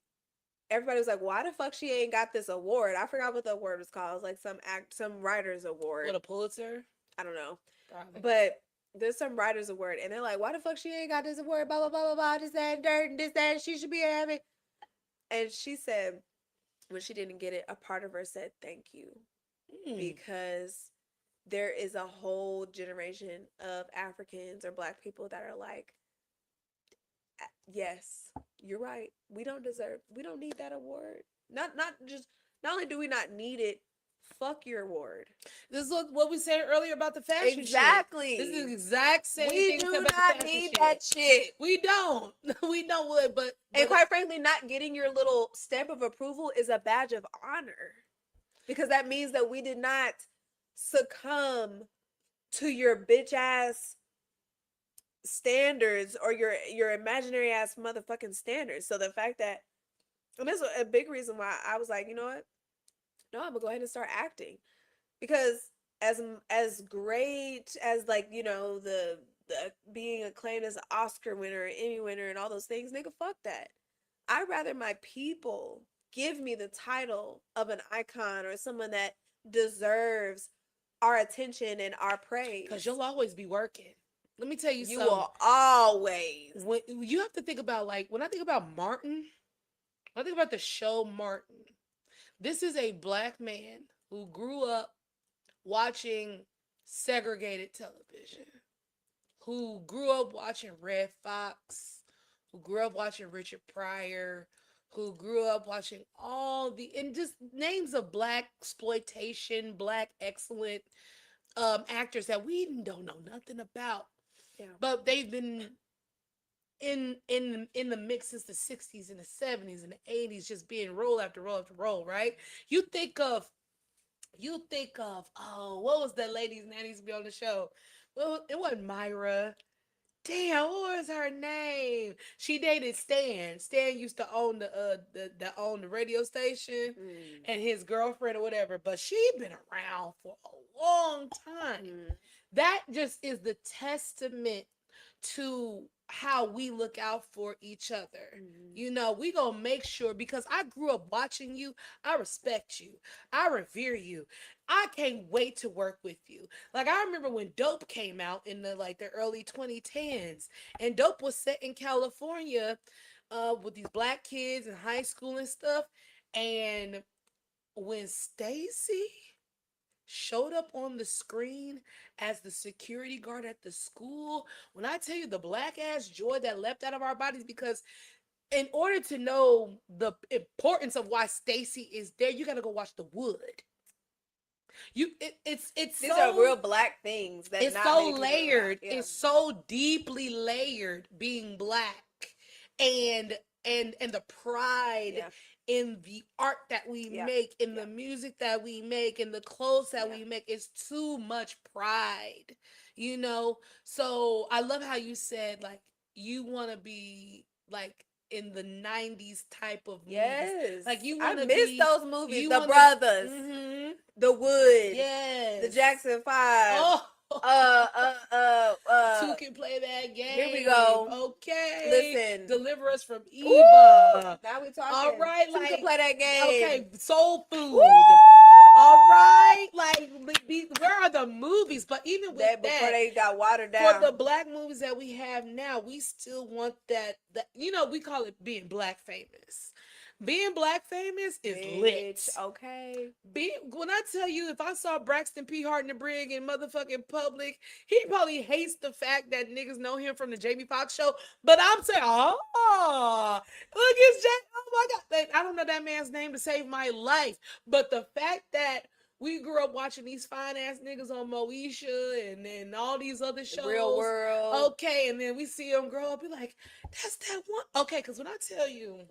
[SPEAKER 1] everybody was like, why the fuck she ain't got this award? I forgot what the award was called. It was like some writer's award.
[SPEAKER 2] What, a Pulitzer?
[SPEAKER 1] I don't know. Probably. But there's some writer's award, and they're like, why the fuck she ain't got this award? Blah, blah, blah, blah, blah, this, that, and dirt, and this, that, and she should be having. And she said, when she didn't get it, a part of her said, thank you. Because there is a whole generation of Africans or Black people that are like, yes, you're right. We don't need that award. Not only do we not need it, fuck your award.
[SPEAKER 2] This is what we said earlier about the fashion
[SPEAKER 1] exactly.
[SPEAKER 2] Shit. This is the exact same
[SPEAKER 1] thing. We do not need that shit.
[SPEAKER 2] We don't. We don't. But
[SPEAKER 1] and quite frankly, not getting your little stamp of approval is a badge of honor, because that means that we did not succumb to your bitch ass standards or your imaginary ass motherfucking standards. So the fact that, and this is a big reason why I was like, you know what? No, I'm gonna go ahead and start acting, because as great as, like, you know, the being acclaimed as an Oscar winner, an Emmy winner, and all those things, nigga, fuck that. I'd rather my people give me the title of an icon or someone that deserves our attention and our praise.
[SPEAKER 2] Because you'll always be working. Let me tell you something.
[SPEAKER 1] You will always.
[SPEAKER 2] When you have to think about, like, when I think about Martin, I think about the show Martin. This is a Black man who grew up watching segregated television, who grew up watching Red Fox, who grew up watching Richard Pryor, who grew up watching and just names of Black exploitation, Black excellent actors that we don't know nothing about. Yeah. But they've been in the mix since the 60s and the 70s and the 80s, just being role after role after role, right? You think of what was that lady's name used to be on the show? Well, it wasn't Myra. Damn, what was her name? She dated Stan. Stan used to own the radio station, and his girlfriend or whatever, but she been around for a long time. That just is the testament to how we look out for each other. You know, we gonna make sure, because I grew up watching you, I respect you, I revere you, I can't wait to work with you. Like, I remember when Dope came out in the early 2010s, and Dope was set in California, with these black kids in high school and stuff. And when Stacy showed up on the screen as the security guard at the school, when I tell you the black ass joy that leapt out of our bodies, because in order to know the importance of why Stacy is there, you gotta go watch The Wood. It's
[SPEAKER 1] These
[SPEAKER 2] so
[SPEAKER 1] are real black things that
[SPEAKER 2] it's
[SPEAKER 1] not
[SPEAKER 2] so
[SPEAKER 1] many people know about.
[SPEAKER 2] layered.
[SPEAKER 1] Yeah.
[SPEAKER 2] It's so deeply layered being black, and and the pride
[SPEAKER 1] Yeah.
[SPEAKER 2] in the art that we
[SPEAKER 1] Yeah.
[SPEAKER 2] make, in
[SPEAKER 1] Yeah.
[SPEAKER 2] the music that we make, in the clothes that
[SPEAKER 1] Yeah.
[SPEAKER 2] we make. It's too much pride, you know. So I love how you said like you want to be like in the 90s type of movies.
[SPEAKER 1] Yes.
[SPEAKER 2] Like you
[SPEAKER 1] I
[SPEAKER 2] want to
[SPEAKER 1] miss
[SPEAKER 2] be
[SPEAKER 1] those movies.
[SPEAKER 2] you
[SPEAKER 1] The
[SPEAKER 2] wanna,
[SPEAKER 1] Brothers,
[SPEAKER 2] mhm,
[SPEAKER 1] The Wood,
[SPEAKER 2] yes,
[SPEAKER 1] The Jackson Five.
[SPEAKER 2] oh,
[SPEAKER 1] Uh, uh,
[SPEAKER 2] two can play that game.
[SPEAKER 1] Here we go.
[SPEAKER 2] Okay.
[SPEAKER 1] Listen.
[SPEAKER 2] Deliver us from
[SPEAKER 1] Woo!
[SPEAKER 2] Eva.
[SPEAKER 1] Now we talking.
[SPEAKER 2] All right,
[SPEAKER 1] Who
[SPEAKER 2] like
[SPEAKER 1] can play that game?
[SPEAKER 2] okay, soul food.
[SPEAKER 1] Woo!
[SPEAKER 2] All right, like where are the movies? But even with
[SPEAKER 1] That before
[SPEAKER 2] that,
[SPEAKER 1] they got watered
[SPEAKER 2] for
[SPEAKER 1] down.
[SPEAKER 2] the black movies that we have now, we still want that you know, we call it being black famous. Being black famous is lit.
[SPEAKER 1] Bitch, okay.
[SPEAKER 2] When I tell you, if I saw Braxton P. Hart in the Brig in motherfucking public, he probably hates the fact that niggas know him from the Jamie Foxx show. But I'm saying, oh, look, it's Jay. Oh my God. I don't know that man's name to save my life. But the fact that we grew up watching these fine ass niggas on Moesha and then all these other shows.
[SPEAKER 1] The Real World.
[SPEAKER 2] Okay, and then we see them grow up, be like, that's that one. Okay, because when I tell you,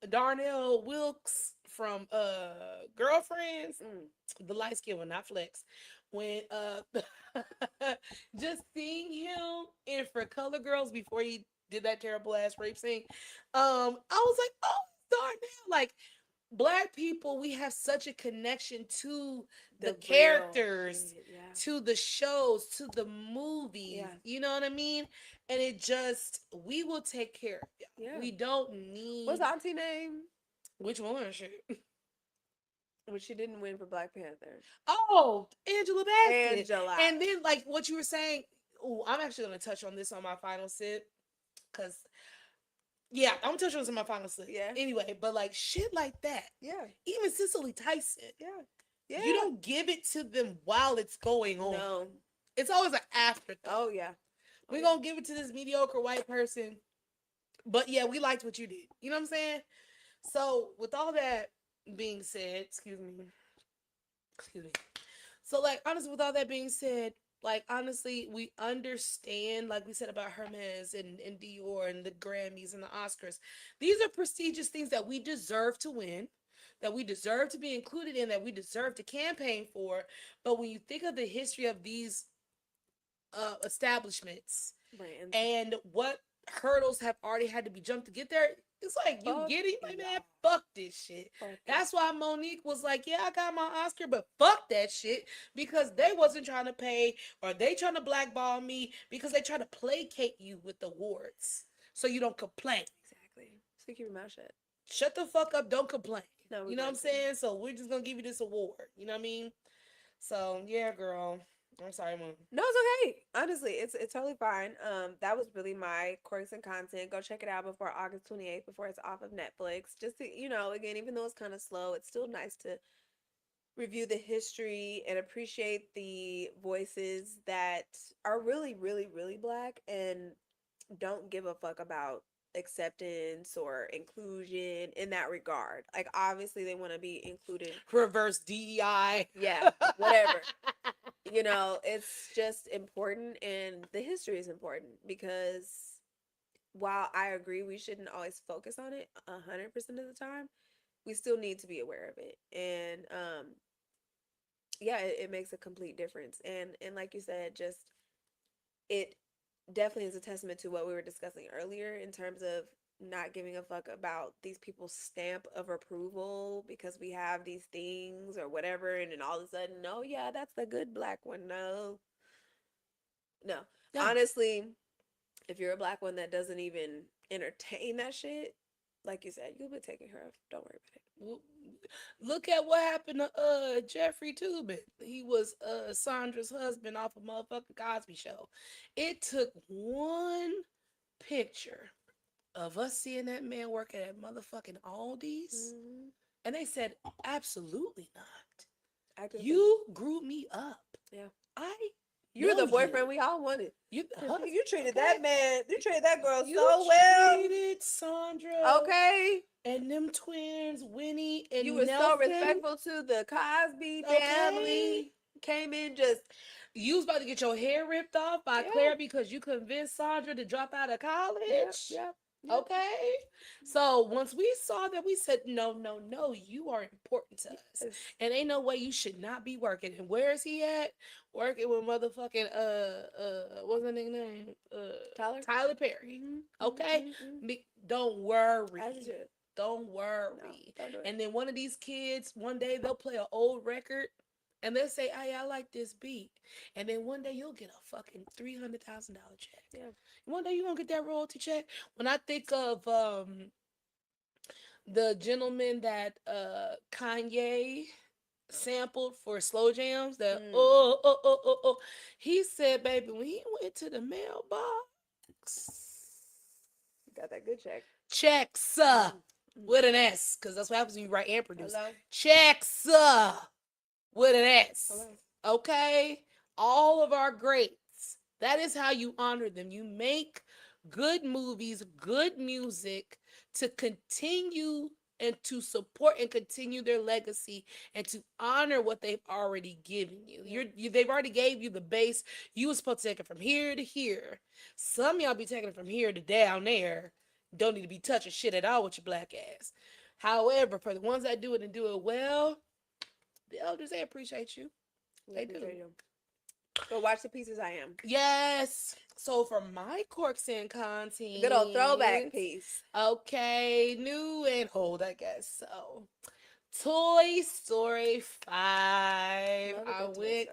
[SPEAKER 2] Darnell Wilkes from Girlfriends, the light skin one, not Flex, when just seeing him in For Color Girls before he did that terrible ass rape scene, I was like, oh, Darnell. Like, black people, we have such a connection to the characters, to the shows, to the movies.
[SPEAKER 1] Yeah.
[SPEAKER 2] You know what I mean? And it just, we will take care of you.
[SPEAKER 1] Yeah.
[SPEAKER 2] We don't need.
[SPEAKER 1] What's Auntie name?
[SPEAKER 2] Which one? Shit.
[SPEAKER 1] When she didn't win for Black Panther.
[SPEAKER 2] Oh, Angela Bassett.
[SPEAKER 1] Angela.
[SPEAKER 2] And then, like what you were saying, ooh, I'm actually going to touch on this on my final sip. Because, yeah, I'm going to touch on this in my final sip.
[SPEAKER 1] Yeah.
[SPEAKER 2] Anyway, but like shit like that.
[SPEAKER 1] Yeah.
[SPEAKER 2] Even Cicely Tyson.
[SPEAKER 1] Yeah. Yeah.
[SPEAKER 2] You don't give it to them while it's going on.
[SPEAKER 1] No.
[SPEAKER 2] It's always an afterthought.
[SPEAKER 1] Oh, yeah.
[SPEAKER 2] We're going to give it to this mediocre white person. But yeah, we liked what you did. You know what I'm saying? So with all that being said, excuse me. So like, honestly, with all that being said, like, honestly, we understand, like we said about Hermes and Dior and the Grammys and the Oscars. These are prestigious things that we deserve to win, that we deserve to be included in, that we deserve to campaign for. But when you think of the history of these establishments,
[SPEAKER 1] Brands.
[SPEAKER 2] and what hurdles have already had to be jumped to get there, it's like you get it, like, man, fuck this shit. That's why Monique was like, yeah, I got my Oscar, but fuck that shit, because they wasn't trying to pay, or they trying to blackball me because they try to placate you with awards so you don't complain.
[SPEAKER 1] Exactly. So keep your mouth shut.
[SPEAKER 2] Shut the fuck up, don't complain.
[SPEAKER 1] No,
[SPEAKER 2] you know what I'm saying? So we're just gonna give you this award. You know what I mean? So yeah, girl. I'm sorry, Mom.
[SPEAKER 1] No, it's okay. Honestly, it's totally fine. That was really my quirks and content. Go check it out before August 28th, before it's off of Netflix. Just to, you know, again, even though it's kind of slow, it's still nice to review the history and appreciate the voices that are really, really, really black and don't give a fuck about acceptance or inclusion in that regard. Like, obviously they want to be included.
[SPEAKER 2] Reverse DEI.
[SPEAKER 1] Yeah, whatever. You know, it's just important, and the history is important, because while I agree we shouldn't always focus on it 100% of the time, we still need to be aware of it. And yeah, it makes a complete difference. And like you said, just it definitely is a testament to what we were discussing earlier in terms of not giving a fuck about these people's stamp of approval because we have these things or whatever, and then all of a sudden, no, yeah, that's the good black one. No. Honestly, if you're a black one that doesn't even entertain that shit, like you said, you'll be taken care of. Don't worry about it.
[SPEAKER 2] Look at what happened to Jeffrey Tubin. He was Sandra's husband off a motherfucking Cosby Show. It took one picture of us seeing that man working at motherfucking Aldi's,
[SPEAKER 1] Mhm.
[SPEAKER 2] and they said, absolutely not.
[SPEAKER 1] Acting for-
[SPEAKER 2] You grew me up.
[SPEAKER 1] Yeah.
[SPEAKER 2] know
[SPEAKER 1] You're the boyfriend
[SPEAKER 2] you.
[SPEAKER 1] we all wanted.
[SPEAKER 2] You,
[SPEAKER 1] You treated
[SPEAKER 2] okay?
[SPEAKER 1] that man. You treated that girl
[SPEAKER 2] You
[SPEAKER 1] so well.
[SPEAKER 2] treated Sandra
[SPEAKER 1] Okay.
[SPEAKER 2] and them twins, Winnie and
[SPEAKER 1] You were
[SPEAKER 2] Nelson.
[SPEAKER 1] so respectful to the Cosby family. Came in just.
[SPEAKER 2] You was about to get your hair ripped off by
[SPEAKER 1] Yeah.
[SPEAKER 2] Claire because you convinced Sandra to drop out of college.
[SPEAKER 1] Yep.
[SPEAKER 2] Okay. So once we saw that, we said, no, you are important to us.
[SPEAKER 1] Yes.
[SPEAKER 2] And ain't no way you should not be working. And where is he at? Working with motherfucking what's the name? Tyler Perry.
[SPEAKER 1] Mm-hmm.
[SPEAKER 2] Okay.
[SPEAKER 1] Mm-hmm.
[SPEAKER 2] Don't worry.
[SPEAKER 1] As it should.
[SPEAKER 2] Don't worry.
[SPEAKER 1] No, don't do it.
[SPEAKER 2] And then one of these kids, one day they'll play an old record and they'll say, hey, I like this beat. And then one day you'll get a fucking $300,000 check.
[SPEAKER 1] Yeah.
[SPEAKER 2] One day you're going to get that royalty check. When I think of the gentleman that Kanye sampled for Slow Jams, that he said, baby, when he went to the mailbox,
[SPEAKER 1] Got that good check.
[SPEAKER 2] checks with an S, because that's what happens when you write and produce.
[SPEAKER 1] Hello?
[SPEAKER 2] Checks with an S.
[SPEAKER 1] Hello?
[SPEAKER 2] Okay? All of our greats. That is how you honor them. You make good movies, good music to continue and to support and continue their legacy and to honor what they've already given you. They've already gave you the base. You were supposed to take it from here to here. Some of y'all be taking it from here to down there. Don't need to be touching shit at all with your black ass. However, for the ones that do it and do it well, the elders, they appreciate you. They do.
[SPEAKER 1] Go watch The Pieces I Am.
[SPEAKER 2] Yes. So for my corks and content,
[SPEAKER 1] Good old throwback piece.
[SPEAKER 2] Okay, new and old, I guess. So Toy Story 5. I went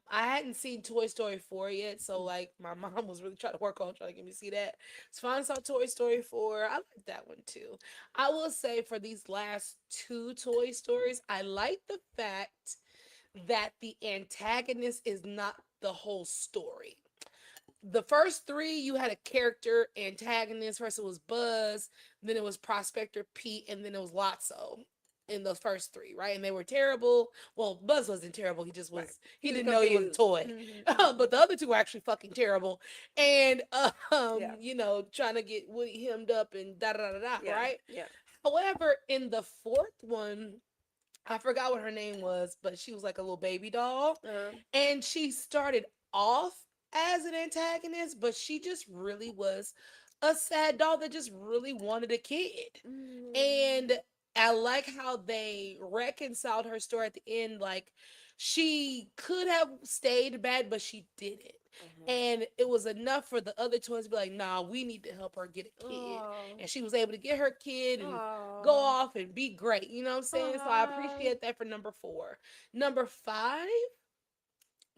[SPEAKER 2] I hadn't seen Toy Story 4 yet, so like my mom was really trying to get me to see that. So finally saw Toy Story 4. I like that one too. I will say for these last two Toy Stories, I like the fact that the antagonist is not the whole story. The first three, you had a character antagonist. First it was Buzz, then it was Prospector Pete, and then it was Lotso in the first three, right? And they were terrible. Well, Buzz wasn't terrible. He just was, right. He didn't know he was a toy. Mm-hmm. But the other two were actually fucking terrible. And, you know, trying to get Woody hemmed up and da-da-da-da, right? Yeah. However, in the fourth one, I forgot what her name was, but she was like a little baby doll. And she started off as an antagonist, but she just really was a sad doll that just really wanted a kid. And I like how they reconciled her story at the end. Like, she could have stayed bad, but she didn't. And it was enough for the other toys to be like, nah, we need to help her get a kid. And she was able to get her kid and go off and be great. You know what I'm saying? So I appreciate that for number 4. Number 5.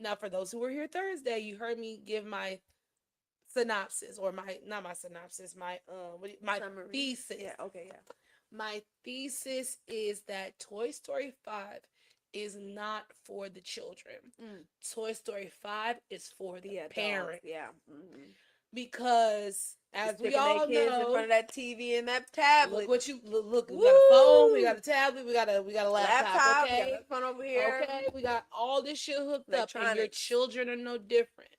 [SPEAKER 2] Now, for those who were here Thursday, you heard me give my synopsis, or my thesis.
[SPEAKER 1] Yeah, okay, yeah.
[SPEAKER 2] My thesis is that Toy Story 5 is not for the children. Toy Story 5 is for the parents.
[SPEAKER 1] Yeah.
[SPEAKER 2] Because as we all
[SPEAKER 1] kids
[SPEAKER 2] know,
[SPEAKER 1] in front of that TV and that tablet.
[SPEAKER 2] Look. We got a phone, we got a tablet, we got a laptop. Okay,
[SPEAKER 1] we got a phone over here.
[SPEAKER 2] Okay, we got all this shit hooked up, and your children are no different.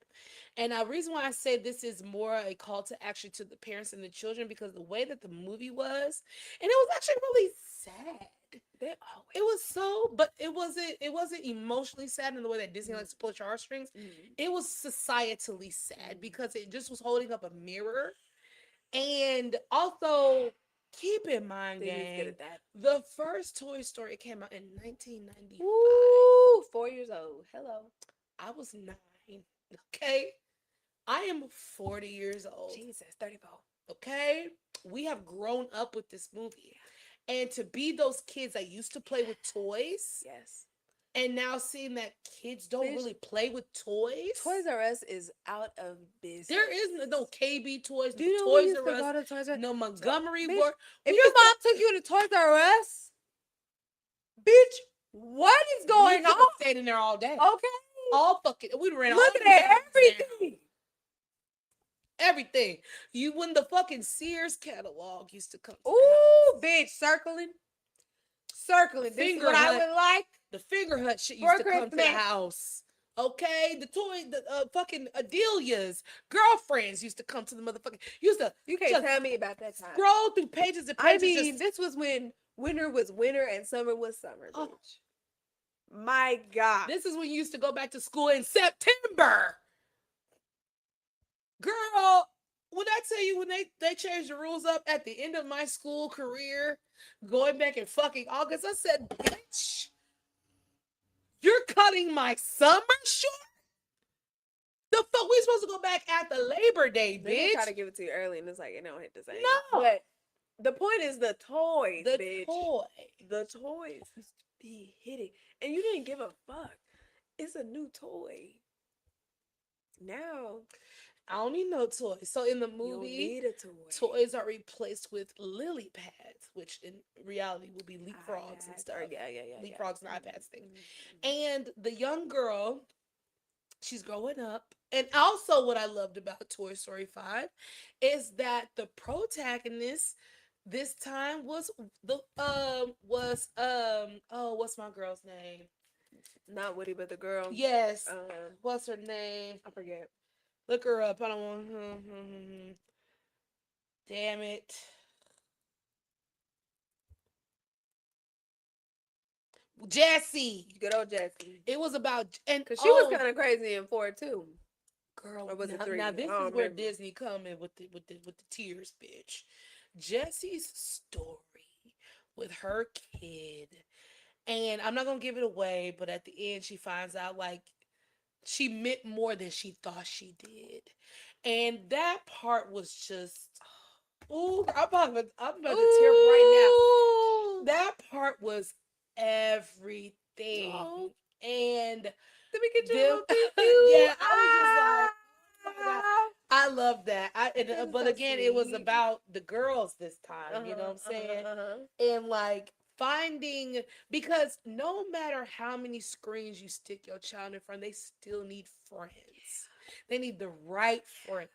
[SPEAKER 2] And the reason why I say this is more a call to action to the parents and the children, because the way that the movie was, and it was actually really sad. It was so, but it wasn't emotionally sad in the way that Disney likes to pull your heartstrings. It was societally sad because it just was holding up a mirror. And also, keep in mind, gang, the first Toy Story came out in 1995.
[SPEAKER 1] Ooh, 4 years old. Hello.
[SPEAKER 2] I was 9. Okay? I am 40 years old.
[SPEAKER 1] Jesus, 34.
[SPEAKER 2] Okay? We have grown up with this movie. And to be those kids that used to play with toys.
[SPEAKER 1] Yes.
[SPEAKER 2] And now seeing that kids don't really play with toys.
[SPEAKER 1] Toys R Us is out of business.
[SPEAKER 2] There is no KB Toys,
[SPEAKER 1] Do you know
[SPEAKER 2] Toys R Us,
[SPEAKER 1] Toys R Us?
[SPEAKER 2] no Montgomery.
[SPEAKER 1] If your mom took you to Toys R Us, bitch, what is going on?
[SPEAKER 2] Stayed in there all day.
[SPEAKER 1] Okay.
[SPEAKER 2] All fucking, we ran all
[SPEAKER 1] looking at everything.
[SPEAKER 2] everything. You when the fucking Sears catalog used to come to the
[SPEAKER 1] Ooh,
[SPEAKER 2] house.
[SPEAKER 1] bitch, circling. This is
[SPEAKER 2] Finger
[SPEAKER 1] what I
[SPEAKER 2] hut.
[SPEAKER 1] would like
[SPEAKER 2] The finger hut shit
[SPEAKER 1] for
[SPEAKER 2] used to come to the
[SPEAKER 1] Christmas.
[SPEAKER 2] house. Okay, the fucking Adelia's girlfriends used to come to the motherfucking. Used to
[SPEAKER 1] You can't
[SPEAKER 2] just
[SPEAKER 1] tell me about that time.
[SPEAKER 2] scroll through pages and
[SPEAKER 1] I
[SPEAKER 2] pages.
[SPEAKER 1] mean, this was when winter was winter and summer was summer,
[SPEAKER 2] Oh.
[SPEAKER 1] bitch. My God.
[SPEAKER 2] This is when you used to go back to school in September. Girl, when I tell you when they changed the rules up at the end of my school career, going back in fucking August, I said, bitch, you're cutting my summer short? The fuck we supposed to go back after Labor Day,
[SPEAKER 1] Then they try to
[SPEAKER 2] bitch?
[SPEAKER 1] give it to you early, and it's like it don't hit the same.
[SPEAKER 2] No.
[SPEAKER 1] But the point is the toys,
[SPEAKER 2] The
[SPEAKER 1] bitch.
[SPEAKER 2] toy.
[SPEAKER 1] The toys used to be hitting, and you didn't give a fuck. It's a new toy. Now
[SPEAKER 2] I don't need no toys. So in the
[SPEAKER 1] you don't
[SPEAKER 2] movie,
[SPEAKER 1] need a toy.
[SPEAKER 2] toys are replaced with lily pads, which in reality will be leapfrogs and
[SPEAKER 1] iPads,
[SPEAKER 2] stuff.
[SPEAKER 1] or yeah.
[SPEAKER 2] Leapfrogs and iPads thing.
[SPEAKER 1] Mhm.
[SPEAKER 2] And the young girl, she's growing up. And also what I loved about Toy Story 5 is that the protagonist this time was what's my girl's name?
[SPEAKER 1] Not Woody, but the girl.
[SPEAKER 2] Yes. What's her name?
[SPEAKER 1] I forget.
[SPEAKER 2] Look her up. I don't want. Damn it. Jessie.
[SPEAKER 1] Good old Jessie.
[SPEAKER 2] It was about and
[SPEAKER 1] Because she was kind of crazy in 4 too.
[SPEAKER 2] girl.
[SPEAKER 1] Or was it
[SPEAKER 2] now,
[SPEAKER 1] 3?
[SPEAKER 2] now this
[SPEAKER 1] I don't
[SPEAKER 2] is where
[SPEAKER 1] remember.
[SPEAKER 2] Disney come in with the tears, bitch. Jessie's story with her kid, and I'm not gonna give it away, but at the end she finds out like she meant more than she thought she did, and that part was just. Ooh, I'm about to tear up right now. That part was everything.
[SPEAKER 1] Oh.
[SPEAKER 2] And
[SPEAKER 1] Did we get you a
[SPEAKER 2] them,
[SPEAKER 1] little tissue?
[SPEAKER 2] yeah, I was just like, oh my God.
[SPEAKER 1] Ah.
[SPEAKER 2] I love that.
[SPEAKER 1] That's
[SPEAKER 2] But
[SPEAKER 1] so
[SPEAKER 2] again, it was
[SPEAKER 1] sweet.
[SPEAKER 2] about the girls this time. You know what I'm saying? And like finding because no matter how many screens you stick your child in front, they still need friends. They need the right friends.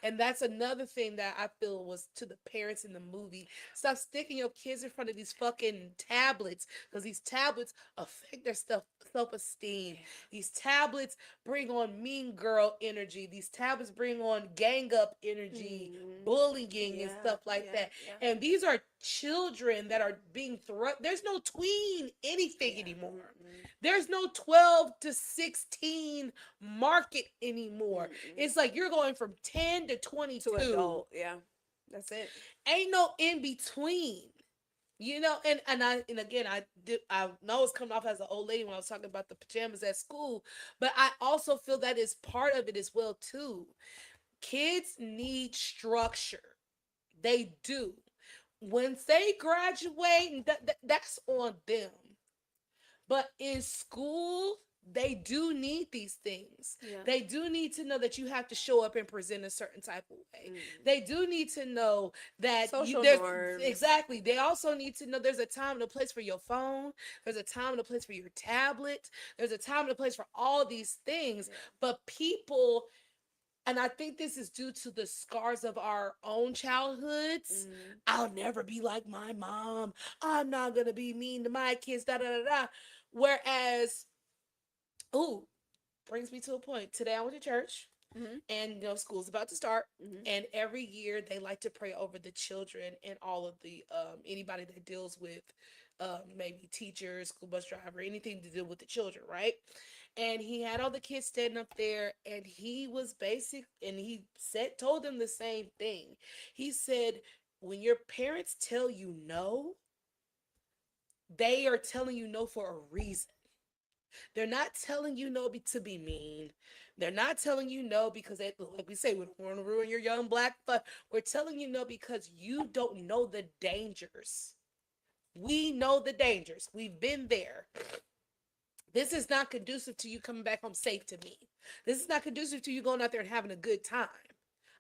[SPEAKER 2] And that's another thing that I feel was to the parents in the movie. Stop sticking your kids in front of these fucking tablets because these tablets affect their self-esteem. These tablets bring on mean girl energy. These tablets bring on gang up energy, bullying and stuff like that.
[SPEAKER 1] Yeah.
[SPEAKER 2] And these are children that are being thrust. There's no tween anything anymore. There's no 12 to 16 market anymore. It's like you're going from 10 to 22.
[SPEAKER 1] To adult, yeah. That's it.
[SPEAKER 2] Ain't no in between. You know, and again, I know it's coming off as an old lady when I was talking about the pajamas at school, but I also feel that is part of it as well too. Kids need structure. They do. Once they graduate, that's on them. But in school, they do need these things.
[SPEAKER 1] Yeah.
[SPEAKER 2] They do need to know that you have to show up and present a certain type of way. They do need to know that
[SPEAKER 1] Social
[SPEAKER 2] there's
[SPEAKER 1] norms.
[SPEAKER 2] exactly. They also need to know there's a time and a place for your phone. There's a time and a place for your tablet. There's a time and a place for all these things. Yeah. But people, and I think this is due to the scars of our own childhoods. I'll never be like my mom. I'm not gonna be mean to my kids. Da da da da. Whereas, brings me to a point. Today I went to church, and school's about to start, and every year they like to pray over the children and all of the anybody that deals with maybe teachers, school bus driver, anything to do with the children, right? And he had all the kids standing up there, and he was told them the same thing. He said, when your parents tell you no, they are telling you no for a reason. They're not telling you no to be mean. They're not telling you no because they, like we say, we don't want to ruin your young black butt. We're telling you no because you don't know the dangers. We know the dangers. We've been there. This is not conducive to you coming back home safe to me. This is not conducive to you going out there and having a good time.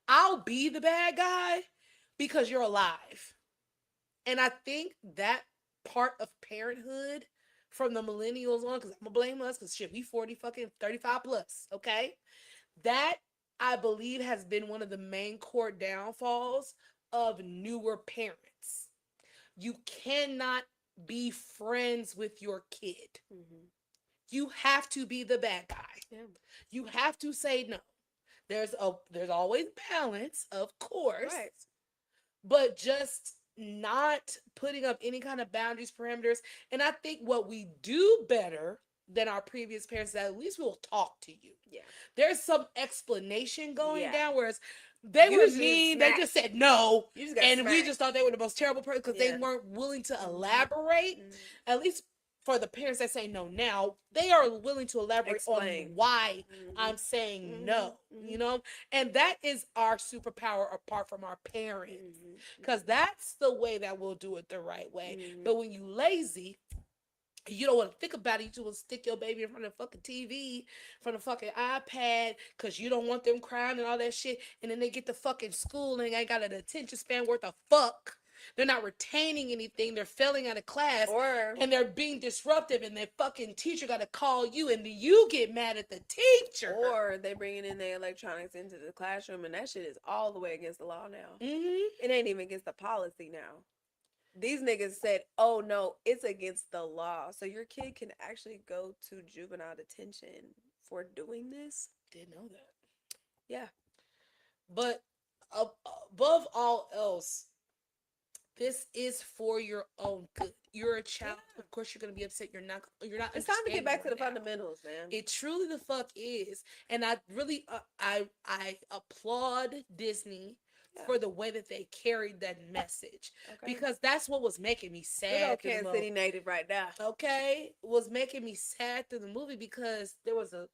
[SPEAKER 2] I'll be the bad guy because you're alive. And I think that part of parenthood from the millennials on, because I'm going to blame us, because shit, we 40 fucking 35 plus, okay? That I believe has been one of the main core downfalls of newer parents. You cannot be friends with your kid.
[SPEAKER 1] Mm-hmm.
[SPEAKER 2] You have to be the bad guy.
[SPEAKER 1] Yeah.
[SPEAKER 2] You have to say no. There's always balance, of course,
[SPEAKER 1] Right.
[SPEAKER 2] but just not putting up any kind of boundaries, parameters. And I think what we do better than our previous parents is that at least we'll talk to you.
[SPEAKER 1] Yeah.
[SPEAKER 2] There's some explanation going
[SPEAKER 1] Yeah.
[SPEAKER 2] down, whereas they were
[SPEAKER 1] Usually
[SPEAKER 2] mean. They
[SPEAKER 1] smack.
[SPEAKER 2] just said no,
[SPEAKER 1] You just got
[SPEAKER 2] and we
[SPEAKER 1] smacked.
[SPEAKER 2] just thought they were the most terrible person because they
[SPEAKER 1] Yeah.
[SPEAKER 2] weren't willing to
[SPEAKER 1] Mhm.
[SPEAKER 2] elaborate.
[SPEAKER 1] Mhm.
[SPEAKER 2] At least for the parents that say no now, they are willing to elaborate
[SPEAKER 1] Explain.
[SPEAKER 2] on why
[SPEAKER 1] Mhm.
[SPEAKER 2] I'm saying
[SPEAKER 1] Mhm.
[SPEAKER 2] no.
[SPEAKER 1] Mhm.
[SPEAKER 2] You know, and that is our superpower apart from our parents,
[SPEAKER 1] Mhm.
[SPEAKER 2] because that's the way that we'll do it the right way.
[SPEAKER 1] Mhm.
[SPEAKER 2] But when you lazy, you don't want to think about it. You just want to stick your baby in front of the fucking TV, from the fucking iPad, because you don't want them crying and all that shit. And then they get to fucking school and they ain't got an attention span worth of fuck. They're not retaining anything. They're failing out of class.
[SPEAKER 1] Or
[SPEAKER 2] And they're being disruptive. And their fucking teacher got to call you. And then you get mad at the teacher.
[SPEAKER 1] or they bringing in their electronics into the classroom, and that shit is all the way against the law now.
[SPEAKER 2] Mm-hmm.
[SPEAKER 1] It ain't even against the policy now. These niggas said, "Oh no, it's against the law." So your kid can actually go to juvenile detention for doing this.
[SPEAKER 2] Didn't know that.
[SPEAKER 1] Yeah.
[SPEAKER 2] But above all else, this is for your own good. You're a child.
[SPEAKER 1] Yeah.
[SPEAKER 2] Of course, you're gonna be upset. You're not.
[SPEAKER 1] It's time to get back to the
[SPEAKER 2] understanding right now.
[SPEAKER 1] fundamentals, man.
[SPEAKER 2] It truly the fuck is, and I really I applaud Disney
[SPEAKER 1] Yeah.
[SPEAKER 2] for the way that they carried that message,
[SPEAKER 1] Okay.
[SPEAKER 2] because that's what was making me
[SPEAKER 1] Good
[SPEAKER 2] sad.
[SPEAKER 1] old
[SPEAKER 2] through the
[SPEAKER 1] Kansas
[SPEAKER 2] movie.
[SPEAKER 1] City native right now.
[SPEAKER 2] Okay, was making me sad through the movie because there was a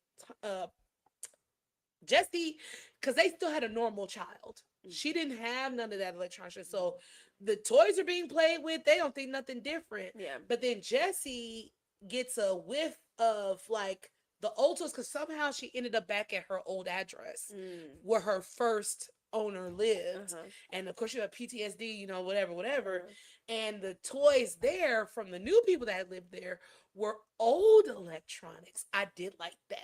[SPEAKER 2] Jessie, because they still had a normal child. She didn't have none of that electronics. So the toys are being played with. They don't think nothing different.
[SPEAKER 1] Yeah.
[SPEAKER 2] But then Jessie gets a whiff of like the old toys, because somehow she ended up back at her old address where her first owner lived.
[SPEAKER 1] Uh-huh.
[SPEAKER 2] And of course, you have PTSD, you know, whatever.
[SPEAKER 1] Uh-huh.
[SPEAKER 2] And the toys there from the new people that lived there were old electronics. I did like that.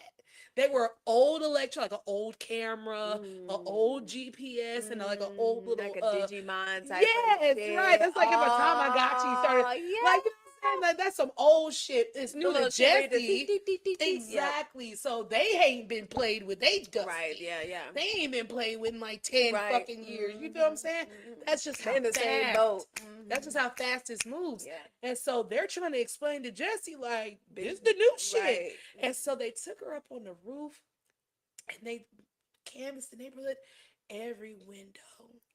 [SPEAKER 2] They were old electronics, like an old camera, an old GPS, and like an old little
[SPEAKER 1] like a Digimon type.
[SPEAKER 2] yes,
[SPEAKER 1] of shit.
[SPEAKER 2] right. That's like if a Tamagotchi started.
[SPEAKER 1] Oh, yeah.
[SPEAKER 2] Like, you know what I'm saying? Like, that's some old shit. It's
[SPEAKER 1] The
[SPEAKER 2] new to
[SPEAKER 1] little cherry, the
[SPEAKER 2] Jessie.
[SPEAKER 1] tick, tick, tick, tick.
[SPEAKER 2] Exactly. So they ain't been played with. They dusty.
[SPEAKER 1] Right. Yeah. Yeah.
[SPEAKER 2] They ain't been played with in like 10
[SPEAKER 1] Right.
[SPEAKER 2] fucking years. You feel what I'm saying? That's just how
[SPEAKER 1] in the
[SPEAKER 2] fast.
[SPEAKER 1] same boat.
[SPEAKER 2] That's just how fast this moves.
[SPEAKER 1] Yeah.
[SPEAKER 2] And so they're trying to explain to Jessie, like, this the new shit.
[SPEAKER 1] Right.
[SPEAKER 2] And so they took her up on the roof and they canvassed the neighborhood. Every window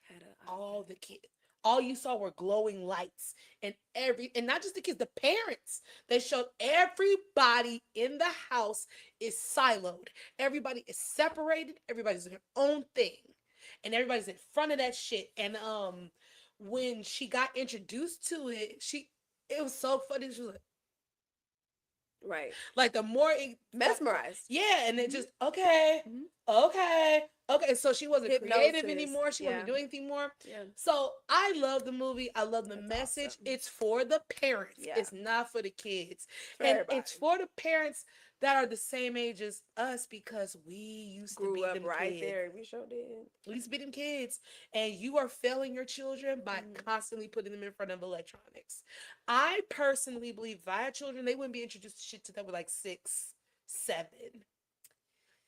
[SPEAKER 1] Had
[SPEAKER 2] all the kids. All you saw were glowing lights, and not just the kids, the parents. They showed everybody in the house is siloed. Everybody is separated. Everybody's doing their own thing, and everybody's in front of that shit. And when she got introduced to it, it was so funny. She was
[SPEAKER 1] Right.
[SPEAKER 2] like the more
[SPEAKER 1] Mesmerized.
[SPEAKER 2] yeah, and it just okay. So she wasn't creative
[SPEAKER 1] Hypnosis.
[SPEAKER 2] anymore. She wasn't
[SPEAKER 1] Yeah.
[SPEAKER 2] doing anything more.
[SPEAKER 1] Yeah.
[SPEAKER 2] So I love the movie. I love the
[SPEAKER 1] That's
[SPEAKER 2] message.
[SPEAKER 1] awesome.
[SPEAKER 2] It's for the parents.
[SPEAKER 1] Yeah.
[SPEAKER 2] It's not for the kids.
[SPEAKER 1] For
[SPEAKER 2] And
[SPEAKER 1] everybody.
[SPEAKER 2] it's for the parents that are the same age as us, because we used to
[SPEAKER 1] Grew
[SPEAKER 2] be
[SPEAKER 1] up
[SPEAKER 2] them
[SPEAKER 1] right
[SPEAKER 2] kids.
[SPEAKER 1] there. We sure did.
[SPEAKER 2] We used to be them kids. And you are failing your children by constantly putting them in front of electronics. I personally believe if I had children, they wouldn't be introduced to shit to them with like 6, 7.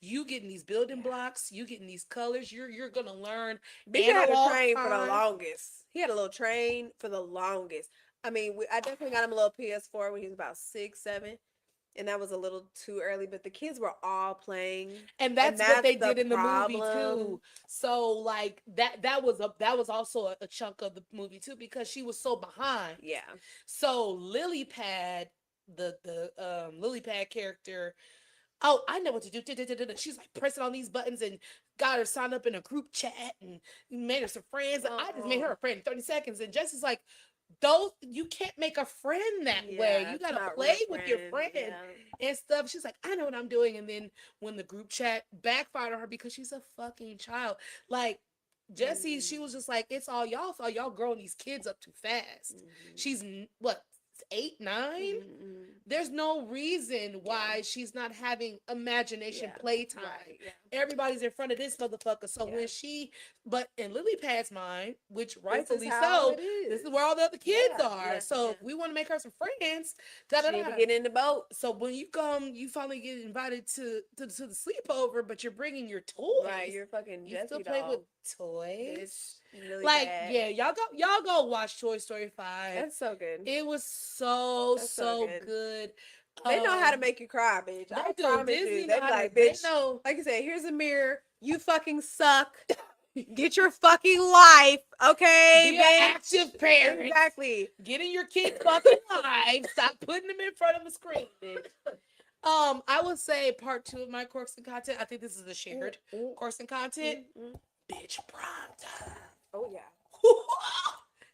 [SPEAKER 2] You getting these building blocks, you getting these colors, you're gonna learn.
[SPEAKER 1] Big had a
[SPEAKER 2] analog
[SPEAKER 1] train for the
[SPEAKER 2] time.
[SPEAKER 1] longest. He had a little train for the longest. I mean, I definitely got him a little PS4 when he was about 6, 7. And that was a little too early, but the kids were all playing.
[SPEAKER 2] And that's what they
[SPEAKER 1] the
[SPEAKER 2] did in the movie
[SPEAKER 1] problem.
[SPEAKER 2] too. So like that was also a chunk of the movie too, because she was so behind.
[SPEAKER 1] Yeah.
[SPEAKER 2] So Lily Pad, the Lily Pad character, oh, I know what to do. She's like pressing on these buttons and got her signed up in a group chat and made her some friends. I just made her a friend in 30 seconds. And Jess is like, you can't make a friend that way. You
[SPEAKER 1] it's
[SPEAKER 2] gotta
[SPEAKER 1] not
[SPEAKER 2] play
[SPEAKER 1] real
[SPEAKER 2] with your friend
[SPEAKER 1] Yeah.
[SPEAKER 2] and stuff. She's like, I know what I'm doing. And then when the group chat backfired on her because she's a fucking child, like Jessie, she was just like, it's all y'all fault. Y'all growing these kids up too fast. She's what, 8, 9.
[SPEAKER 1] Mm-hmm.
[SPEAKER 2] There's no reason why she's not having imagination playtime.
[SPEAKER 1] Right, yeah.
[SPEAKER 2] Everybody's in front of this motherfucker. So when in Lily Pad's mind, which rightfully so, this is where all the other kids are. So we want to make her some friends.
[SPEAKER 1] She need to get in the boat.
[SPEAKER 2] So when you come, you finally get invited to the sleepover, but you're bringing your toys.
[SPEAKER 1] Right, you're fucking
[SPEAKER 2] You
[SPEAKER 1] Jessie
[SPEAKER 2] still
[SPEAKER 1] doll.
[SPEAKER 2] play with toys.
[SPEAKER 1] Really
[SPEAKER 2] like
[SPEAKER 1] bad.
[SPEAKER 2] yeah, y'all go watch Toy Story 5.
[SPEAKER 1] That's so good.
[SPEAKER 2] It was so good.
[SPEAKER 1] They know how to make you cry, bitch. I promise you. They be like, bitch, like I said, here's a mirror. You fucking suck. Get your fucking life, okay?
[SPEAKER 2] Be an active parent.
[SPEAKER 1] Exactly.
[SPEAKER 2] Get in your kid's fucking life. Stop putting them in front of a screen, bitch. I would say part 2 of my Corks and content. I think this is a shared Corks and content. Bitch, prime time.
[SPEAKER 1] Oh yeah.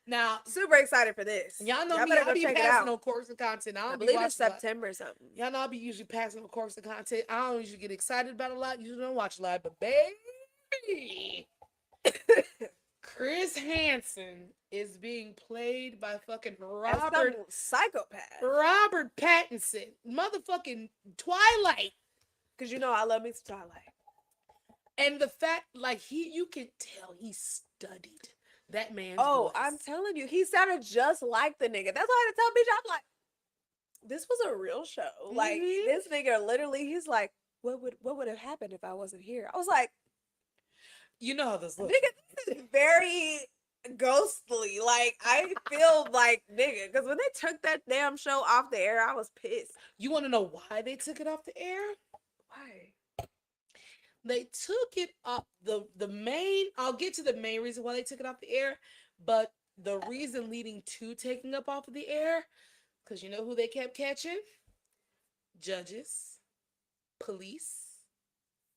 [SPEAKER 2] Now,
[SPEAKER 1] super excited for this.
[SPEAKER 2] Y'all know me. I be passing on Corks and content. I
[SPEAKER 1] believe it's September or something.
[SPEAKER 2] Y'all know I be usually passing on Corks and content. I don't usually get excited about a lot. Usually don't watch a lot, but baby. Chris Hansen is being played by fucking Robert
[SPEAKER 1] psychopath.
[SPEAKER 2] Robert Pattinson, motherfucking Twilight.
[SPEAKER 1] Cause you know I love me some Twilight.
[SPEAKER 2] And the fact, like you can tell he studied that man's
[SPEAKER 1] voice.
[SPEAKER 2] I'm
[SPEAKER 1] telling you, he sounded just like the nigga. That's why I had to tell bitch, I'm like, this was a real show. Like this nigga, literally, he's like, what would have happened if I wasn't here? I was like,
[SPEAKER 2] you know how this looks.
[SPEAKER 1] Nigga, this is very ghostly. Like, I feel like, nigga, because when they took that damn show off the air, I was pissed.
[SPEAKER 2] You want to know why they took it off the air?
[SPEAKER 1] Why?
[SPEAKER 2] They took it off the main, I'll get to the main reason why they took it off the air, but the reason leading to taking up off of the air, because you know who they kept catching? Judges, police,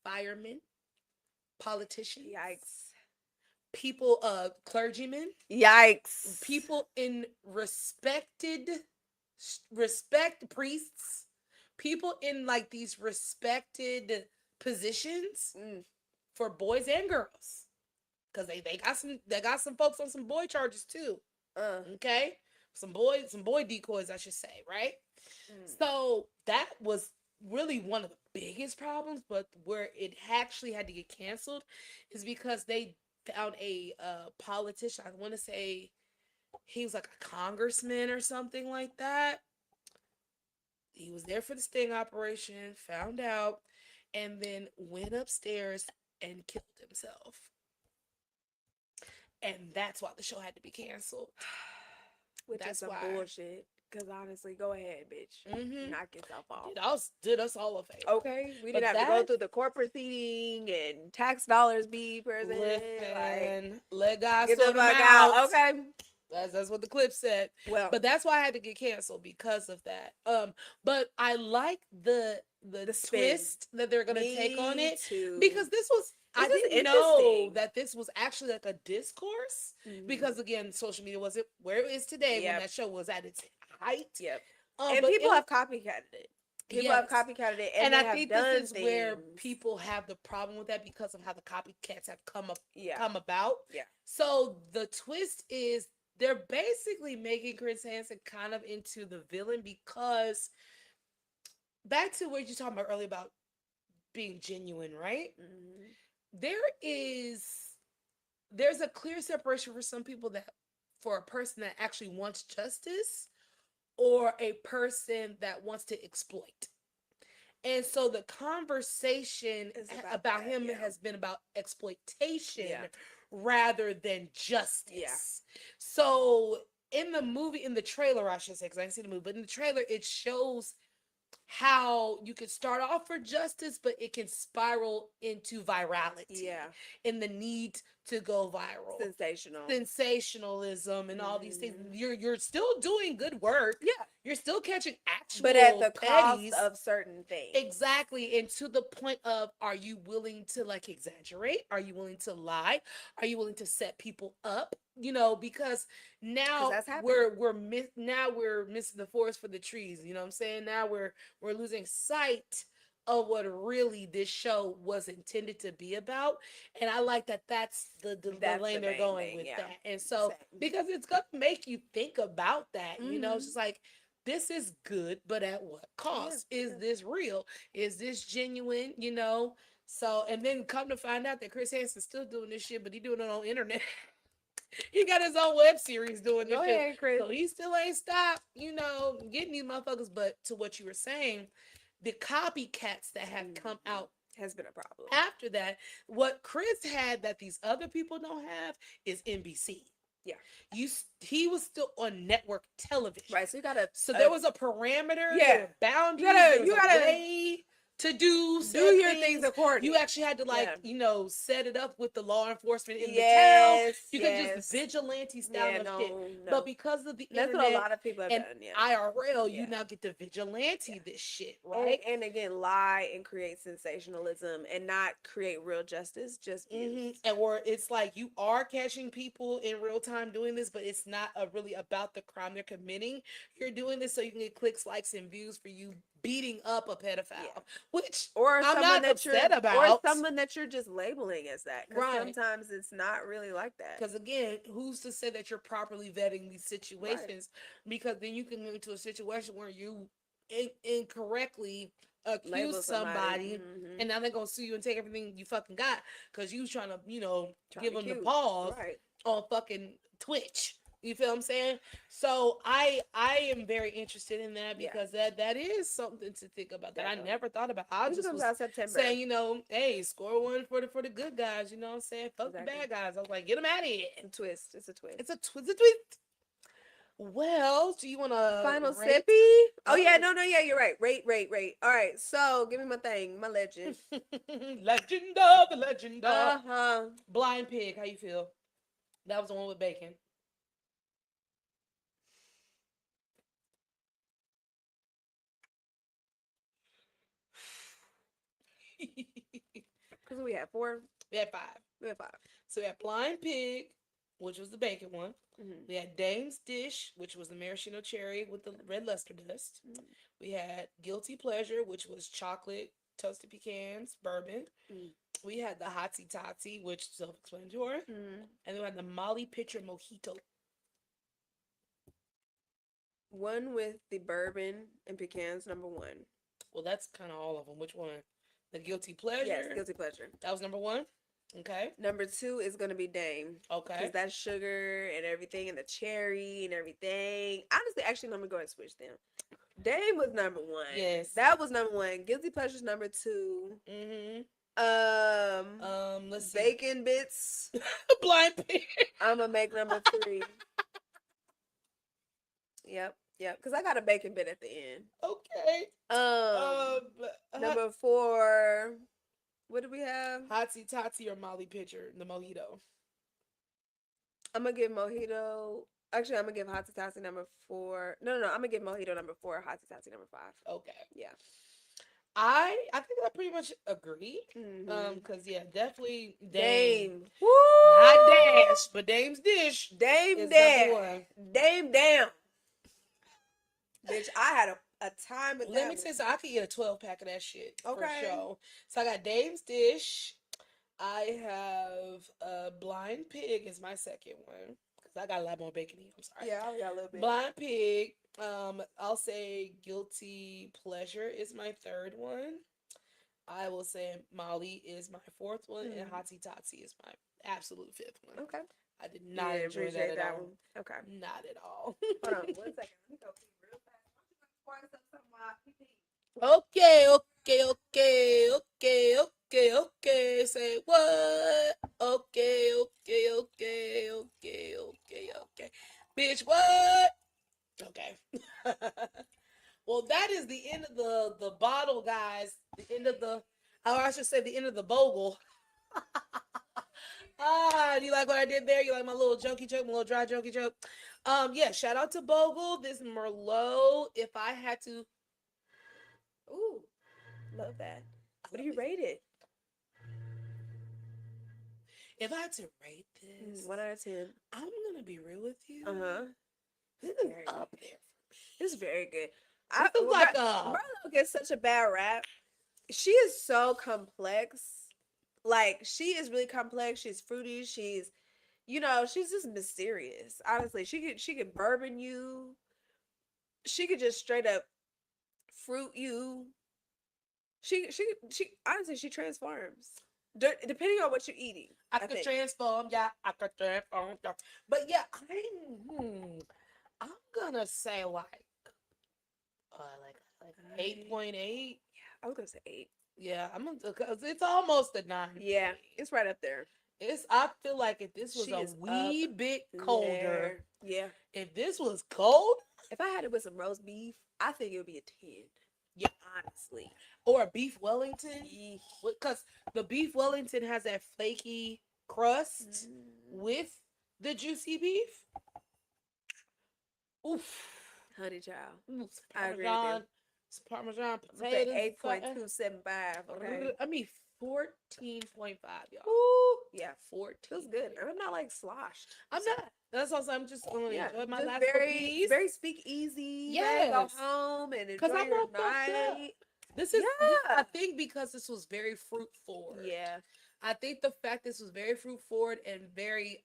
[SPEAKER 2] firemen, politicians.
[SPEAKER 1] Yikes.
[SPEAKER 2] People, clergymen.
[SPEAKER 1] Yikes.
[SPEAKER 2] People in respect priests. People in like these respected positions for boys and girls. Cause they got some folks on some boy charges too. Okay? Some boy decoys, I should say, right? So that was really one of the biggest problems, but where it actually had to get canceled is because they found a politician. I want to say he was like a congressman or something like that. He was there for the sting operation, found out, and then went upstairs and killed himself. And that's why the show had to be canceled.
[SPEAKER 1] Which is some bullshit. Because honestly, go ahead, bitch. Knock yourself off.
[SPEAKER 2] Did us all a favor.
[SPEAKER 1] Okay. We didn't have to go through the corporate seating and tax dollars be present.
[SPEAKER 2] Let God sort them out.
[SPEAKER 1] Okay.
[SPEAKER 2] That's what the clip said. Well, but that's why I had to get canceled because of that. But I like the twist that they're gonna take on it because I didn't know that this was actually like a discourse because again, social media wasn't where it is today when that show was at its height. Yep.
[SPEAKER 1] And people have copycatted it. People have copycatted it, and I think this is where
[SPEAKER 2] people have the problem with that because of how the copycats have come about. Yeah. So the twist is they're basically making Chris Hansen kind of into the villain because back to what you're talking about earlier about being genuine, right? There's a clear separation for some people that for a person that actually wants justice or a person that wants to exploit. And so the conversation about him has been about exploitation rather than justice. Yeah. So in the trailer, I should say, because I didn't see the movie, but in the trailer, it shows how you can start off for justice, but it can spiral into virality. Yeah. In the need to go viral. Sensationalism and all these things. You're still doing good work. Yeah. You're still catching actual
[SPEAKER 1] but at the cost of certain things.
[SPEAKER 2] Exactly. And to the point of, are you willing to like exaggerate? Are you willing to lie? Are you willing to set people up? You know, because now we're missing the forest for the trees. You know what I'm saying? Now we're losing sight of what really this show was intended to be about. And I like that that's the
[SPEAKER 1] That's
[SPEAKER 2] lane
[SPEAKER 1] the
[SPEAKER 2] they're
[SPEAKER 1] main
[SPEAKER 2] going
[SPEAKER 1] thing,
[SPEAKER 2] with
[SPEAKER 1] yeah.
[SPEAKER 2] that. And so,
[SPEAKER 1] Same.
[SPEAKER 2] because it's going to make you think about that, you know, it's
[SPEAKER 1] Mhm.
[SPEAKER 2] just like, this is good, but at what
[SPEAKER 1] Yeah,
[SPEAKER 2] cost? Is
[SPEAKER 1] yeah.
[SPEAKER 2] this real? Is this genuine? You know? So, and then come to find out that Chris Hansen's still doing this shit, but he doing it on internet. He got his own web series doing this
[SPEAKER 1] Go
[SPEAKER 2] shit.
[SPEAKER 1] ahead, Chris.
[SPEAKER 2] So he still ain't stopped, you know, getting these motherfuckers. But to what you were saying, the copycats that have come out
[SPEAKER 1] Has been a problem.
[SPEAKER 2] after that, what Chris had that these other people don't have is NBC.
[SPEAKER 1] Yeah.
[SPEAKER 2] He was still on network television.
[SPEAKER 1] Right. So you gotta.
[SPEAKER 2] So there was a parameter,
[SPEAKER 1] Yeah.
[SPEAKER 2] there were boundaries,
[SPEAKER 1] You
[SPEAKER 2] there was
[SPEAKER 1] gotta
[SPEAKER 2] a way to do
[SPEAKER 1] your things accordingly.
[SPEAKER 2] You actually had to, like,
[SPEAKER 1] Yeah.
[SPEAKER 2] you know, set it up with the law enforcement in the town.
[SPEAKER 1] Yes.
[SPEAKER 2] You could just vigilante style
[SPEAKER 1] Yeah,
[SPEAKER 2] of
[SPEAKER 1] no,
[SPEAKER 2] shit.
[SPEAKER 1] no.
[SPEAKER 2] But because of the
[SPEAKER 1] That's
[SPEAKER 2] internet
[SPEAKER 1] what a lot of people have
[SPEAKER 2] and
[SPEAKER 1] done. Yeah.
[SPEAKER 2] IRL, you
[SPEAKER 1] Yeah.
[SPEAKER 2] now get to vigilante this shit, right?
[SPEAKER 1] And again, lie and create sensationalism and not create real justice. Just views.
[SPEAKER 2] And where it's like you are catching people in real time doing this, but it's not really about the crime they're committing. You're doing this so you can get clicks, likes, and views for you beating up a pedophile, which
[SPEAKER 1] Or
[SPEAKER 2] I'm
[SPEAKER 1] someone
[SPEAKER 2] not
[SPEAKER 1] that
[SPEAKER 2] upset
[SPEAKER 1] you're,
[SPEAKER 2] about.
[SPEAKER 1] or someone that you're just labeling as that. Because
[SPEAKER 2] Right.
[SPEAKER 1] sometimes it's not really like that.
[SPEAKER 2] Because again, who's to say that you're properly vetting these situations? Because then you can get into a situation where you incorrectly
[SPEAKER 1] Label
[SPEAKER 2] accuse somebody,
[SPEAKER 1] Mhm.
[SPEAKER 2] and now they're gonna sue you and take everything you fucking got because you trying to, you know, give them the
[SPEAKER 1] cute.
[SPEAKER 2] pause
[SPEAKER 1] Right.
[SPEAKER 2] on fucking Twitch. You feel what I'm saying? So I am very interested in that
[SPEAKER 1] Yeah.
[SPEAKER 2] because that is something to think about that I
[SPEAKER 1] Definitely.
[SPEAKER 2] never thought about. I
[SPEAKER 1] This
[SPEAKER 2] just
[SPEAKER 1] comes
[SPEAKER 2] was
[SPEAKER 1] out September.
[SPEAKER 2] saying, you know, hey, score one for the good guys. You know what I'm saying? Fuck
[SPEAKER 1] Exactly.
[SPEAKER 2] the bad guys. I was like, get them out of here.
[SPEAKER 1] It's a twist. It's a twist.
[SPEAKER 2] It's a twist. Well, do you want to
[SPEAKER 1] Final
[SPEAKER 2] rate?
[SPEAKER 1] sippy? Oh yeah, no, yeah, you're right. Rate. All right, so give me my thing, my legend.
[SPEAKER 2] Legend of the legend of
[SPEAKER 1] Uh-huh.
[SPEAKER 2] Blind Pig. How you feel? That was the one with bacon.
[SPEAKER 1] Because we had 4.
[SPEAKER 2] We had 5.
[SPEAKER 1] We had 5.
[SPEAKER 2] So we had Blind Pig, which was the bacon one.
[SPEAKER 1] Mm-hmm.
[SPEAKER 2] We had Dame's Dish, which was the maraschino cherry with the red luster dust. Mm-hmm. We had Guilty Pleasure, which was chocolate, toasted pecans, bourbon. Mm-hmm. We had the Hotsy Totsy, which self-explanatory. Mm-hmm. And then we had the Molly Pitcher Mojito.
[SPEAKER 1] One with the bourbon and pecans, number 1.
[SPEAKER 2] Well, that's kind of all of them. Which one? The Guilty Pleasure?
[SPEAKER 1] Yes, Guilty Pleasure.
[SPEAKER 2] That was number 1? Okay.
[SPEAKER 1] Number 2 is going to be Dame.
[SPEAKER 2] Okay.
[SPEAKER 1] Because that's sugar and everything and the cherry and everything. Honestly, actually, let me go ahead and switch them. Dame was number 1.
[SPEAKER 2] Yes.
[SPEAKER 1] That was number 1. Guilty Pleasure's number 2. Mm-hmm.
[SPEAKER 2] Let's see.
[SPEAKER 1] Bacon Bits.
[SPEAKER 2] Blind Pig.
[SPEAKER 1] I'm going to make number 3. Yep. Because I got a bacon bit at the end.
[SPEAKER 2] Okay.
[SPEAKER 1] Number 4. What do we have?
[SPEAKER 2] Hotsy Totsy or Molly Pitcher, the mojito.
[SPEAKER 1] I'm gonna give mojito. Actually, I'm gonna give Hotsy Totsy number 4. No. I'm gonna give mojito number 4. Hotsy Totsy number 5.
[SPEAKER 2] Okay.
[SPEAKER 1] Yeah.
[SPEAKER 2] I think I pretty much agree. Mm-hmm. Because yeah, definitely Dame.
[SPEAKER 1] Woo!
[SPEAKER 2] Not Dash, but Dame's Dish.
[SPEAKER 1] Dame Dash. Dame down. Bitch, I had a time with that.
[SPEAKER 2] Let me say so. I could get a 12-pack of that shit for sure. So I got Dame's Dish. I have Blind Pig is my second one because I got a lot more bacon in. I'm sorry.
[SPEAKER 1] Yeah, I got a little bit.
[SPEAKER 2] Blind Pig. I'll say Guilty Pleasure is my third one. I will say Molly is my fourth one, and Hotsy Totsy is my absolute fifth one.
[SPEAKER 1] Okay.
[SPEAKER 2] I did not enjoy that at all.
[SPEAKER 1] One. Okay.
[SPEAKER 2] Not at all.
[SPEAKER 1] Hold on 1 second. Let me go pee real fast.
[SPEAKER 2] Okay. Say what? Okay. Bitch, what? Okay. Well, that is the end of the bottle, guys. The end of or I should say the end of the Bogle. Do you like what I did there? You like my little jokey joke, my little dry jokey joke? Yeah, shout out to Bogle. This Merlot. If I had to,
[SPEAKER 1] ooh, love that. What do you rate it?
[SPEAKER 2] If I had to rate this,
[SPEAKER 1] 1 out of 10.
[SPEAKER 2] I'm gonna be real with you. This is up there.
[SPEAKER 1] It's very good.
[SPEAKER 2] Merlot
[SPEAKER 1] Merlot gets such a bad rap. she is so complex. Like, she is really complex. She's fruity. She's, she's just mysterious. Honestly, she could bourbon you. She could just straight up fruit you. She honestly, she transforms depending on what you're eating.
[SPEAKER 2] I
[SPEAKER 1] I
[SPEAKER 2] could
[SPEAKER 1] think.
[SPEAKER 2] transform, yeah. I could transform, yeah. But yeah, I'm gonna say like 8.8.
[SPEAKER 1] I was gonna say 8.
[SPEAKER 2] Yeah, I'm gonna because it's almost a 9 for
[SPEAKER 1] Yeah,
[SPEAKER 2] me.
[SPEAKER 1] it's right up there.
[SPEAKER 2] I feel like if this was
[SPEAKER 1] She
[SPEAKER 2] a
[SPEAKER 1] is up
[SPEAKER 2] wee bit colder,
[SPEAKER 1] there. Yeah.
[SPEAKER 2] if this was cold,
[SPEAKER 1] If I had it with some roast beef, I think it would be a 10.
[SPEAKER 2] yeah,
[SPEAKER 1] Honestly.
[SPEAKER 2] or a beef Wellington,
[SPEAKER 1] Yeesh.
[SPEAKER 2] because the beef Wellington has that flaky crust
[SPEAKER 1] Mm.
[SPEAKER 2] with the juicy beef. Oof.
[SPEAKER 1] Honey child.
[SPEAKER 2] Some
[SPEAKER 1] I agree with you.
[SPEAKER 2] Parmesan
[SPEAKER 1] I'm gonna say
[SPEAKER 2] potatoes.
[SPEAKER 1] 8.275. Okay.
[SPEAKER 2] I mean 14.5, y'all.
[SPEAKER 1] Ooh, yeah.
[SPEAKER 2] 14.
[SPEAKER 1] Feels good. I'm not like sloshed.
[SPEAKER 2] I'm not. That's also I'm just gonna
[SPEAKER 1] Yeah,
[SPEAKER 2] enjoy my
[SPEAKER 1] just
[SPEAKER 2] last
[SPEAKER 1] very,
[SPEAKER 2] piece.
[SPEAKER 1] very speak easy.
[SPEAKER 2] Yes.
[SPEAKER 1] Go home and enjoy
[SPEAKER 2] I'm
[SPEAKER 1] your
[SPEAKER 2] not fucked up.
[SPEAKER 1] night.
[SPEAKER 2] This is
[SPEAKER 1] Yeah.
[SPEAKER 2] I think because this was very fruit forward.
[SPEAKER 1] Yeah.
[SPEAKER 2] I think the fact this was very fruit forward and very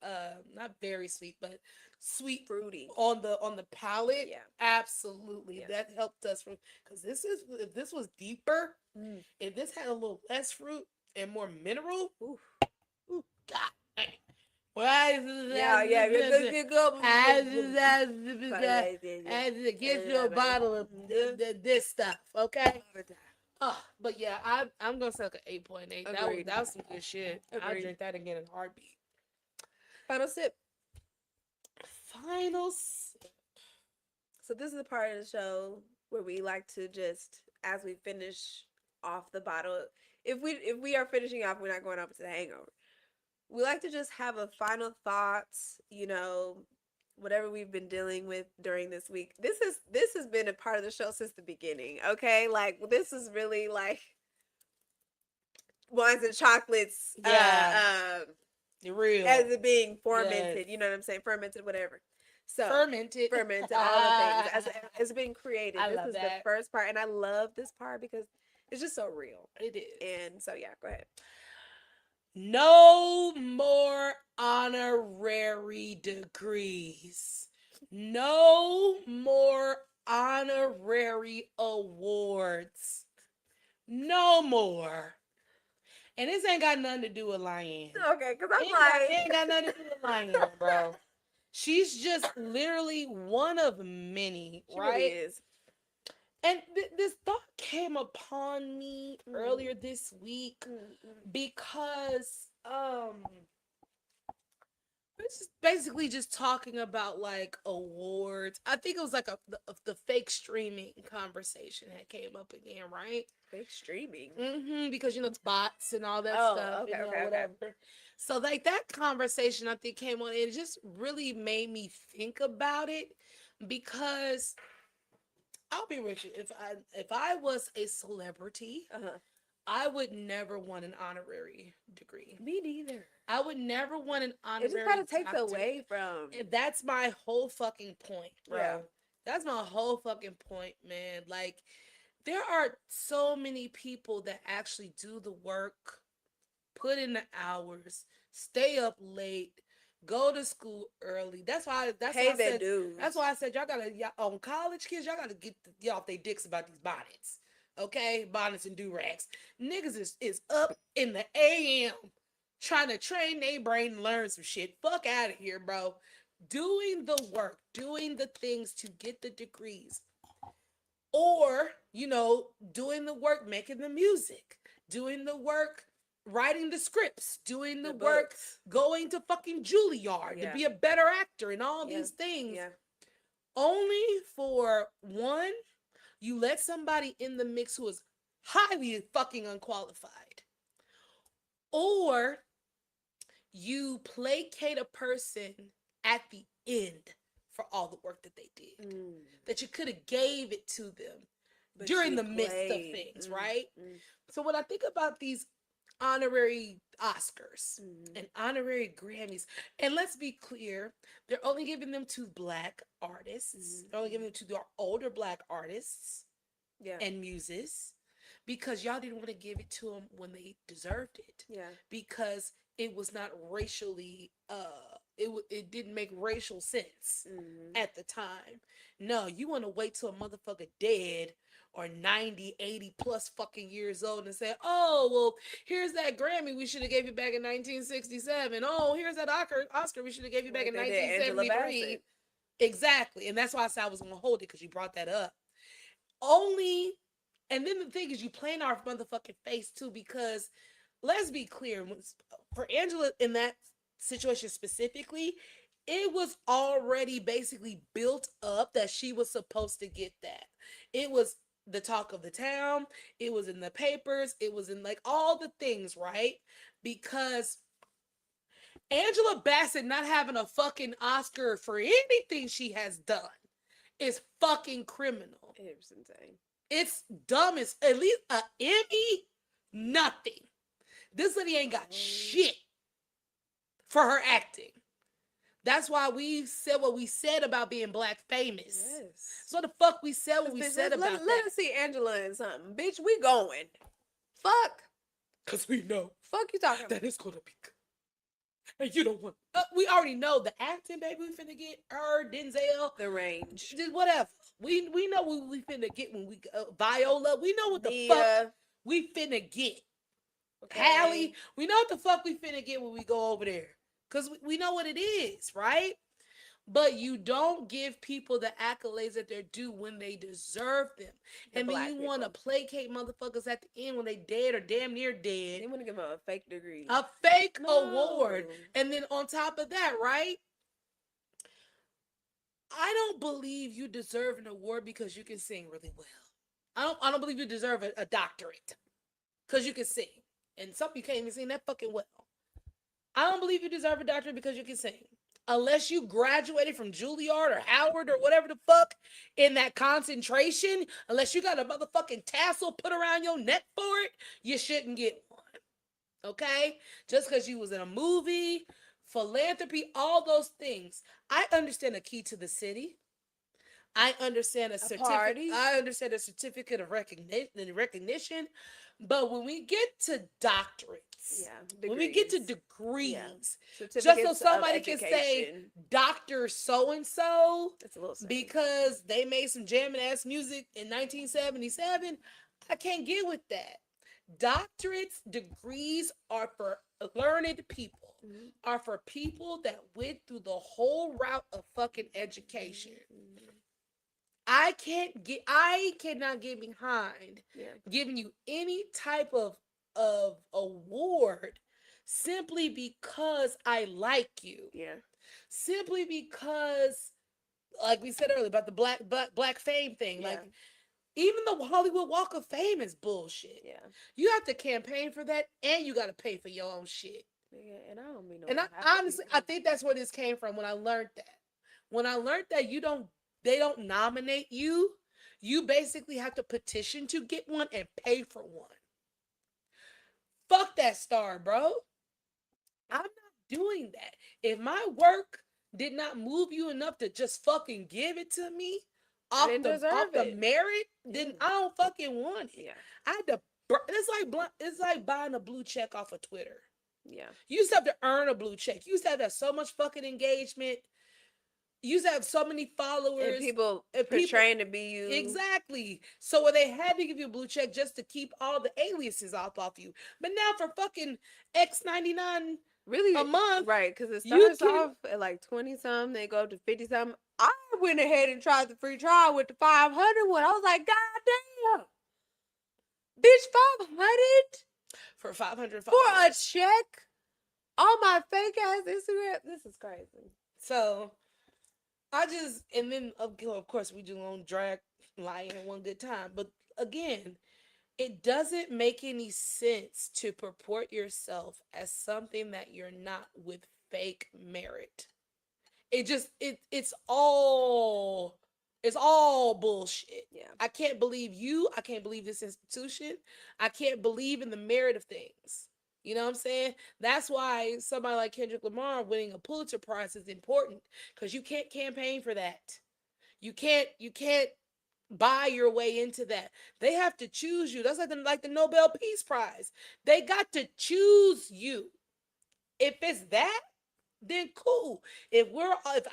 [SPEAKER 2] not very sweet, but sweet
[SPEAKER 1] Fruity.
[SPEAKER 2] on the palate.
[SPEAKER 1] Yeah.
[SPEAKER 2] Absolutely.
[SPEAKER 1] Yeah.
[SPEAKER 2] That helped us from because if this was deeper,
[SPEAKER 1] Mm.
[SPEAKER 2] if this had a little less fruit and more mineral,
[SPEAKER 1] Ooh.
[SPEAKER 2] God dang. Why is
[SPEAKER 1] Yeah, yeah. You go.
[SPEAKER 2] as get you a bottle of this stuff, okay? Oh, but yeah, I'm gonna say like an 8.8. That was some good shit. I'll drink that again in a heartbeat.
[SPEAKER 1] Final sip.
[SPEAKER 2] Final sip.
[SPEAKER 1] So this is the part of the show where we like to just, as we finish off the bottle, if we are finishing off, we're not going up to the hangover. We like to just have a final thoughts, whatever we've been dealing with during this week. This has been a part of the show since the beginning. Okay, like this is really like wines and chocolates.
[SPEAKER 2] Yeah, real
[SPEAKER 1] as it being fermented.
[SPEAKER 2] Yes.
[SPEAKER 1] You know what I'm saying? Fermented, whatever. So
[SPEAKER 2] fermented,
[SPEAKER 1] all the things as it's been created.
[SPEAKER 2] I
[SPEAKER 1] This
[SPEAKER 2] love
[SPEAKER 1] is
[SPEAKER 2] that.
[SPEAKER 1] the first part, and I love this part because it's just so real.
[SPEAKER 2] It is.
[SPEAKER 1] And so yeah, go ahead.
[SPEAKER 2] No more honorary degrees. No more honorary awards. No more. And this ain't got nothing to do with Lion.
[SPEAKER 1] Okay, because I'm
[SPEAKER 2] Ain't got nothing to do with Lion, bro. She's just literally one of many,
[SPEAKER 1] she
[SPEAKER 2] right?
[SPEAKER 1] really is.
[SPEAKER 2] And this thought came upon me earlier this week because we're just basically just talking about like awards. I think it was like the fake streaming conversation that came up again, right?
[SPEAKER 1] Fake streaming.
[SPEAKER 2] Because it's bots and all that stuff.
[SPEAKER 1] Okay,
[SPEAKER 2] and, whatever. So like that conversation I think came on and it just really made me think about it because I'll be with you. If I was a celebrity, I would never want an honorary degree.
[SPEAKER 1] Me neither.
[SPEAKER 2] I would never want an honorary.
[SPEAKER 1] It just kind of takes away from.
[SPEAKER 2] That's my whole fucking point, bro.
[SPEAKER 1] Yeah.
[SPEAKER 2] That's my whole fucking point, man. Like, there are so many people that actually do the work, put in the hours, stay up late, go to school early. That's why. That's why I said.
[SPEAKER 1] Dues.
[SPEAKER 2] That's why I said y'all on college kids. Y'all gotta get off their dicks about these bonnets. Okay, bonnets and do-rags. Niggas is up in the AM trying to train their brain and learn some shit. Fuck out of here, bro. Doing the work, doing the things to get the degrees. Or, doing the work, making the music, doing the work, writing the scripts, doing the work, going to fucking Juilliard to be a better actor and all these things.
[SPEAKER 1] Yeah.
[SPEAKER 2] Only for one, you let somebody in the mix who is highly fucking unqualified. Or you placate a person at the end for all the work that they did. That you could have gave it to them during the midst of things, right? So when I think about these honorary Oscars and honorary Grammys, and let's be clear, they're only giving them to Black artists. They're only giving them to our older Black artists and muses. because y'all didn't want to give it to them when they deserved it.
[SPEAKER 1] Yeah.
[SPEAKER 2] Because it was not racially, it didn't make racial sense at the time. No, you want to wait till a motherfucker dead or 90, 80 plus fucking years old and say, oh, well, here's that Grammy we should have gave you back in 1967. Oh, here's that Oscar we should have gave you back in
[SPEAKER 1] They did Angela
[SPEAKER 2] 1973.
[SPEAKER 1] Bassett.
[SPEAKER 2] Exactly. And that's why I said I was going to hold it, because you brought that up. Only, and then the thing is, you play in our motherfucking face too, because let's be clear, for Angela in that situation specifically, it was already basically built up that she was supposed to get that. It was the talk of the town. It was in the papers. It was in like all the things, right? Because Angela Bassett not having a fucking Oscar for anything she has done is fucking criminal.
[SPEAKER 1] It's insane.
[SPEAKER 2] It's dumb as, at least a Emmy, nothing. This lady ain't got shit for her acting. That's why we said what we said about being black famous.
[SPEAKER 1] Yes.
[SPEAKER 2] So the fuck we said what we said about that.
[SPEAKER 1] Let us see Angela in something. Bitch, we going. Fuck.
[SPEAKER 2] Because we know
[SPEAKER 1] Fuck you talking about.
[SPEAKER 2] that it's going to be good. And you don't want... we already know the acting, baby, we finna get her, Denzel.
[SPEAKER 1] The range.
[SPEAKER 2] Just whatever. We know what we finna get when we... Viola. We know what the fuck we finna get. Okay. Hallie. We know what the fuck we finna get when we go over there. Because we know what it is, right? But you don't give people the accolades that they're due when they deserve them. And then you want to placate motherfuckers at the end when they dead or damn near dead.
[SPEAKER 1] They want to give them a fake degree.
[SPEAKER 2] A fake award. And then on top of that, right? I don't believe you deserve an award because you can sing really well. I don't believe you deserve a doctorate because you can sing. And some of you can't even sing that fucking well. I don't believe you deserve a doctorate because you can sing. Unless you graduated from Juilliard or Howard or whatever the fuck in that concentration, unless you got a motherfucking tassel put around your neck for it, you shouldn't get one. Okay? Just because you was in a movie, philanthropy, all those things. I understand a key to the city. I understand a certificate. I understand a certificate of recognition. But when we get to doctorates, when we get to degrees, just so somebody can say Dr. So-and-so because they made some jamming ass music in 1977, I can't get with that. Doctorates, degrees are for learned people, are for people that went through the whole route of fucking education. I cannot get behind giving you any type of award simply because I like you. Yeah. Simply because, like we said earlier about the black fame thing, like even the Hollywood Walk of Fame is bullshit. Yeah. You have to campaign for that, and you got to pay for your own shit. Yeah, and I don't mean no. And honestly, I think that's where this came from when I learned that. When I learned that they don't nominate you. You basically have to petition to get one and pay for one. Fuck that star, bro. I'm not doing that. If my work did not move you enough to just fucking give it to me off the merit, then I don't fucking want it. Yeah. I had to. It's like buying a blue check off of Twitter. Yeah. You used to have to earn a blue check. You used to have so much fucking engagement. You used to have so many followers.
[SPEAKER 1] And people portraying to be you.
[SPEAKER 2] Exactly. So they had to give you a blue check just to keep all the aliases off you. But now for fucking X99
[SPEAKER 1] really
[SPEAKER 2] a month.
[SPEAKER 1] Right, because it starts off at like 20-something. They go up to 50-something. I went ahead and tried the free trial with the 500 one. I was like, God damn. Bitch, 500?
[SPEAKER 2] For 500
[SPEAKER 1] for a check? On my fake ass Instagram? This is crazy.
[SPEAKER 2] So... and then of course we do on drag lying in one good time. But again, it doesn't make any sense to purport yourself as something that you're not with fake merit. It's all bullshit. Yeah. I can't believe you. I can't believe this institution. I can't believe in the merit of things. You know what I'm saying? That's why somebody like Kendrick Lamar winning a Pulitzer Prize is important, because you can't campaign for that. You can't buy your way into that. They have to choose you. That's like the Nobel Peace Prize. They got to choose you. If it's that, then cool. If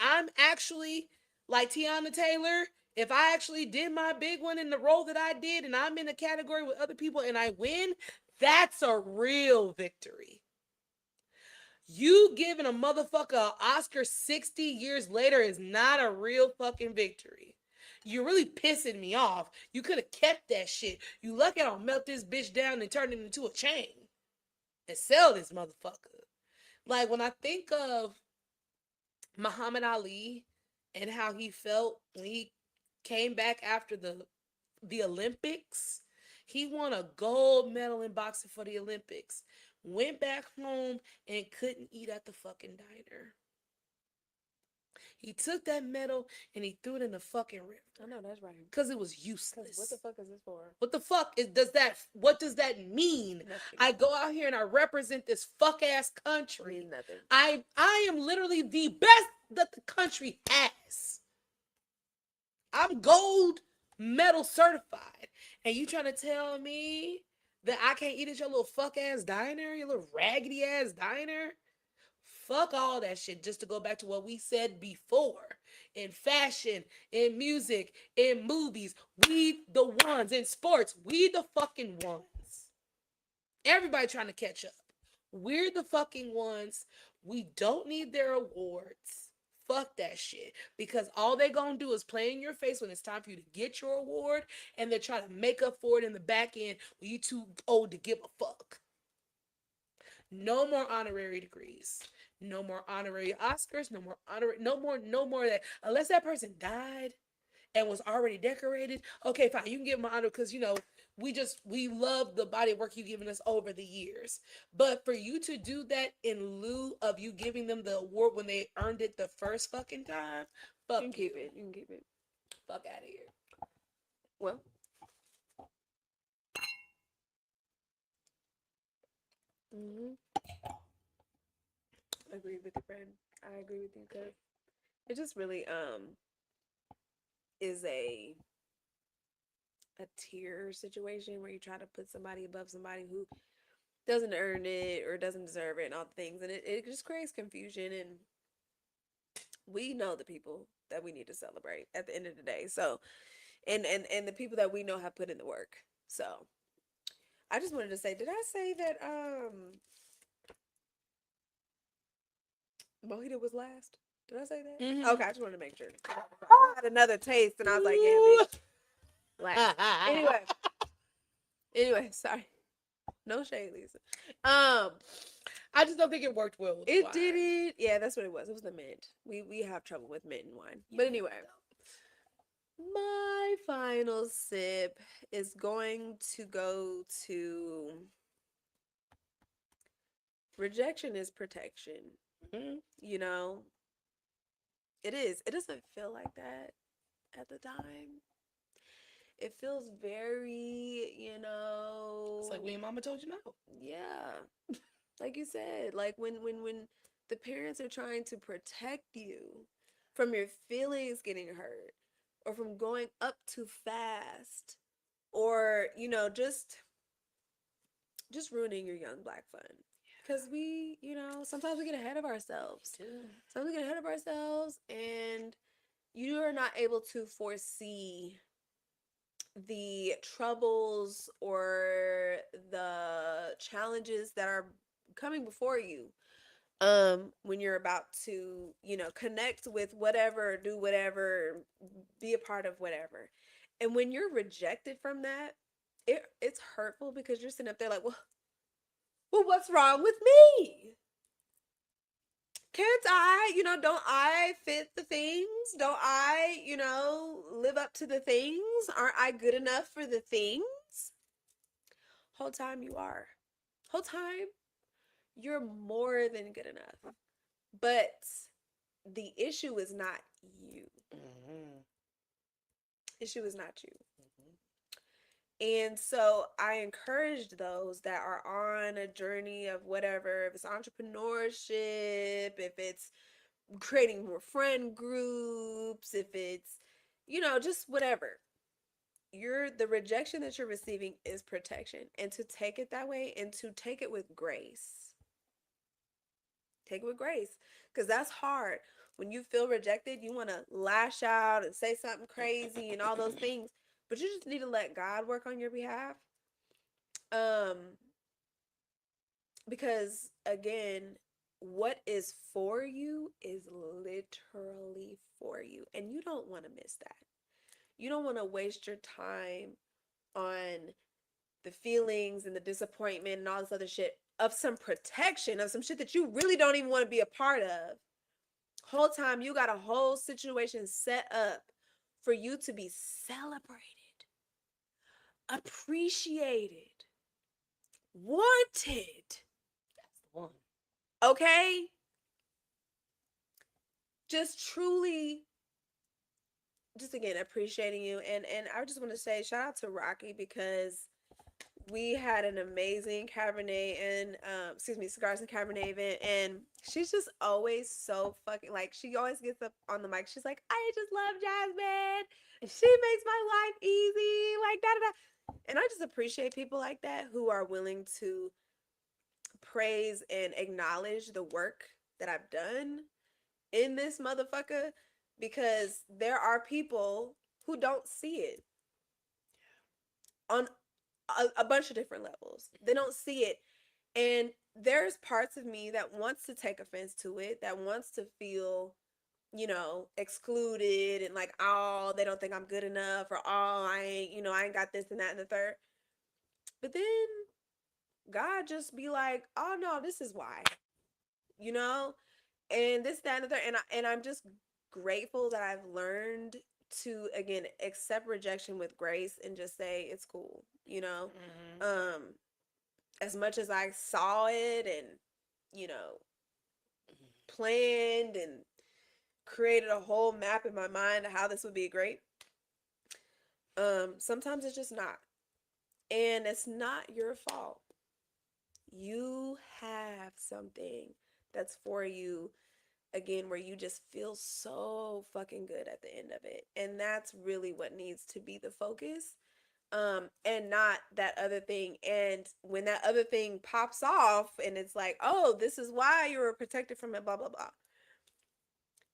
[SPEAKER 2] I'm actually like Tiana Taylor, if I actually did my big one in the role that I did and I'm in a category with other people and I win, that's a real victory. You giving a motherfucker an Oscar 60 years later is not a real fucking victory. You're really pissing me off. You could have kept that shit. You lucky I don't melt this bitch down and turn it into a chain and sell this motherfucker. Like when I think of Muhammad Ali and how he felt when he came back after the Olympics. He won a gold medal in boxing for the Olympics. Went back home and couldn't eat at the fucking diner. He took that medal and he threw it in the fucking river.
[SPEAKER 1] I know that's right.
[SPEAKER 2] Because it was useless.
[SPEAKER 1] What the fuck is this for?
[SPEAKER 2] What the fuck what does that mean?
[SPEAKER 1] Nothing.
[SPEAKER 2] I go out here and I represent this fuck ass country.
[SPEAKER 1] Mean nothing.
[SPEAKER 2] I am literally the best that the country has. I'm gold medal certified. And you trying to tell me that I can't eat at your little fuck ass diner, your little raggedy ass diner? Fuck all that shit, just to go back to what we said before. In fashion, in music, in movies, we the ones. In sports, we the fucking ones. Everybody trying to catch up. We're the fucking ones. We don't need their awards. Fuck that shit. Because all they gonna do is play in your face when it's time for you to get your award, and they're trying to make up for it in the back end when you too old to give a fuck. No more honorary degrees. No more honorary Oscars. No more no more of that. Unless that person died and was already decorated. Okay, fine. You can give them an honor because, you know, we love the body of work you've given us over the years. But for you to do that in lieu of you giving them the award when they earned it the first fucking time, fuck
[SPEAKER 1] You can keep it. You can keep it.
[SPEAKER 2] Fuck out of here.
[SPEAKER 1] Well. I agree with you, friend. I agree with you because it just really is a tier situation where you try to put somebody above somebody who doesn't earn it or doesn't deserve it and all the things, and it just creates confusion. And we know the people that we need to celebrate at the end of the day. So and the people that we know have put in the work. So I just wanted to say, did I say that Mojito was last? Did I say that?
[SPEAKER 2] Mhm.
[SPEAKER 1] Okay, I just wanted to make sure. I had another taste and I was like, yeah, bitch. Last. Anyway, sorry. No shade, Lisa.
[SPEAKER 2] I just don't think it worked well with
[SPEAKER 1] it
[SPEAKER 2] wine.
[SPEAKER 1] didn't. Yeah, that's what it was. It was the mint. We have trouble with mint and wine. But anyway, my final sip is going to go to rejection is protection.
[SPEAKER 2] Mhm.
[SPEAKER 1] You know, it is. It doesn't feel like that at the time. It feels very,
[SPEAKER 2] It's like when mama told you no.
[SPEAKER 1] yeah. Like you said, like when the parents are trying to protect you from your feelings getting hurt or from going up too fast or, just ruining your young black fun. Because we, sometimes we get ahead of ourselves. Sometimes we get ahead of ourselves and you are not able to foresee the troubles or the challenges that are coming before you when you're about to connect with whatever, do whatever, be a part of whatever. And when you're rejected from that, it's hurtful because you're sitting up there like, well, what's wrong with me? Can't I, don't I fit the things? Don't I, live up to the things? Aren't I good enough for the things? Whole time you are. Whole time you're more than good enough. But the issue is not you.
[SPEAKER 2] Mm-hmm.
[SPEAKER 1] Issue is not you. And so I encourage those that are on a journey of whatever, if it's entrepreneurship, if it's creating more friend groups, if it's, just whatever. the rejection that you're receiving is protection, and to take it that way and to take it with grace. Take it with grace, because that's hard. When you feel rejected, you want to lash out and say something crazy and all those things, but you just need to let God work on your behalf. Um, because again, what is for you is literally for you, and you don't want to miss that. You don't want to waste your time on the feelings and the disappointment and all this other shit of some protection of some shit that you really don't even want to be a part of. Whole time you got a whole situation set up for you to be celebrated, appreciated, wanted.
[SPEAKER 2] That's the one.
[SPEAKER 1] Okay? Just truly, just again appreciating you. And I just want to say shout out to Rocky, because we had an amazing Cabernet and cigars and Cabernet event, and she's just always so fucking, like, she always gets up on the mic, she's like, I just love Jasmine, she makes my life easy, like, da da da. And I just appreciate people like that who are willing to praise and acknowledge the work that I've done in this motherfucker, because there are people who don't see it on a bunch of different levels. They don't see it. And there's parts of me that wants to take offense to it, that wants to feel, excluded and like, oh, they don't think I'm good enough, or oh, I ain't got this and that and the third. But then God just be like, oh no, this is why, you know? And this, that, and the third. And I'm just grateful that I've learned to, again, accept rejection with grace and just say it's cool,
[SPEAKER 2] Mm-hmm.
[SPEAKER 1] As much as I saw it and, planned and created a whole map in my mind of how this would be great, sometimes it's just not. And it's not your fault. You have something that's for you, again, where you just feel so fucking good at the end of it. And that's really what needs to be the focus. And not that other thing. And when that other thing pops off and it's like, oh, this is why you were protected from it, blah blah blah,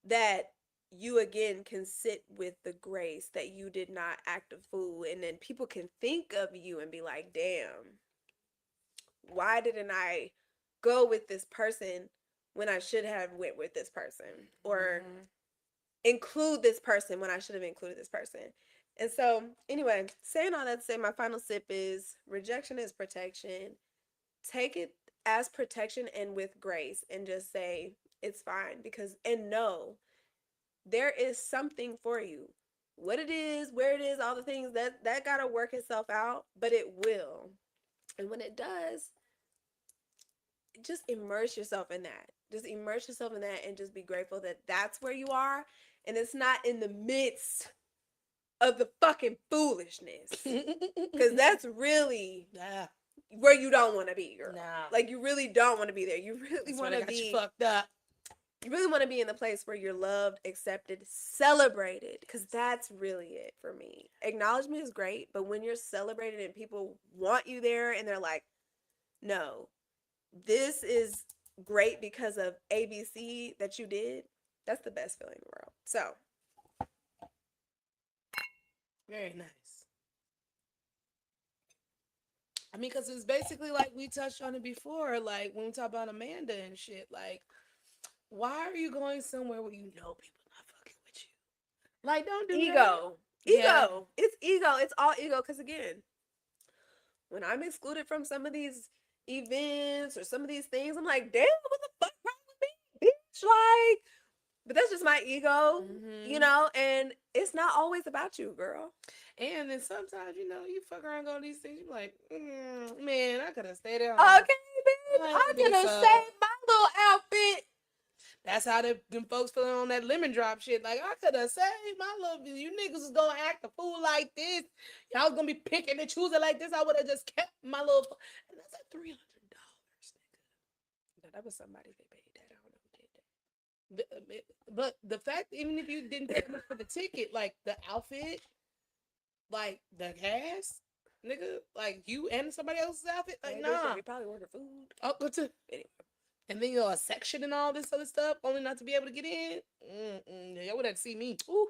[SPEAKER 1] that you again can sit with the grace that you did not act a fool. And then people can think of you and be like, damn, why didn't I go with this person when I should have went with this person, or include this person when I should have included this person. And so, anyway, saying all that to say, my final sip is rejection is protection. Take it as protection and with grace, and just say it's fine, because, and know there is something for you. What it is, where it is, all the things that got to work itself out, but it will. And when it does, just immerse yourself in that. Just immerse yourself in that and just be grateful that that's where you are, and it's not in the midst of the fucking foolishness, because that's really where you don't want to be, girl. Like, you really don't want to be there. You really want to be
[SPEAKER 2] fucked up.
[SPEAKER 1] You really want to be in the place where you're loved, accepted, celebrated, because that's really it for me. Acknowledgement is great, but when you're celebrated and people want you there and they're like, no, this is great because of ABC that you did, that's the best feeling in the world. So,
[SPEAKER 2] very nice. I mean, because it's basically like we touched on it before, like when we talk about Amanda and shit, like, why are you going somewhere where you know people not fucking with you? Like, don't do
[SPEAKER 1] ego.
[SPEAKER 2] That. Yeah.
[SPEAKER 1] It's ego. It's all ego. Because again, when I'm excluded from some of these events or some of these things, I'm like, damn, what the fuck wrong with me, bitch? Like, but that's just my ego, and it's not always about you, girl.
[SPEAKER 2] And then sometimes, you fuck around on these things, you're like, man, I could have stayed there.
[SPEAKER 1] Okay, bitch, I could have saved my little outfit.
[SPEAKER 2] That's how them folks feeling on that lemon drop shit. Like, I could have saved my little, you niggas was gonna act a fool like this. Y'all was gonna be picking and choosing like this. I would have just kept my little, and that's like $300, nigga.
[SPEAKER 1] That was somebody that paid that. I don't know who did that.
[SPEAKER 2] But the fact, even if you didn't pay much for the ticket, like the outfit, like the gas, nigga. Like you and somebody else's outfit. Like,
[SPEAKER 1] Like,
[SPEAKER 2] nah.
[SPEAKER 1] we probably ordered food.
[SPEAKER 2] Oh, go to.
[SPEAKER 1] Anyway.
[SPEAKER 2] And then a section and all this other stuff, only not to be able to get in. Y'all would have to see me. Ooh.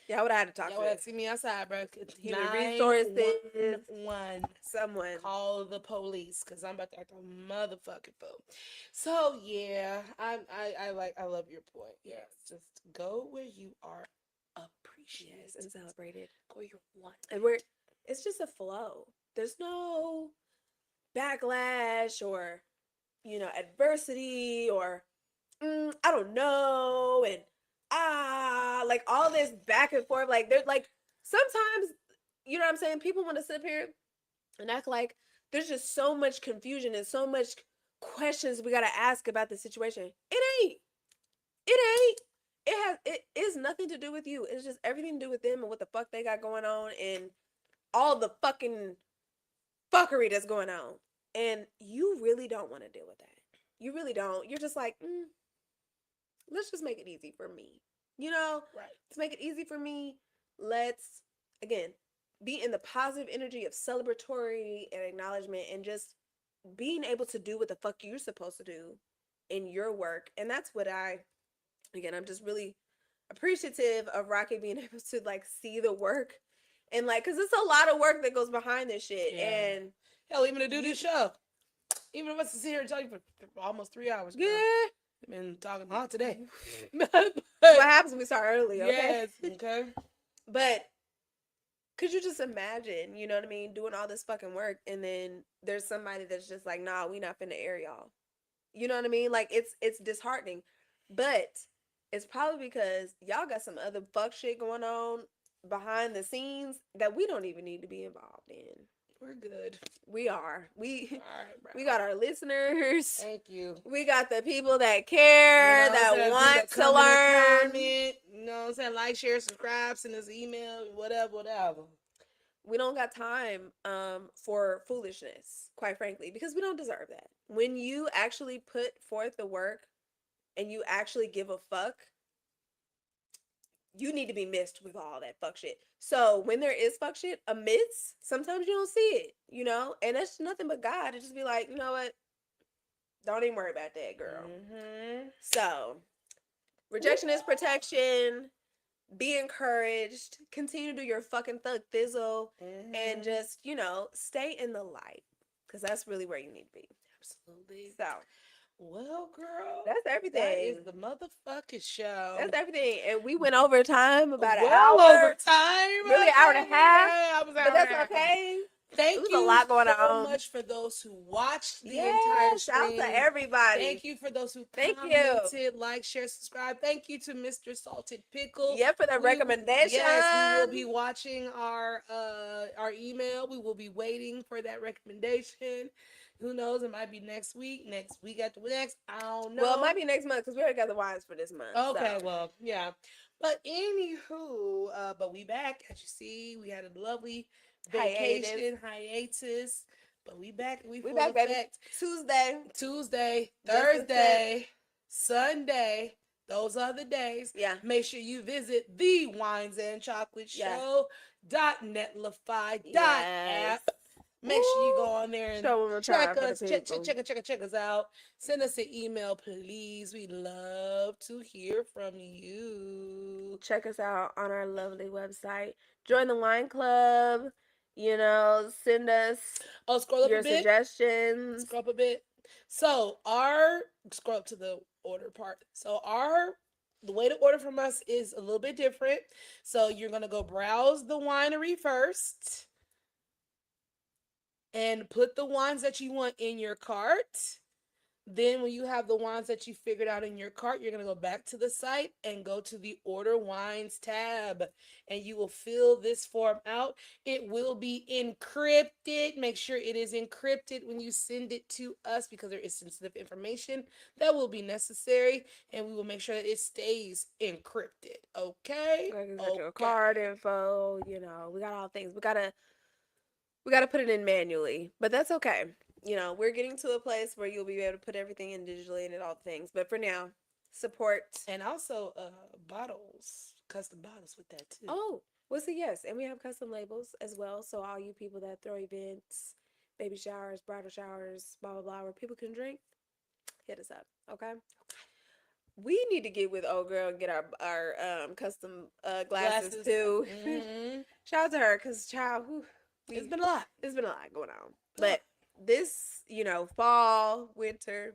[SPEAKER 1] Y'all would have had to talk
[SPEAKER 2] Y'all
[SPEAKER 1] to
[SPEAKER 2] would have to see me outside, bro.
[SPEAKER 1] human resources.
[SPEAKER 2] 911.
[SPEAKER 1] Someone.
[SPEAKER 2] Call the police, because I'm about to act a motherfucking fool. So yeah, I love your point. Yes, just go where you are appreciated.
[SPEAKER 1] Yes, and celebrated.
[SPEAKER 2] Go where you're wanted.
[SPEAKER 1] And it's just a flow. There's no backlash or, adversity or, I don't know. And, like all this back and forth. Like, there's like, sometimes, you know what I'm saying? People want to sit up here and act like there's just so much confusion and so much questions we got to ask about the situation. It ain't. It is nothing to do with you. It's just everything to do with them and what the fuck they got going on and all the fucking fuckery that's going on. And you really don't want to deal with that. You really don't. You're just like, let's just make it easy for me.
[SPEAKER 2] Right.
[SPEAKER 1] Let's make it easy for me. Let's, again, be in the positive energy of celebratory and acknowledgement and just being able to do what the fuck you're supposed to do in your work. And that's what I'm just really appreciative of Rocky being able to like see the work and like, cause it's a lot of work that goes behind this shit. Yeah. And
[SPEAKER 2] hell, even to do this show, even if I sit here and tell you for almost 3 hours. Girl.
[SPEAKER 1] Yeah.
[SPEAKER 2] I've been talking a lot today.
[SPEAKER 1] What happens when we start early? Okay?
[SPEAKER 2] Yes. Okay.
[SPEAKER 1] But could you just imagine, you know what I mean, doing all this fucking work and then there's somebody that's just like, nah, we not finna air y'all. You know what I mean? Like it's disheartening. But it's probably because y'all got some other fuck shit going on behind the scenes that we don't even need to be involved in.
[SPEAKER 2] We're good.
[SPEAKER 1] We are. We
[SPEAKER 2] right,
[SPEAKER 1] we got our listeners.
[SPEAKER 2] Thank you.
[SPEAKER 1] We got the people that care, that want to learn.
[SPEAKER 2] Comment, you know what I'm saying? Like, share, subscribe, send us an email, whatever.
[SPEAKER 1] We don't got time for foolishness, quite frankly, because we don't deserve that. When you actually put forth the work and you actually give a fuck, you need to be missed with all that fuck shit. So when there is fuck shit amidst, sometimes you don't see it, and that's nothing but God to just be like, you know what? Don't even worry about that, girl.
[SPEAKER 2] Mm-hmm.
[SPEAKER 1] So rejection is protection. Be encouraged. Continue to do your fucking thug thizzle. Mm-hmm. And just, stay in the light. Because that's really where you need to be.
[SPEAKER 2] Absolutely.
[SPEAKER 1] So.
[SPEAKER 2] Well, girl,
[SPEAKER 1] that's everything.
[SPEAKER 2] That is the motherfucking show.
[SPEAKER 1] That's everything. And we went over time about an
[SPEAKER 2] hour.
[SPEAKER 1] Over
[SPEAKER 2] time.
[SPEAKER 1] Really, an hour and a half. But that's okay.
[SPEAKER 2] Thank you
[SPEAKER 1] a lot going
[SPEAKER 2] so much for those who watched the entire stream.
[SPEAKER 1] Shout out to everybody.
[SPEAKER 2] Thank you for those who commented, like, share, subscribe. Thank you to Mr. Salted Pickle.
[SPEAKER 1] Yeah, for the recommendation.
[SPEAKER 2] Yes, we will be watching our email. We will be waiting for that recommendation. Who knows? It might be next week after next. I don't know.
[SPEAKER 1] Well, it might be next month because we already got the wines for this month.
[SPEAKER 2] Okay, well, yeah. But anywho, but we back. As you see, we had a lovely vacation hiatus. But we back. We back, baby. Tuesday, Thursday, Sunday. Those are the days.
[SPEAKER 1] Yeah.
[SPEAKER 2] Make sure you visit the Wines and Chocolate Show.netlify.app.
[SPEAKER 1] Yes.
[SPEAKER 2] Make sure you go on there and check us out. Send us an email, please. We love to hear from you.
[SPEAKER 1] Check us out on our lovely website. Join the wine club. Send us
[SPEAKER 2] scroll up
[SPEAKER 1] your
[SPEAKER 2] a bit.
[SPEAKER 1] Suggestions.
[SPEAKER 2] Scroll up a bit. So scroll up to the order part. So the way to order from us is a little bit different. So you're going to go browse the winery first. And put the wines that you want in your cart. Then when you have the wines that you figured out in your cart, you're going to go back to the site and go to the Order Wines tab. And you will fill this form out. It will be encrypted. Make sure it is encrypted when you send it to us because there is sensitive information that will be necessary. And we will make sure that it stays encrypted. Okay?
[SPEAKER 1] Your card info. We got all things. We got to put it in manually, but that's okay. We're getting to a place where you'll be able to put everything in digitally and all things. But for now, support.
[SPEAKER 2] And also bottles, custom bottles with that too.
[SPEAKER 1] Oh, Well, see, yes, and we have custom labels as well. So all you people that throw events, baby showers, bridal showers, blah blah blah, where people can drink, hit us up, okay? We need to get with old girl and get our custom glasses
[SPEAKER 2] Glasses.
[SPEAKER 1] too.
[SPEAKER 2] Hmm.
[SPEAKER 1] Shout out to her, cause child, whew,
[SPEAKER 2] It's been a lot.
[SPEAKER 1] it's been a lot going on.
[SPEAKER 2] A lot.
[SPEAKER 1] But this, fall, winter,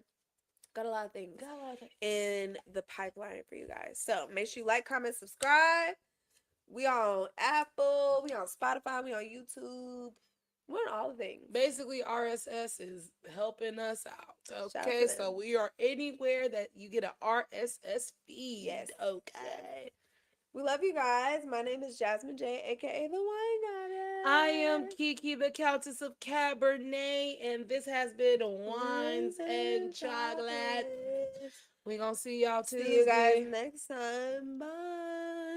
[SPEAKER 1] got a lot of things
[SPEAKER 2] Got a lot of things.
[SPEAKER 1] in the pipeline for you guys. So make sure you like, comment, subscribe. We on Apple, we on Spotify, we on YouTube. We're on all the things.
[SPEAKER 2] Basically, RSS is helping us out.
[SPEAKER 1] Shout out
[SPEAKER 2] Okay,
[SPEAKER 1] to
[SPEAKER 2] so
[SPEAKER 1] them.
[SPEAKER 2] we are anywhere that you get an RSS feed.
[SPEAKER 1] Yes.
[SPEAKER 2] Okay.
[SPEAKER 1] We love you guys. My name is Jasmine J, aka the Wine Goddess.
[SPEAKER 2] I am Kiki, the Countess of Cabernet, and this has been Wines and Chocolate. We're gonna see y'all Tuesday.
[SPEAKER 1] See you guys next time. Bye.